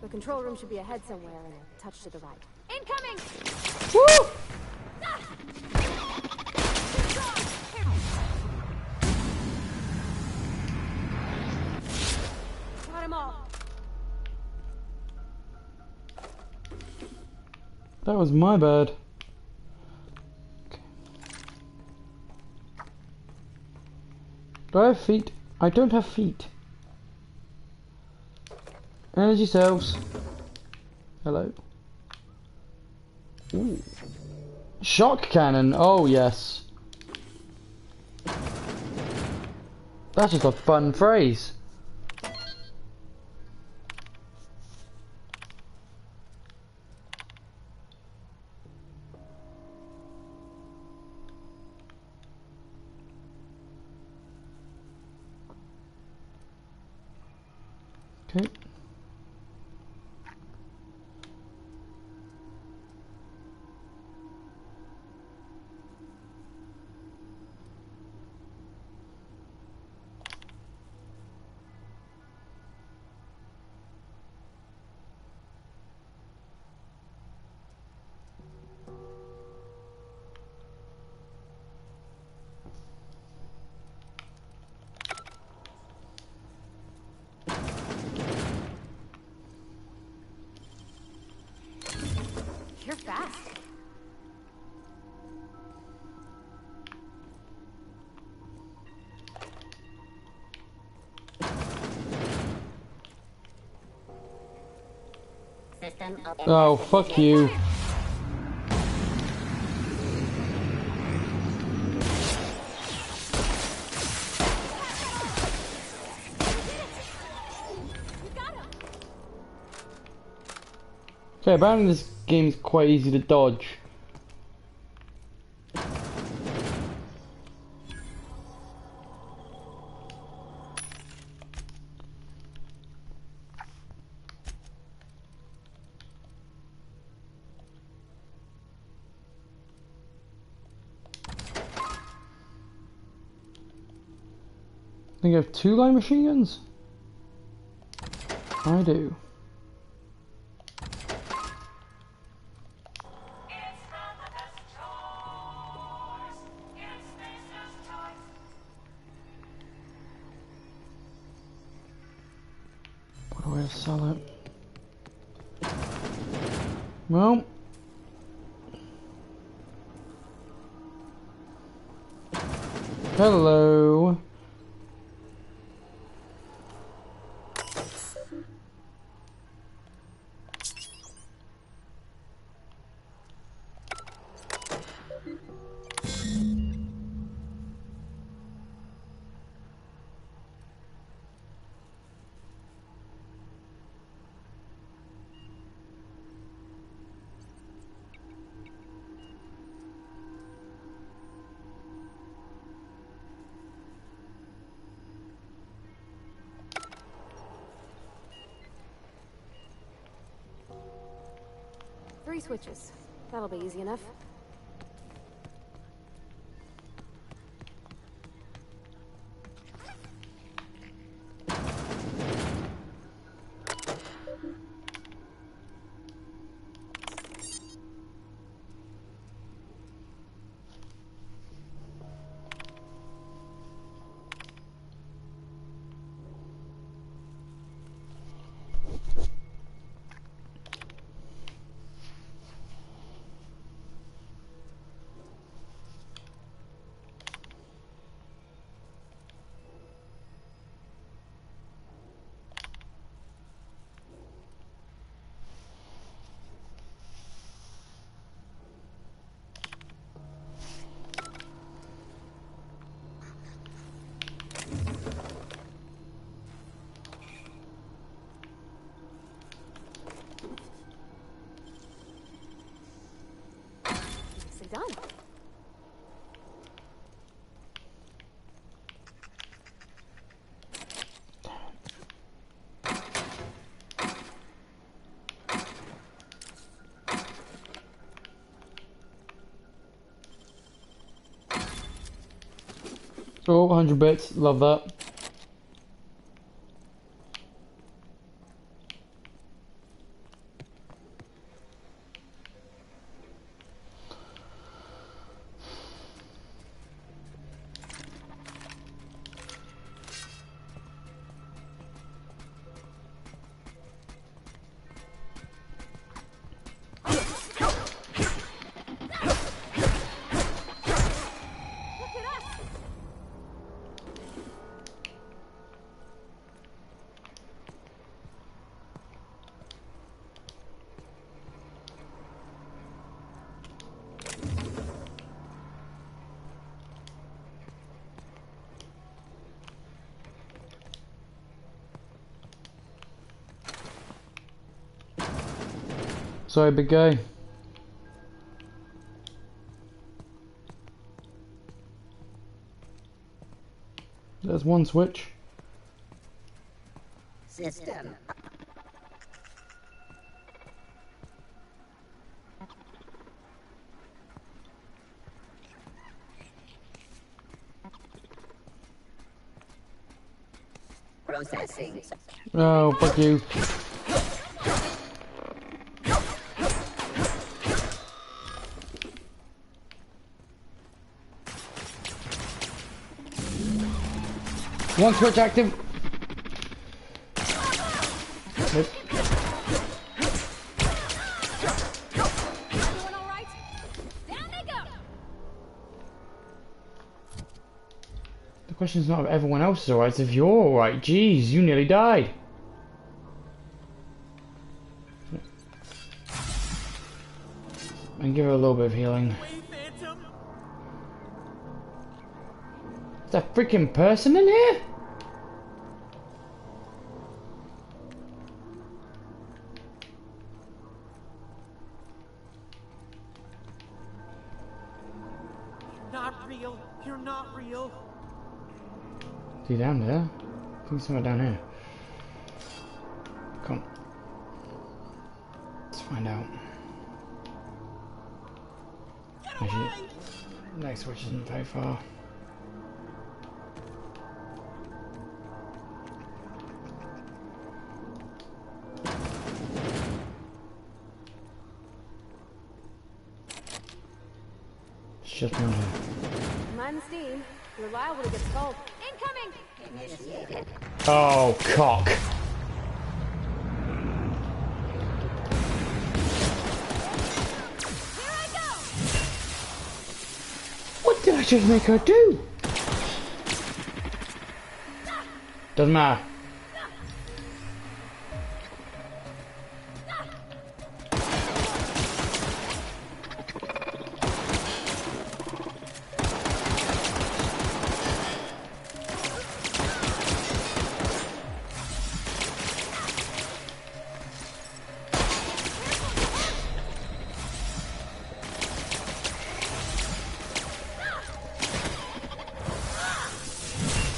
The control room should be ahead somewhere and a touch to the right. Incoming! Woo! Got him all. That was my bad. Okay. Do I have feet? I don't have feet. Energy cells. Hello. Ooh. Shock cannon. Oh yes. That's just a fun phrase. Okay. You're fast. Oh, fuck you. Okay, apparently this game's quite easy to dodge. I think I have 2 light machine guns? I do. What a way to sell it. Well, Hello. Three switches. That'll be easy enough. Done. Oh, 100 bits. Love that. Sorry, big guy. There's one switch. System. Processing. Oh, fuck you. One switch active. Nope. Everyone all right? Down they go. The question's not if everyone else is alright, it's if you're alright. Jeez, you nearly died. And give her a little bit of healing. Is that freaking person in here? Not real. You're not real. Is he down there? I think somewhere down here. Come on. Let's find out. Actually, next switch isn't very far. It's just one here. Mind the steam. You're liable to get stalled. Incoming! Initiated. Oh, cock. What did I just make her do? Doesn't matter.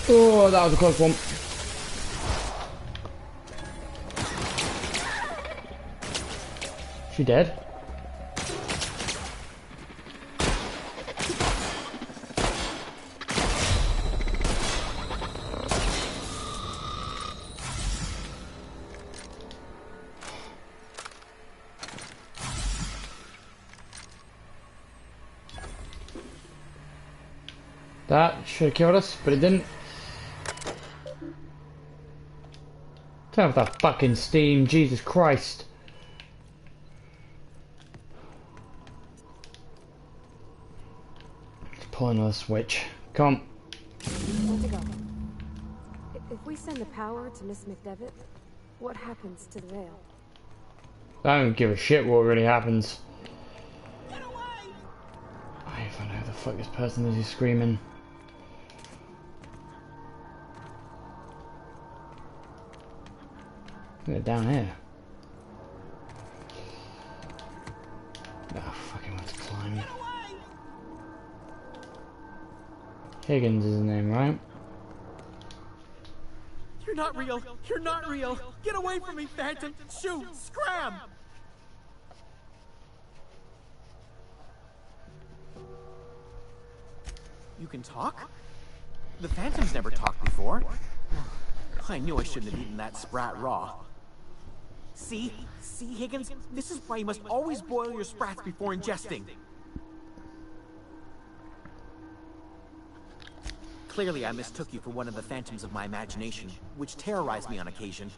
Oh, that was a close one. She dead? That should have killed us, but it didn't. Turn off that fucking steam, Jesus Christ. Let's pull another switch. Come on. Where to go? If we send the power to Miss McDevitt, what happens to the veil? I don't give a shit what really happens. I don't know who the fuck this person is who's screaming. They're down here. Ah, fucking want to climb. Higgins is his name, right? You're not real. You're not real. Get away from me, Phantom. Shoot. Scram. You can talk? The Phantom's never talked before. I knew I shouldn't have eaten that sprat raw. See, Higgins? This is why you must always boil your sprats before ingesting. Clearly, I mistook you for one of the phantoms of my imagination, which terrorized me on occasion.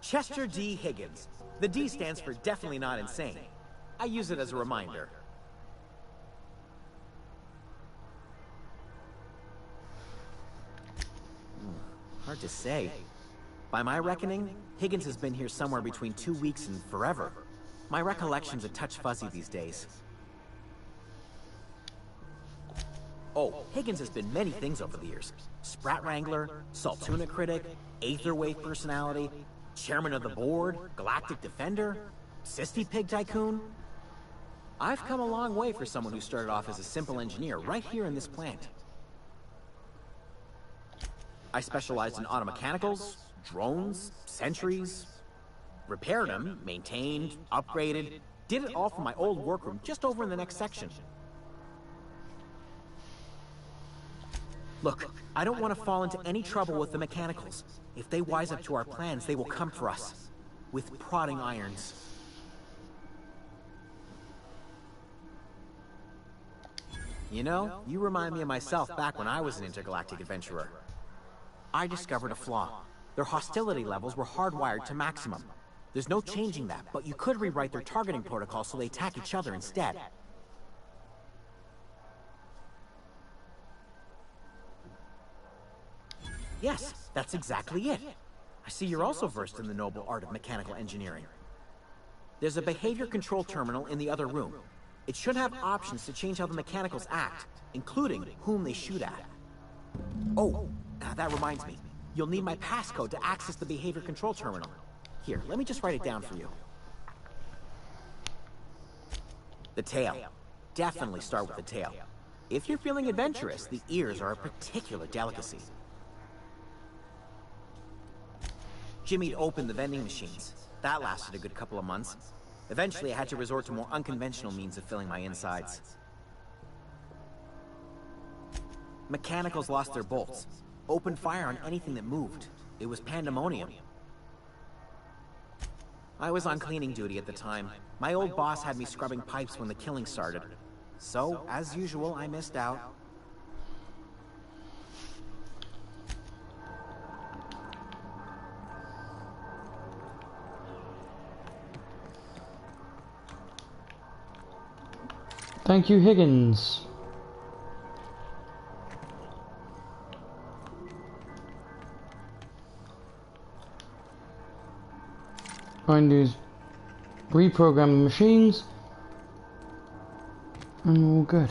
Chester D. Higgins. The D stands for definitely not insane. I use it as a reminder. Hard to say. By my reckoning, Higgins has been here somewhere between 2 weeks and forever. My recollection's a touch fuzzy these days. Oh, Higgins has been many things over the years. Sprat Wrangler, Saltuna Critic, Aetherwave Personality, Chairman of the Board, Galactic Defender, Sisty Pig Tycoon. I've come a long way for someone who started off as a simple engineer right here in this plant. I specialized in automechanicals, drones, sentries, repaired them, maintained, upgraded, did it all from my old workroom just over in the next section. Look, I don't want to fall into any trouble with the mechanicals. If they wise up to our plans, they will come for us. With prodding irons. You know, you remind me of myself back when I was an intergalactic adventurer. I discovered a flaw. Their hostility levels were hardwired to maximum. There's no changing that, but you could rewrite their targeting protocol so they attack each other instead. Yes, that's exactly it. I see you're also versed in the noble art of mechanical engineering. There's a behavior control terminal in the other room. It should have options to change how the mechanicals act, including whom they shoot at. Oh, that reminds me. You'll need my passcode to access the behavior control terminal. Here, let me just write it down for you. The tail. Definitely start with the tail. If you're feeling adventurous, the ears are a particular delicacy. Jimmy'd opened the vending machines. That lasted a good couple of months. Eventually, I had to resort to more unconventional means of filling my insides. Mechanicals lost their bolts. Opened fire on anything that moved. It was pandemonium. I was on cleaning duty at the time. My old boss had me scrubbing pipes when the killing started. So, as usual, I missed out. Thank you, Higgins. try and do is reprogram the machines, and we're all good.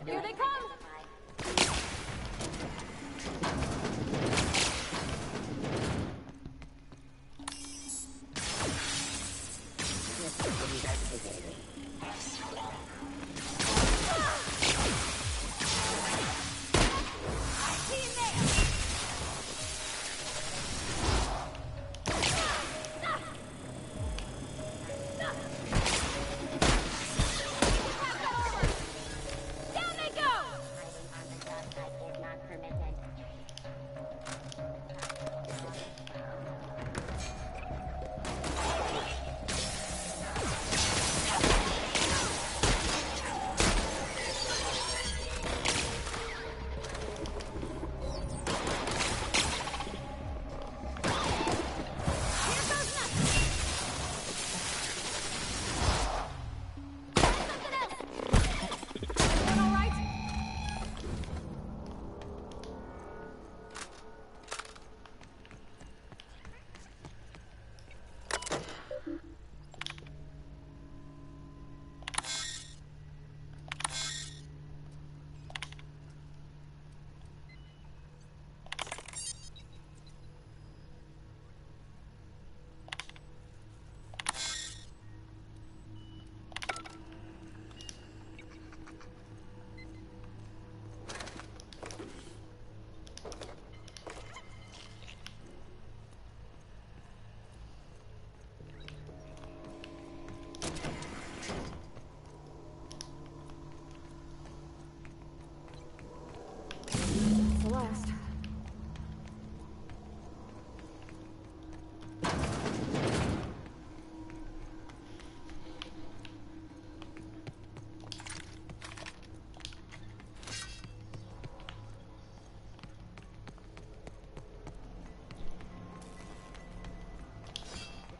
Here they come!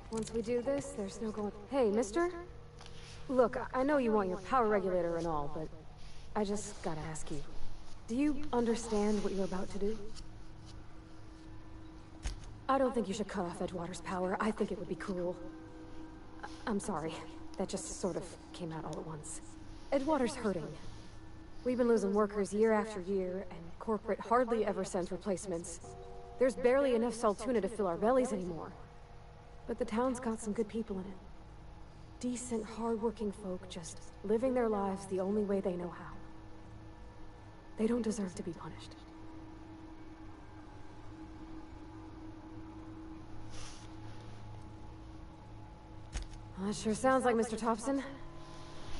Once we do this, there's no going... Hey, mister? Look, I know you want your power regulator and all, but I just gotta ask you. Do you understand what you're about to do? I don't think you should cut off Edgewater's power. I think it would be cruel. I'm sorry. That just sort of came out all at once. Edgewater's hurting. We've been losing workers year after year, and corporate hardly ever sends replacements. There's barely enough Saltuna to fill our bellies anymore. But the town's got some good people in it. Decent, hard-working folk just living their lives the only way they know how. They don't deserve to be punished. Well, that sure sounds like Mr. Thompson.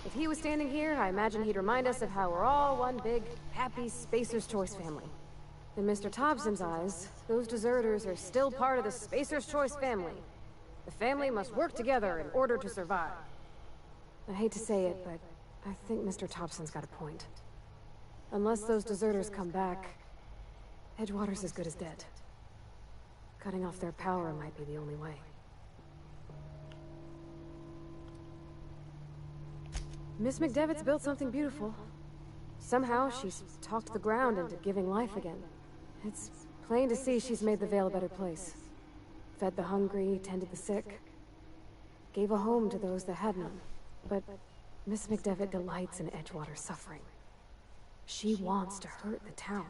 If he was standing here, I imagine he'd remind us of how we're all one big, happy Spacer's Choice family. In Mr. Thompson's eyes, those deserters are still part of the Spacer's Choice family. The family must work together in order to survive. I hate to say it, but I think Mr. Thompson's got a point. Unless those deserters come back, Edgewater's as good as dead. Cutting off their power might be the only way. Miss McDevitt's built something beautiful. Somehow, she's talked the ground into giving life again. It's plain to see she's made the Vale a better place. Fed the hungry, tended the sick. Gave a home to those that had none. But Miss McDevitt delights in Edgewater's suffering. She wants to hurt the town.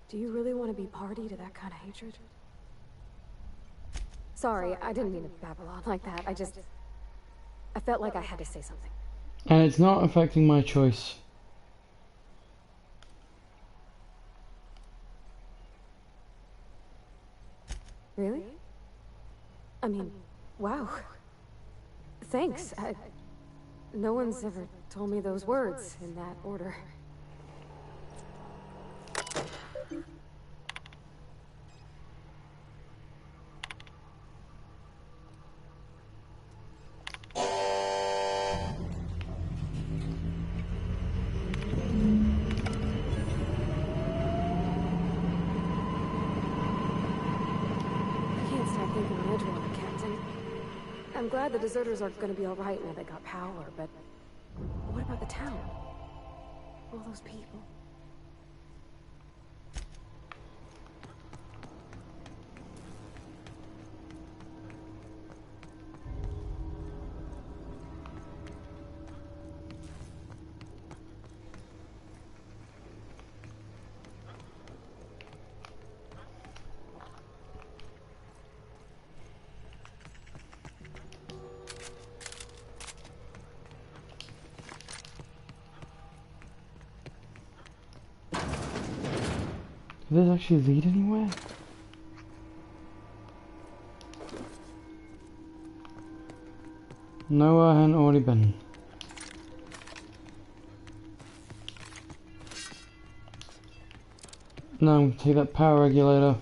Do you really want to be party to that kind of hatred? Sorry, I didn't mean to babble on like that. I felt like I had to say something. And it's not affecting my choice. Really? I mean, wow. Thanks. No one's ever told me those words in that order. I'm glad the deserters are gonna be alright now they got power, but what about the town? All those people. Does this actually lead anywhere? No, I hadn't already been. No, take that power regulator.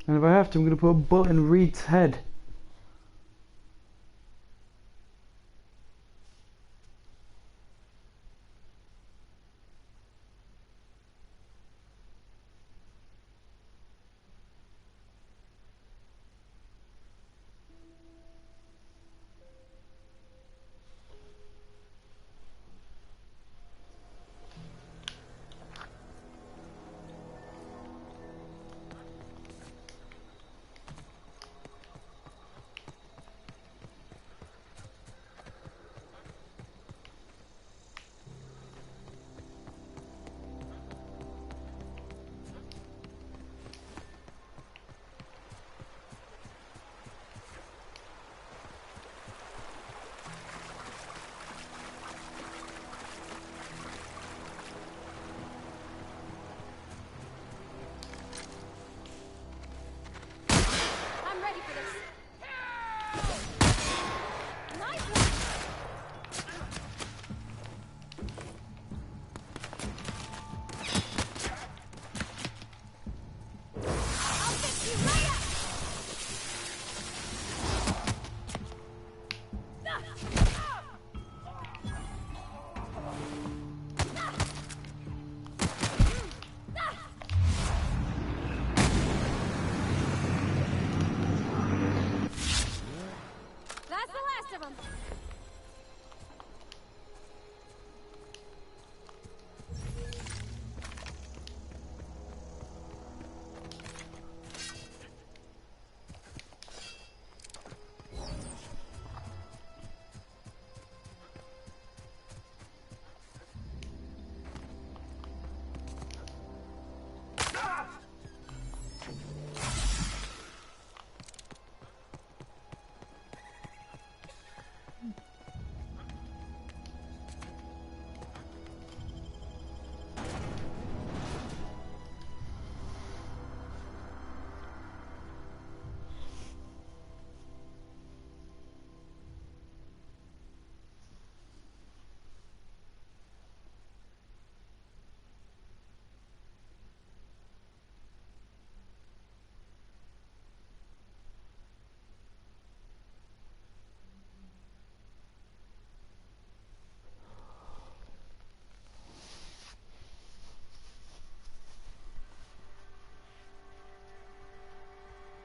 And if I have to, I'm going to put a bullet in Reed's head.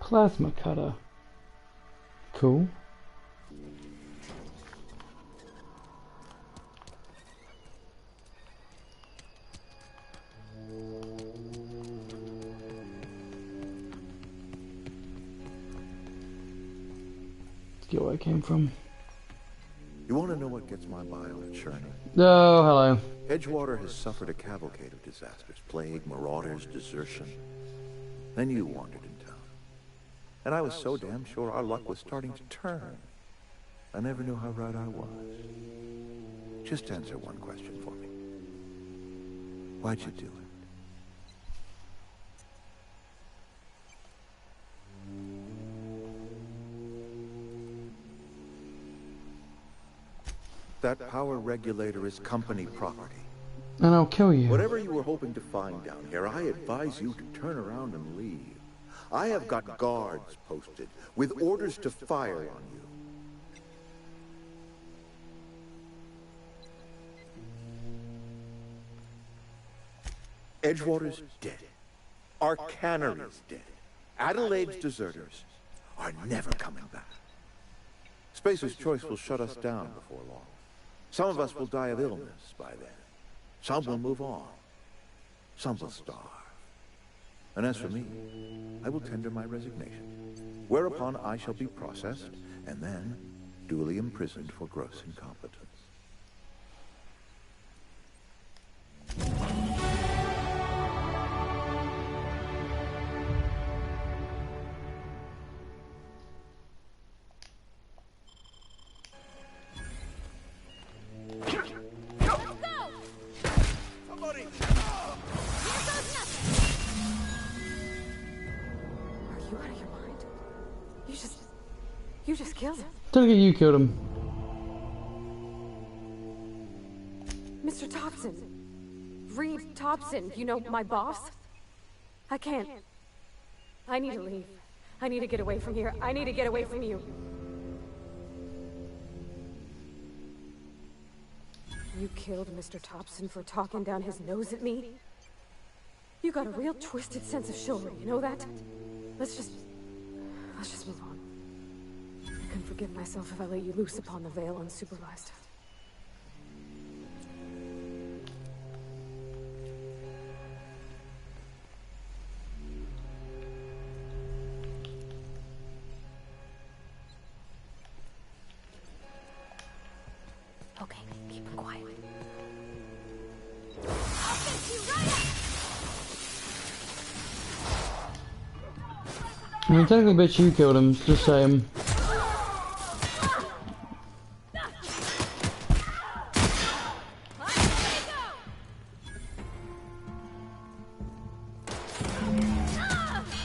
Plasma cutter. Cool. Let's get where I came from. You want to know what gets my bile churning? Oh, hello. Edgewater has suffered a cavalcade of disasters. Plague, marauders, desertion. Then you wandered in town. And I was so damn sure our luck was starting to turn. I never knew how right I was. Just answer one question for me. Why'd you do it? That power regulator is company property. And I'll kill you. Whatever you were hoping to find down here, I advise you to turn around and leave. I have got guards posted with orders to fire on you. Edgewater's dead. Our canary's dead. Adelaide's deserters are never coming back. Spacer's Choice will shut us down before long. Some of us will die of illness by then. Some will move on. Some will starve. And as for me, I will tender my resignation, whereupon I shall be processed and then duly imprisoned for gross incompetence. You just killed him. Don't think you killed him. Mr. Thompson. Reed Thompson, you know, my boss? I can't. I need to leave. I need to get away from here. I need to get away from you. You killed Mr. Thompson for talking down his nose at me? You got a real twisted sense of chivalry, you know that? Let's just move on. I couldn't forgive myself if I let you loose upon the Vale unsupervised. Okay, keep it quiet. I'll fix you right up! I mean, technically, bitch, you killed him. Just saying.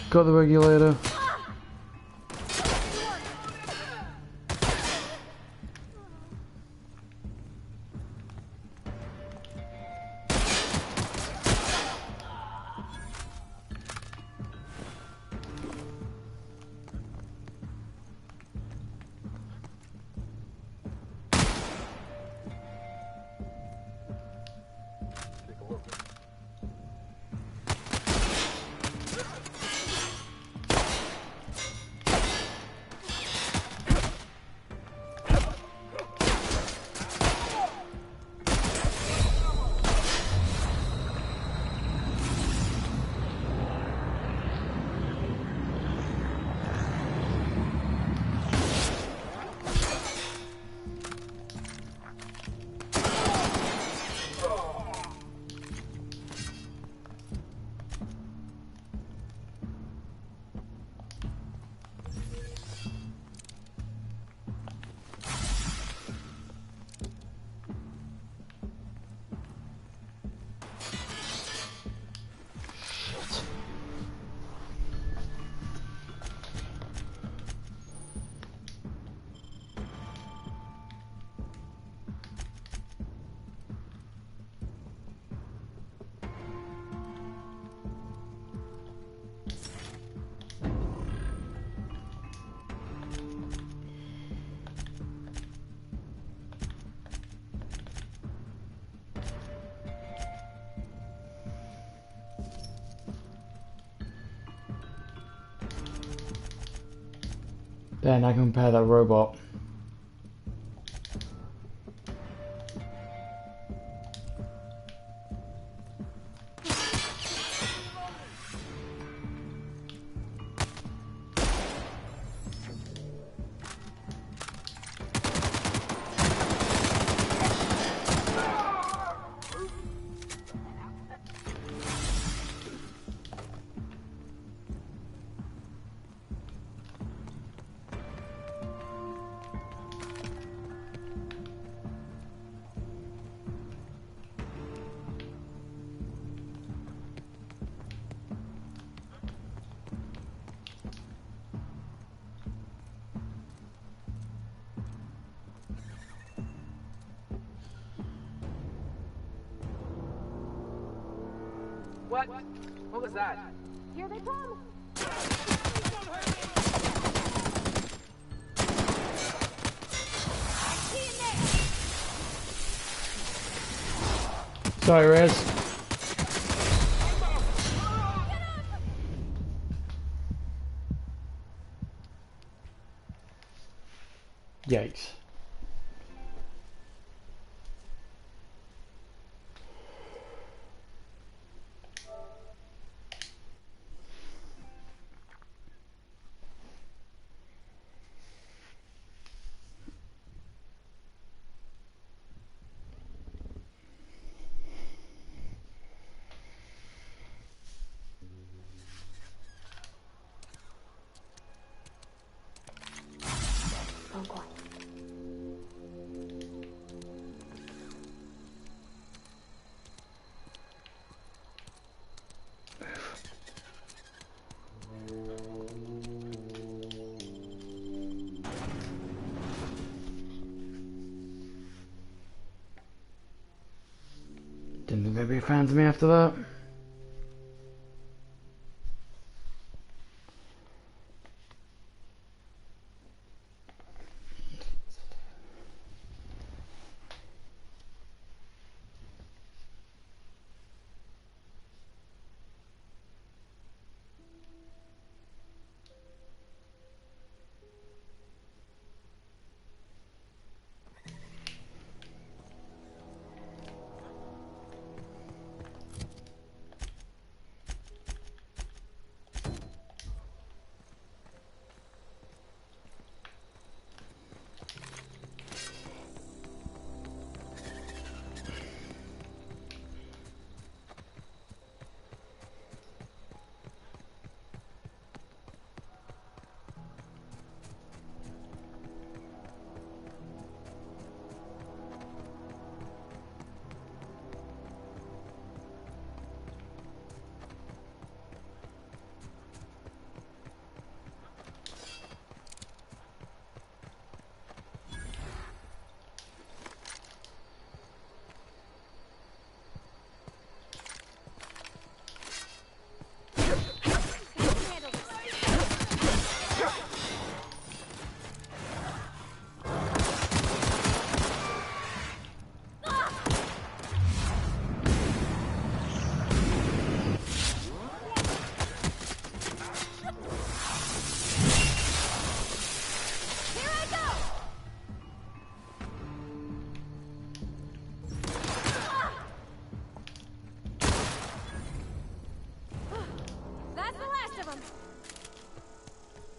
Got the regulator. Then I can compare that robot. What was that? Here they come! Sorry, Rez. Yikes. Didn't think they'd be fans of me after that.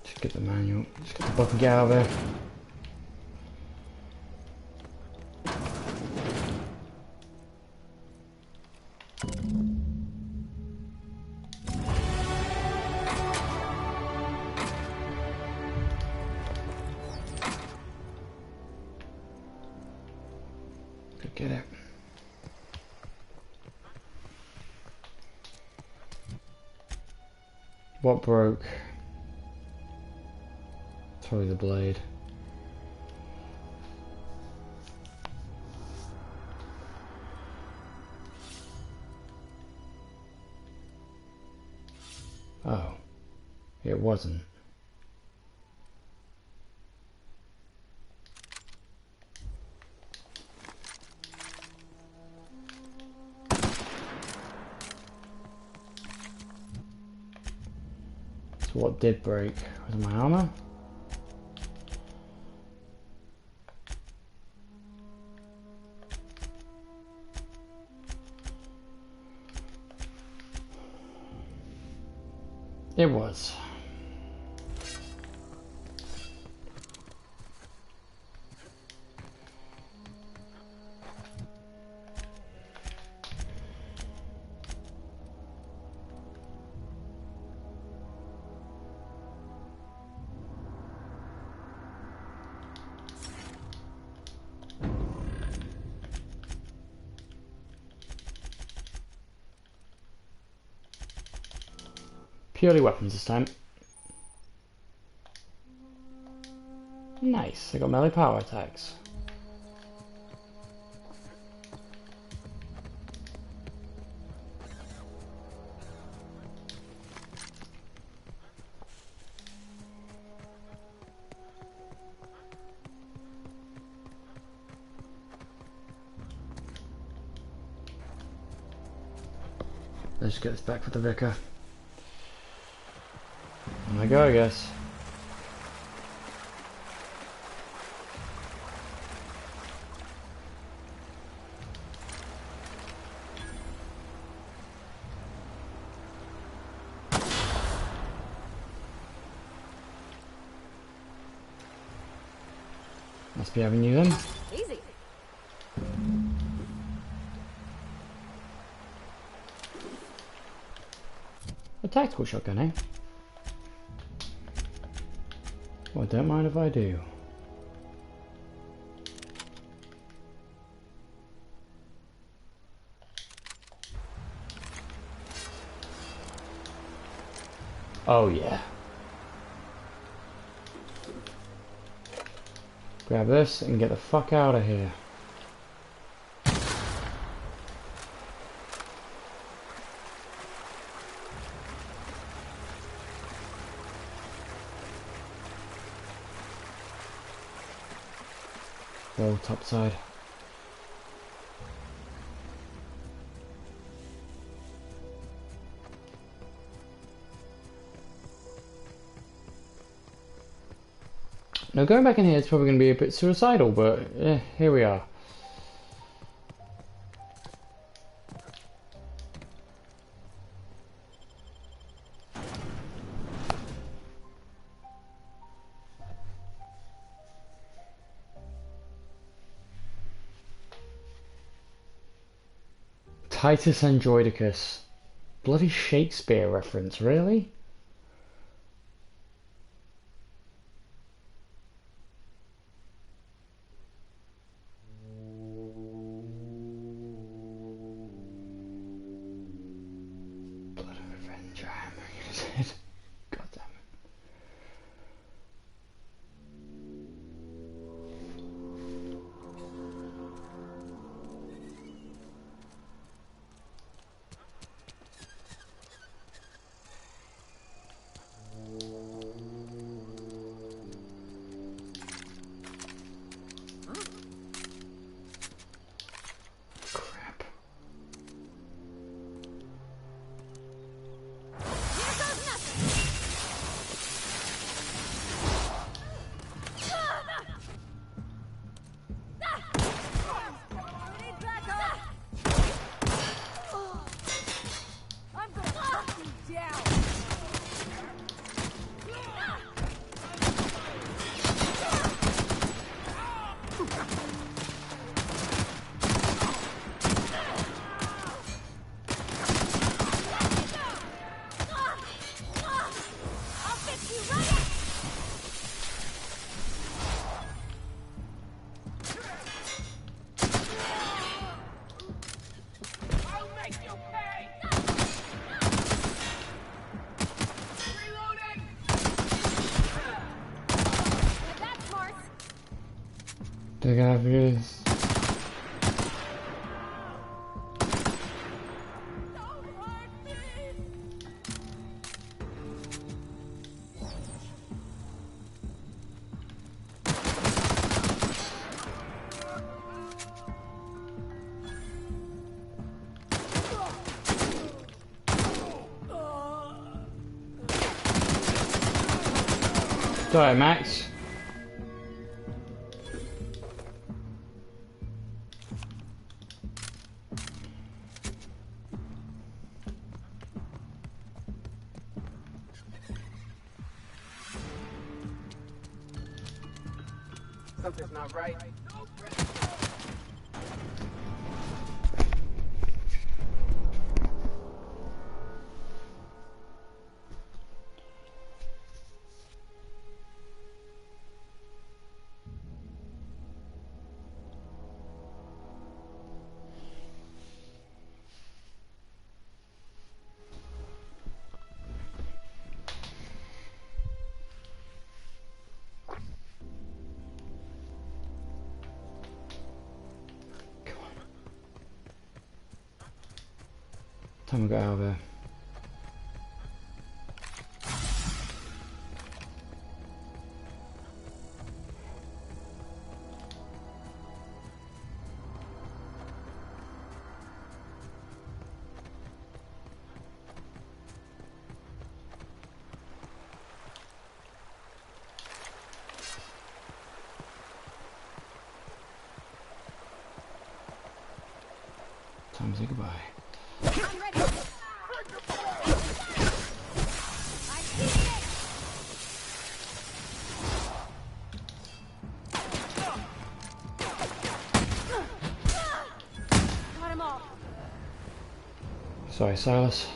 Just get the manual. Just get the book and get out of there. Get it. What broke? Probably the blade. Oh, it wasn't. So what did break? Was it my armor? It was. Purely weapons this time. Nice, I got melee power attacks. Let's get this back for the vicar. On I go, I guess. Must be having you then. Easy. A tactical shotgun, eh? Well, don't mind if I do. Oh yeah. Grab this and get the fuck out of here. Roll topside. Now going back in here is probably going to be a bit suicidal, but here we are. Titus Androidicus. Bloody Shakespeare reference, really? Blood of revenge, I am it. God damn it. They have this. Sorry, Max. Something's not right. Time to get out of there. Time to say goodbye. Sorry, Silas.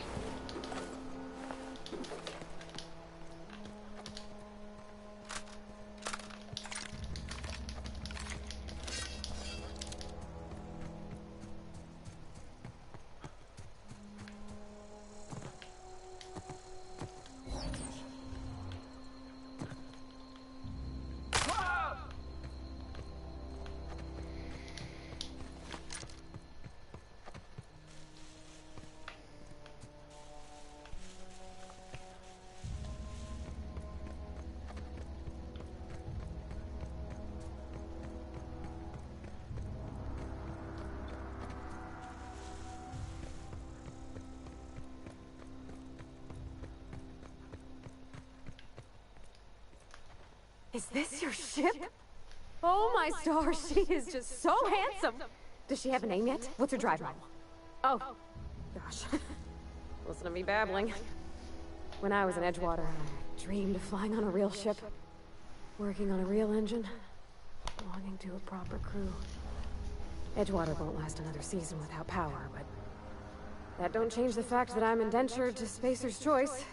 Is this your ship? Oh my stars, she is just so handsome. Does she have a name yet? What's her drive model? Oh, gosh. Listen to me babbling. When I was in Edgewater, I dreamed of flying on a real ship, working on a real engine, belonging to a proper crew. Edgewater won't last another season without power, but that don't change the fact that I'm indentured to Spacer's Choice.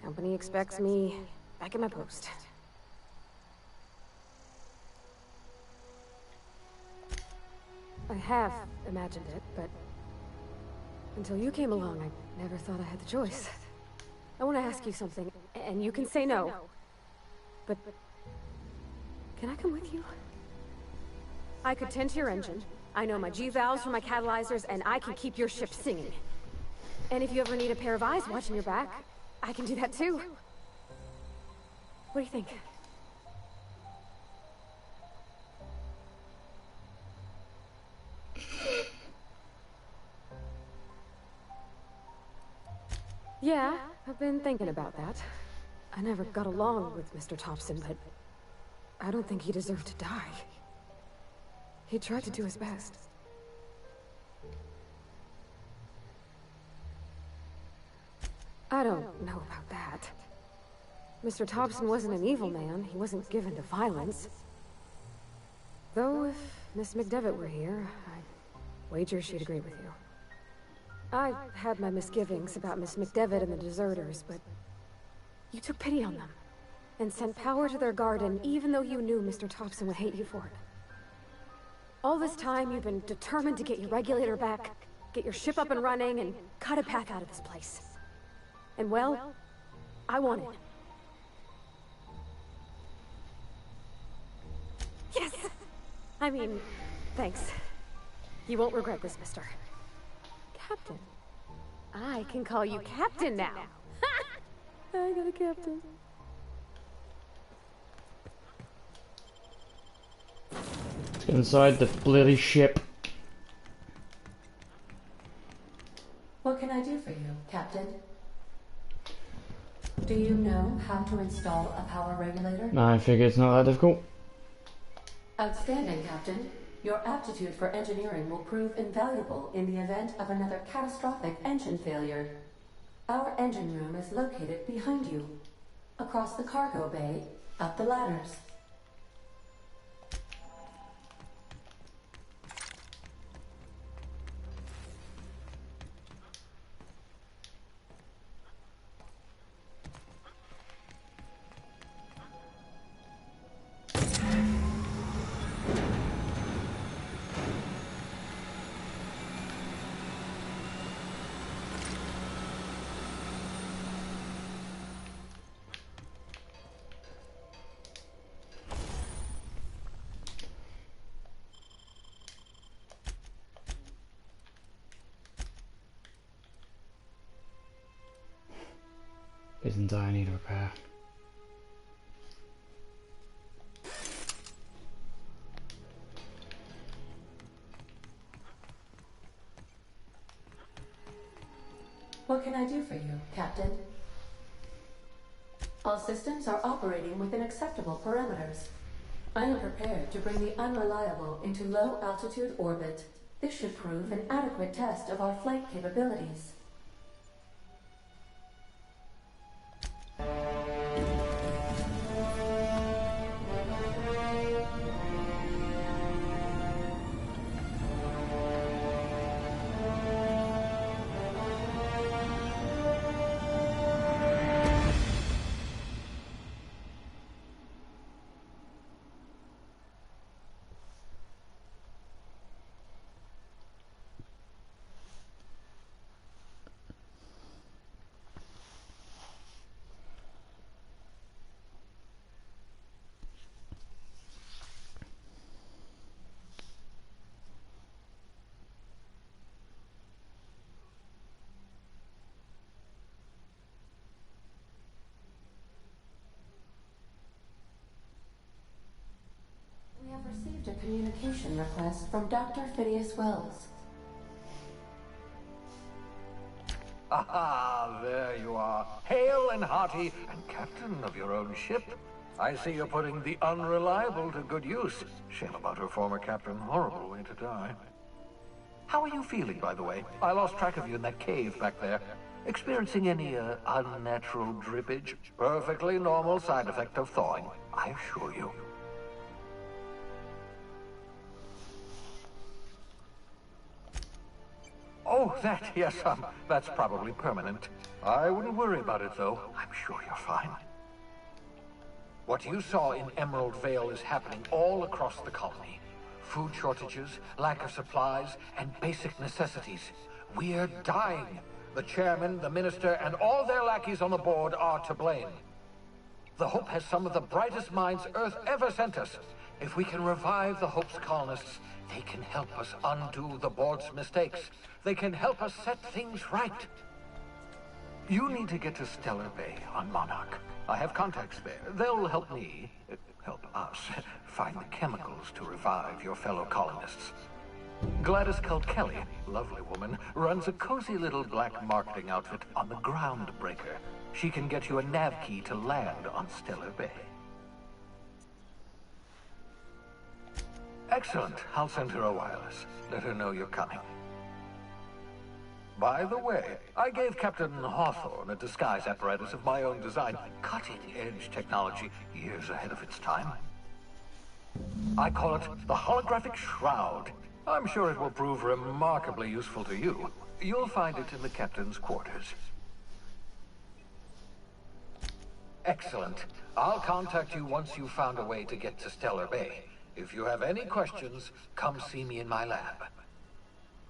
Company expects me back at my post. I have imagined it, but until you came along, I never thought I had the choice. I want to ask you something, and you can say no. But can I come with you? I could tend to your engine. I know my G-valves for my catalyzers, and I can keep your ship singing. And if you ever need a pair of eyes watching your back, I can do that too. What do you think? Yeah, I've been thinking about that. I never got along with Mr. Thompson, but I don't think he deserved to die. He tried to do his best. I don't know about that. Mr. Thompson wasn't an evil man. He wasn't given to violence. Though if Miss McDevitt were here, I'd wager she'd agree with you. I had my misgivings about Miss McDevitt and the deserters, but you took pity on them and sent power to their garden even though you knew Mr. Thompson would hate you for it. All this time, you've been determined to get your regulator back, get your ship up and running, and cut a path out of this place. And well, I won it. Yes! I mean, thanks. You won't regret this, mister. Captain. I can call you Captain now. I got a captain. Inside the bloody ship. What can I do for you, Captain? Do you know how to install a power regulator? No, I figure it's not that difficult. Outstanding, Captain. Your aptitude for engineering will prove invaluable in the event of another catastrophic engine failure. Our engine room is located behind you, across the cargo bay, up the ladders. Isn't I need repair? What can I do for you, Captain? All systems are operating within acceptable parameters. I am prepared to bring the unreliable into low-altitude orbit. This should prove an adequate test of our flight capabilities. received a communication request from Dr. Phineas Wells. Ah, there you are. Hale and hearty, and captain of your own ship. I see you're putting the unreliable to good use. Shame about her former captain. Horrible way to die. How are you feeling, by the way? I lost track of you in that cave back there. Experiencing any, unnatural drippage? Perfectly normal side effect of thawing, I assure you. Oh, that, yes, that's probably permanent. I wouldn't worry about it, though. I'm sure you're fine. What you saw in Emerald Vale is happening all across the colony. Food shortages, lack of supplies, and basic necessities. We're dying. The chairman, the minister, and all their lackeys on the board are to blame. The Hope has some of the brightest minds Earth ever sent us. If we can revive the Hope's colonists, they can help us undo the board's mistakes. They can help us set things right. You need to get to Stellar Bay on Monarch. I have contacts there. They'll help me, help us, find the chemicals to revive your fellow colonists. Gladys Kelly, lovely woman, runs a cozy little black marketing outfit on the Groundbreaker. She can get you a nav key to land on Stellar Bay. Excellent. I'll send her a wireless. Let her know you're coming. By the way, I gave Captain Hawthorne a disguise apparatus of my own design. Cutting-edge technology, years ahead of its time. I call it the Holographic Shroud. I'm sure it will prove remarkably useful to you. You'll find it in the captain's quarters. Excellent. I'll contact you once you've found a way to get to Stellar Bay. If you have any questions, come see me in my lab.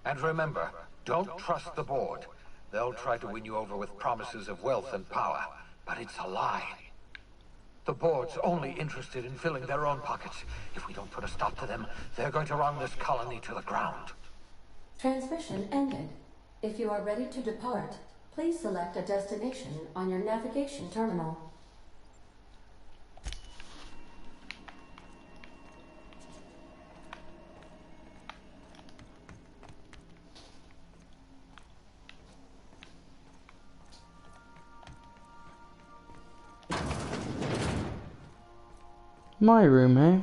And remember, don't trust the board. They'll try to win you over with promises of wealth and power, but it's a lie. The board's only interested in filling their own pockets. If we don't put a stop to them, they're going to run this colony to the ground. Transmission ended. If you are ready to depart, please select a destination on your navigation terminal. My room, eh?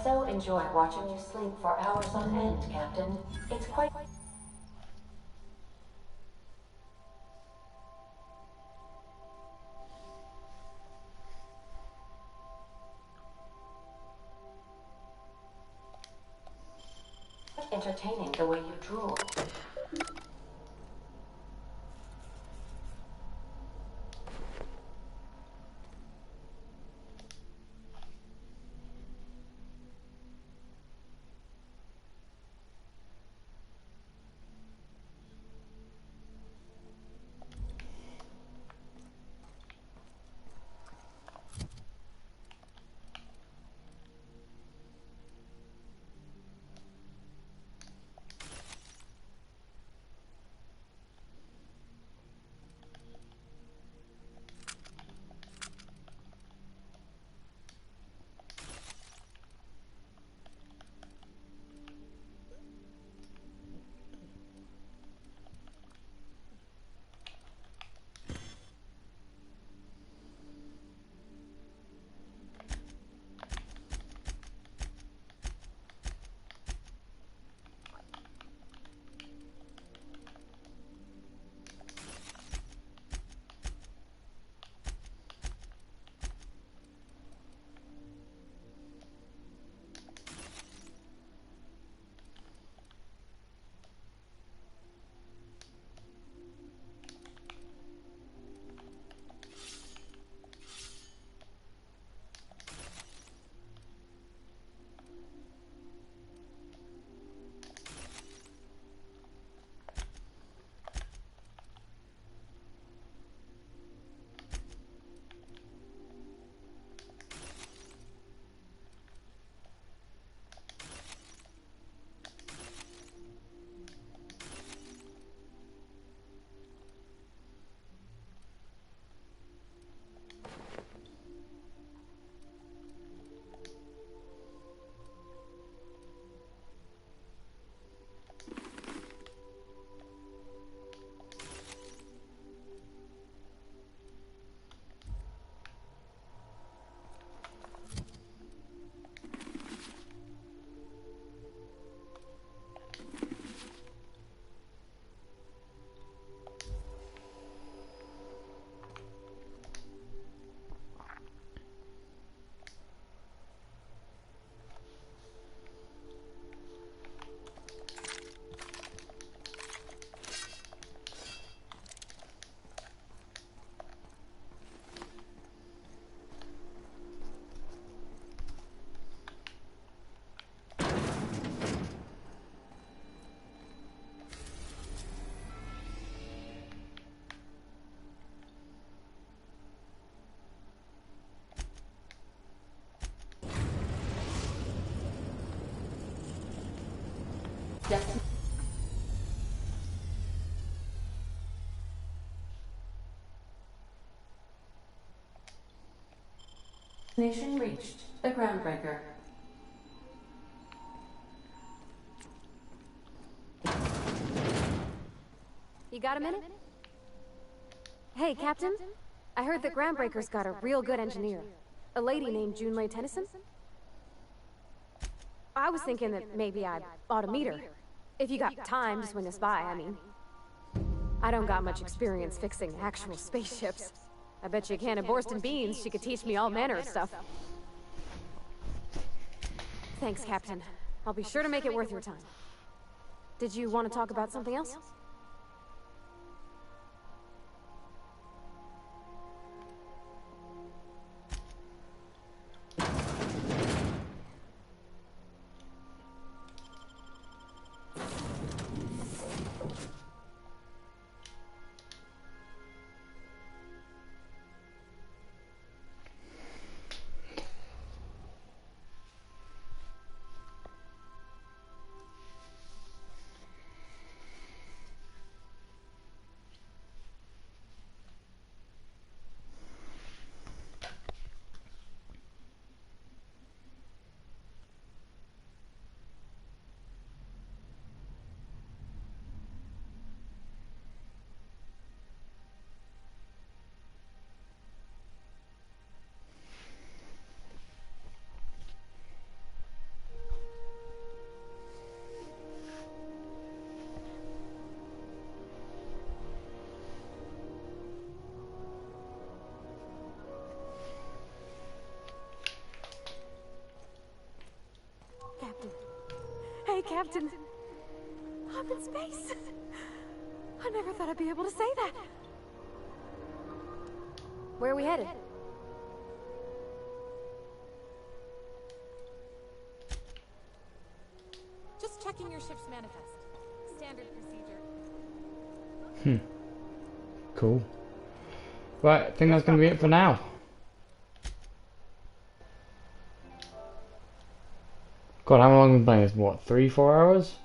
so enjoy watching you sleep for hours on end, Captain. It's quite... entertaining the way you drool. Destination reached. The Groundbreaker. You got a minute? Hey, Captain. I heard that Groundbreaker's got a real good engineer. A lady named Junlei Tennyson? I was thinking that maybe I ought to meet her. If you got time to swing us by, I mean. I don't got much experience fixing actual spaceships. I bet you a can of Borston beans she could teach me all manner of stuff. Thanks, Captain. I'll be sure to make it worth your time. Did you want to talk about something else? Captain. I'm in space. I never thought I'd be able to say that. Where are we headed? Just checking your ship's manifest. Standard procedure. Cool. Right, I think that's going to be it for now. God, how long have we been playing this? What, 3-4 hours?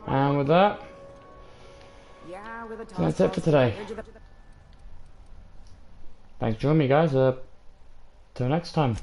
And with that, that's it for today. Thanks for joining me, guys. Till next time.